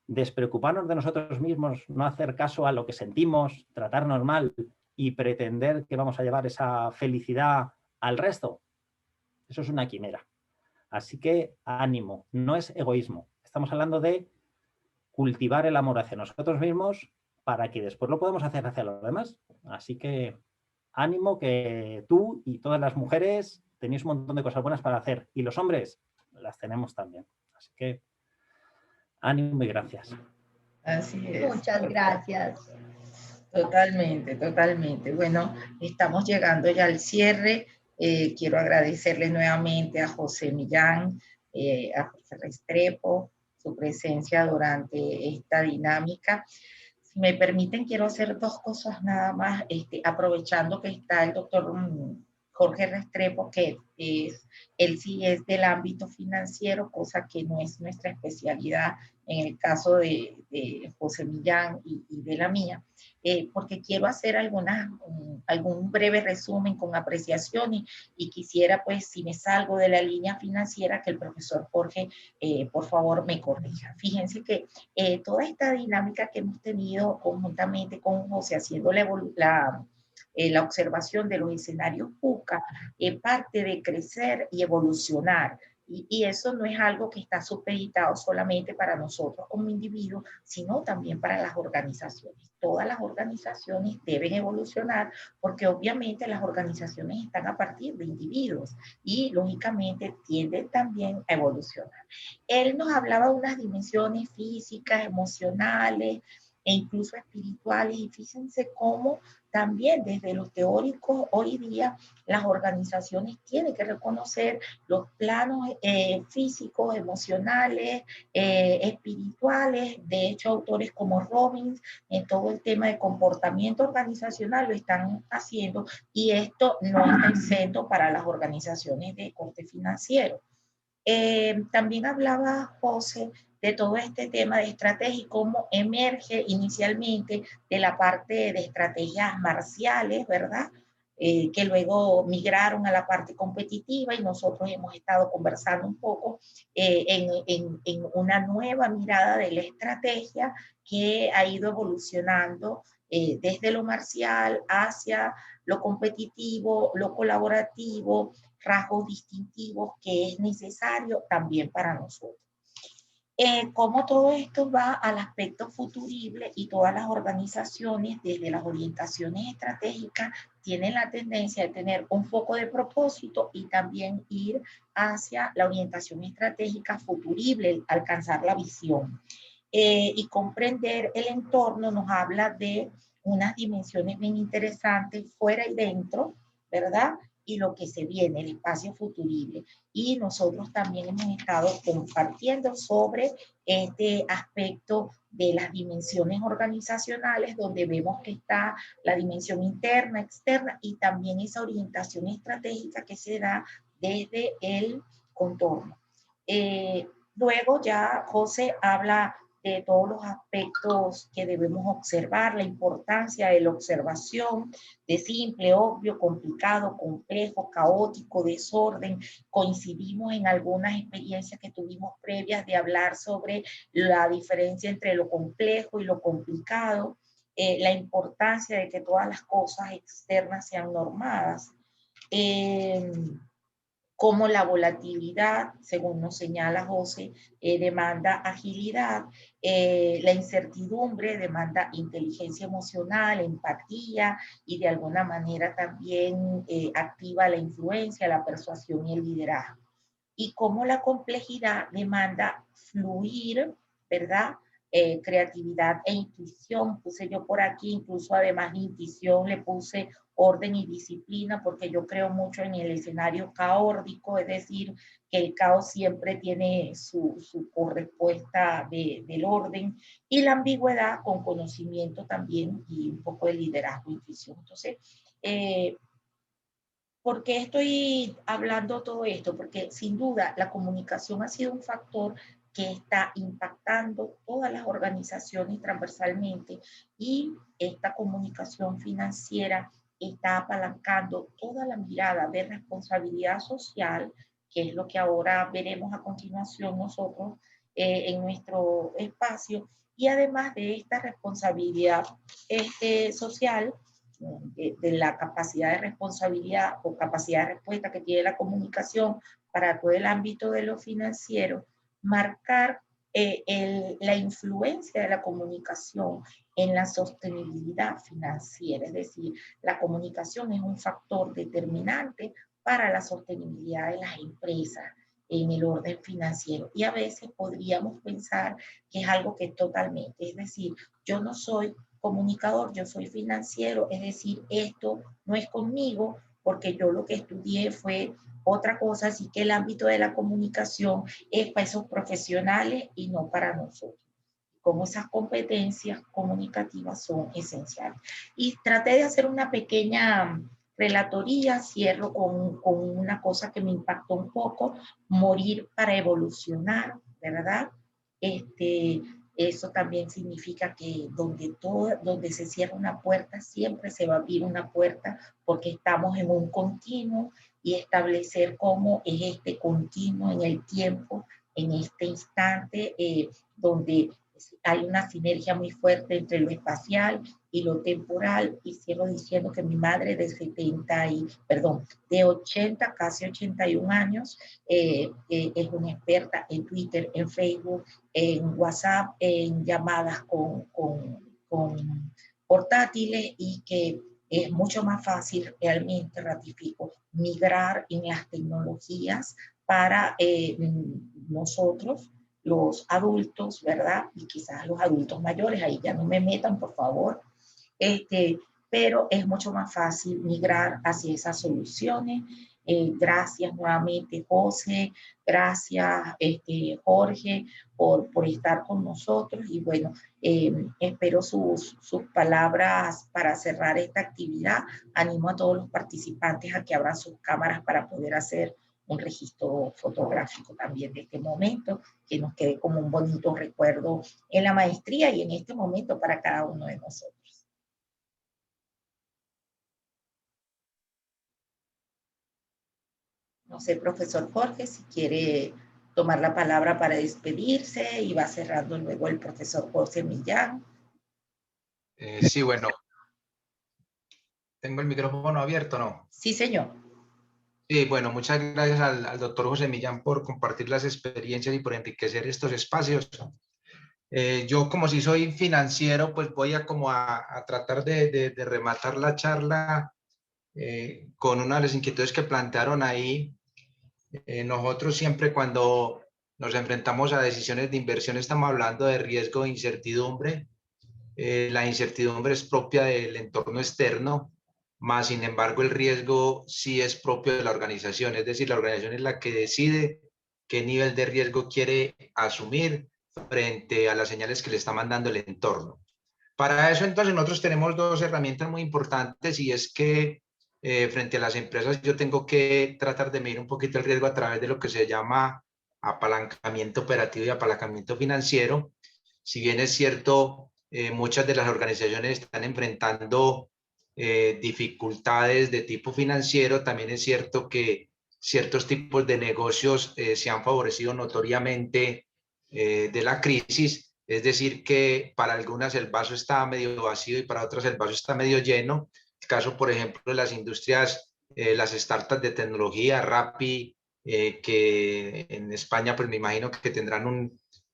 Despreocuparnos de nosotros mismos, no hacer caso a lo que sentimos, tratarnos mal y pretender que vamos a llevar esa felicidad al resto. Eso es una quimera. Así que ánimo, no es egoísmo. Estamos hablando de cultivar el amor hacia nosotros mismos para que después lo podamos hacer hacia los demás. Así que ánimo, que tú y todas las mujeres tenéis un montón de cosas buenas para hacer y los hombres las tenemos también. Así que ánimo y gracias. Así es. Muchas gracias. Totalmente, totalmente. Bueno, estamos llegando ya al cierre. Quiero agradecerle nuevamente a José Millán, a Jorge Restrepo, su presencia durante esta dinámica. Si me permiten, quiero hacer 2 cosas nada más, aprovechando que está el doctor Jorge Restrepo, que él sí es del ámbito financiero, cosa que no es nuestra especialidad en el caso de José Millán y de la mía, porque quiero hacer algún breve resumen con apreciaciones y quisiera, pues, si me salgo de la línea financiera, que el profesor Jorge, por favor, me corrija. Fíjense que toda esta dinámica que hemos tenido conjuntamente con José, haciendo la observación de los escenarios PUCA, parte de crecer y evolucionar. Y eso no es algo que está supeditado solamente para nosotros como individuos, sino también para las organizaciones. Todas las organizaciones deben evolucionar porque obviamente las organizaciones están a partir de individuos y lógicamente tienden también a evolucionar. Él nos hablaba de unas dimensiones físicas, emocionales e incluso espirituales, y fíjense cómo también desde los teóricos, hoy día las organizaciones tienen que reconocer los planos físicos, emocionales, espirituales. De hecho, autores como Robbins, en todo el tema de comportamiento organizacional lo están haciendo, y esto no está exento para las organizaciones de corte financiero. También hablaba José de todo este tema de estrategia y cómo emerge inicialmente de la parte de estrategias marciales, ¿verdad? Que luego migraron a la parte competitiva, y nosotros hemos estado conversando un poco en una nueva mirada de la estrategia que ha ido evolucionando desde lo marcial hacia lo competitivo, lo colaborativo, rasgos distintivos que es necesario también para nosotros. Cómo todo esto va al aspecto futurible, y todas las organizaciones desde las orientaciones estratégicas tienen la tendencia de tener un foco de propósito y también ir hacia la orientación estratégica futurible, alcanzar la visión. Y comprender el entorno nos habla de unas dimensiones bien interesantes fuera y dentro, ¿verdad? Y lo que se viene, el espacio futurible. Y nosotros también hemos estado compartiendo sobre este aspecto de las dimensiones organizacionales, donde vemos que está la dimensión interna, externa, y también esa orientación estratégica que se da desde el contorno. Luego ya José habla de todos los aspectos que debemos observar, la importancia de la observación, de simple, obvio, complicado, complejo, caótico, desorden. Coincidimos en algunas experiencias que tuvimos previas de hablar sobre la diferencia entre lo complejo y lo complicado, la importancia de que todas las cosas externas sean normadas. Como la volatilidad, según nos señala José, demanda agilidad, la incertidumbre demanda inteligencia emocional, empatía, y de alguna manera también activa la influencia, la persuasión y el liderazgo. Y como la complejidad demanda fluir, ¿verdad? Creatividad e intuición, puse yo por aquí, incluso además de intuición le puse orden y disciplina, porque yo creo mucho en el escenario caótico, es decir, que el caos siempre tiene su correspuesta del orden, y la ambigüedad con conocimiento también, y un poco de liderazgo e intuición. Entonces, ¿por qué estoy hablando todo esto? Porque sin duda la comunicación ha sido un factor que está impactando todas las organizaciones transversalmente, y esta comunicación financiera está apalancando toda la mirada de responsabilidad social, que es lo que ahora veremos a continuación nosotros en nuestro espacio. Y además de esta responsabilidad social, de la capacidad de responsabilidad o capacidad de respuesta que tiene la comunicación para todo el ámbito de lo financiero, marcar la influencia de la comunicación en la sostenibilidad financiera. Es decir, la comunicación es un factor determinante para la sostenibilidad de las empresas en el orden financiero. Y a veces podríamos pensar que es algo que totalmente, es decir, yo no soy comunicador, yo soy financiero, es decir, esto no es conmigo porque yo lo que estudié fue otra cosa, así que el ámbito de la comunicación es para esos profesionales y no para nosotros. Como esas competencias comunicativas son esenciales. Y traté de hacer una pequeña relatoría, cierro con una cosa que me impactó un poco: morir para evolucionar, ¿verdad? Eso también significa que donde se cierra una puerta, siempre se va a abrir una puerta, porque estamos en un continuo, y establecer cómo es este continuo en el tiempo, en este instante, donde hay una sinergia muy fuerte entre lo espacial y lo temporal. Y cierro diciendo que mi madre de 80, casi 81 años, es una experta en Twitter, en Facebook, en WhatsApp, en llamadas con portátiles, y que es mucho más fácil, realmente ratifico, migrar en las tecnologías para nosotros, los adultos, ¿verdad? Y quizás los adultos mayores, ahí ya no me metan, por favor. pero es mucho más fácil migrar hacia esas soluciones. Gracias nuevamente, José, gracias, Jorge, por estar con nosotros, y bueno, espero sus palabras para cerrar esta actividad. Animo a todos los participantes a que abran sus cámaras para poder hacer un registro fotográfico también de este momento, que nos quede como un bonito recuerdo en la maestría y en este momento para cada uno de nosotros. No sé, profesor Jorge, si quiere tomar la palabra para despedirse, y va cerrando luego el profesor José Millán. Sí, bueno. ¿Tengo el micrófono abierto o no? Sí, señor. Sí, bueno, muchas gracias al doctor José Millán por compartir las experiencias y por enriquecer estos espacios. Yo, como si soy financiero, pues voy a tratar de rematar la charla con una de las inquietudes que plantearon ahí. Nosotros siempre, cuando nos enfrentamos a decisiones de inversión, estamos hablando de riesgo e incertidumbre. La incertidumbre es propia del entorno externo, más sin embargo el riesgo sí es propio de la organización, es decir, la organización es la que decide qué nivel de riesgo quiere asumir frente a las señales que le está mandando el entorno. Para eso, entonces, nosotros tenemos dos herramientas muy importantes, y es que frente a las empresas yo tengo que tratar de medir un poquito el riesgo a través de lo que se llama apalancamiento operativo y apalancamiento financiero. Si bien es cierto, muchas de las organizaciones están enfrentando dificultades de tipo financiero, también es cierto que ciertos tipos de negocios se han favorecido notoriamente de la crisis. Es decir, que para algunas el vaso está medio vacío y para otras el vaso está medio lleno. El caso, por ejemplo, de las industrias, las startups de tecnología, Rappi, que en España, pues me imagino que tendrán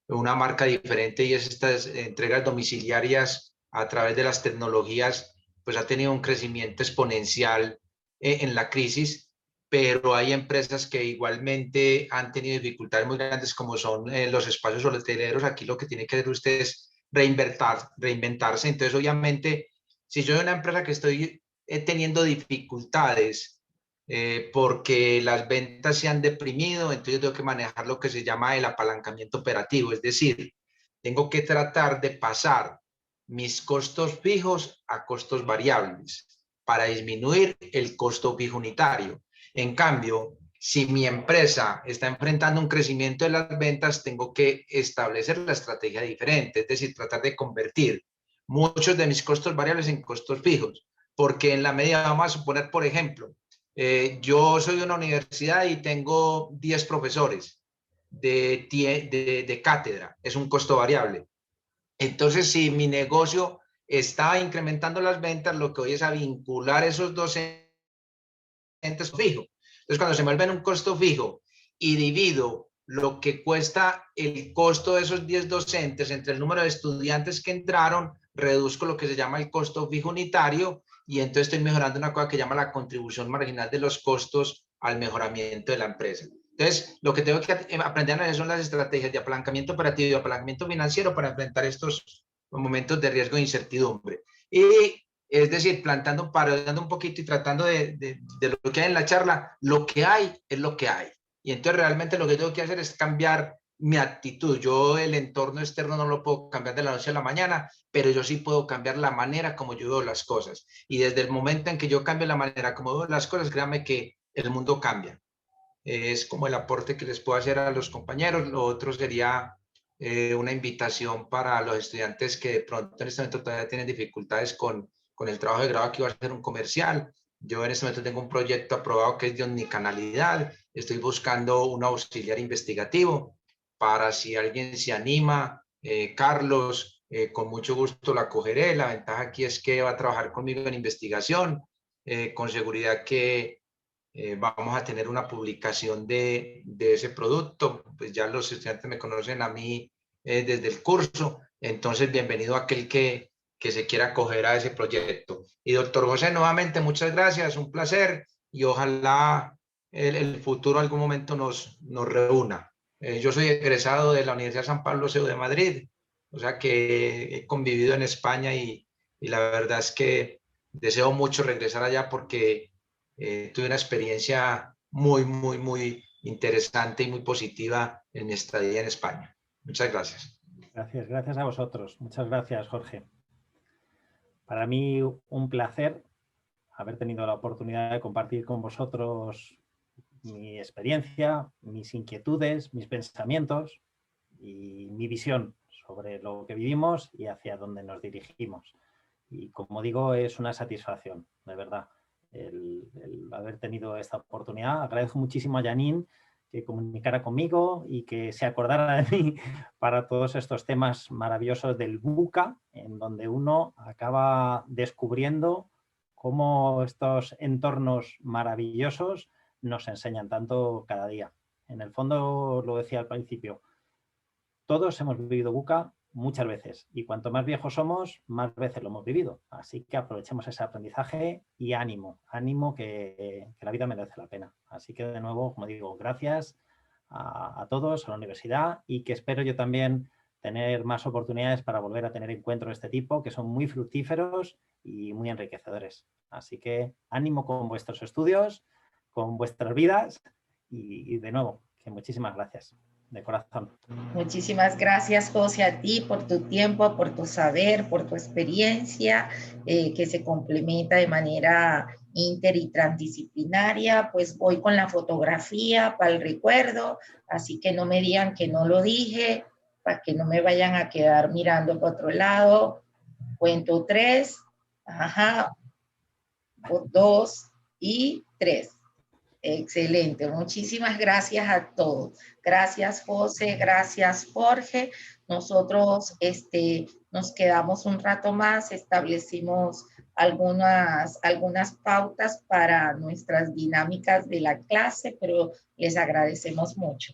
una marca diferente, y es estas entregas domiciliarias a través de las tecnologías, pues ha tenido un crecimiento exponencial en la crisis. Pero hay empresas que igualmente han tenido dificultades muy grandes, como son los espacios hoteleros. Aquí lo que tiene que hacer usted es reinventarse. Entonces, obviamente, si yo soy una empresa que estoy teniendo dificultades porque las ventas se han deprimido, entonces tengo que manejar lo que se llama el apalancamiento operativo. Es decir, tengo que tratar de pasar mis costos fijos a costos variables para disminuir el costo fijo unitario. En cambio, si mi empresa está enfrentando un crecimiento de las ventas, tengo que establecer la estrategia diferente, es decir, tratar de convertir muchos de mis costos variables en costos fijos, porque en la medida, vamos a suponer, por ejemplo, yo soy una universidad y tengo 10 profesores de cátedra, es un costo variable. Entonces, si mi negocio está incrementando las ventas, lo que voy es a vincular esos docentes fijo. Entonces, cuando se me vuelven un costo fijo y divido lo que cuesta el costo de esos 10 docentes entre el número de estudiantes que entraron, reduzco lo que se llama el costo fijo unitario, y entonces estoy mejorando una cosa que llama la contribución marginal de los costos al mejoramiento de la empresa. Entonces, lo que tengo que aprender a hacer son las estrategias de apalancamiento operativo y apalancamiento financiero para enfrentar estos momentos de riesgo e incertidumbre. Y es decir, parando un poquito y tratando de lo que hay en la charla, lo que hay es lo que hay. Y entonces realmente lo que tengo que hacer es cambiar mi actitud. Yo el entorno externo no lo puedo cambiar de la noche a la mañana, pero yo sí puedo cambiar la manera como yo veo las cosas. Y desde el momento en que yo cambio la manera como veo las cosas, créanme que el mundo cambia. Es como el aporte que les puedo hacer a los compañeros. Lo otro sería una invitación para los estudiantes que de pronto en este momento todavía tienen dificultades con el trabajo de grado. Aquí va a ser un comercial. Yo en este momento tengo un proyecto aprobado que es de omnicanalidad. Estoy buscando un auxiliar investigativo para si alguien se anima. Carlos, con mucho gusto la acogeré. La ventaja aquí es que va a trabajar conmigo en investigación. Con seguridad que vamos a tener una publicación de ese producto. Pues ya los estudiantes me conocen a mí desde el curso. Entonces, bienvenido a aquel que se quiera acoger a ese proyecto. Y doctor José, nuevamente, muchas gracias, un placer, y ojalá el futuro algún momento nos reúna. Yo soy egresado de la Universidad San Pablo CEU de Madrid, o sea que he convivido en España y la verdad es que deseo mucho regresar allá porque tuve una experiencia muy, muy, muy interesante y muy positiva en mi estadía en España. Muchas gracias. Gracias a vosotros. Muchas gracias, Jorge. Para mí un placer haber tenido la oportunidad de compartir con vosotros mi experiencia, mis inquietudes, mis pensamientos y mi visión sobre lo que vivimos y hacia dónde nos dirigimos. Y como digo, es una satisfacción, de verdad, el haber tenido esta oportunidad. Agradezco muchísimo a Janine que comunicara conmigo y que se acordara de mí para todos estos temas maravillosos del VUCA, en donde uno acaba descubriendo cómo estos entornos maravillosos nos enseñan tanto cada día. En el fondo, lo decía al principio, todos hemos vivido VUCA muchas veces y cuanto más viejos somos, más veces lo hemos vivido. Así que aprovechemos ese aprendizaje y ánimo que la vida merece la pena. Así que de nuevo, como digo, gracias a todos, a la universidad y que espero yo también tener más oportunidades para volver a tener encuentros de este tipo que son muy fructíferos y muy enriquecedores. Así que ánimo con vuestros estudios, con vuestras vidas y de nuevo, que muchísimas gracias. De corazón. Muchísimas gracias, José, a ti por tu tiempo, por tu saber, por tu experiencia, que se complementa de manera inter y transdisciplinaria. Pues voy con la fotografía para el recuerdo, así que no me digan que no lo dije, para que no me vayan a quedar mirando para otro lado. Cuento 3, ajá, 2 y 3. Excelente, muchísimas gracias a todos. Gracias, José, gracias, Jorge. Nosotros nos quedamos un rato más, establecimos algunas pautas para nuestras dinámicas de la clase, pero les agradecemos mucho.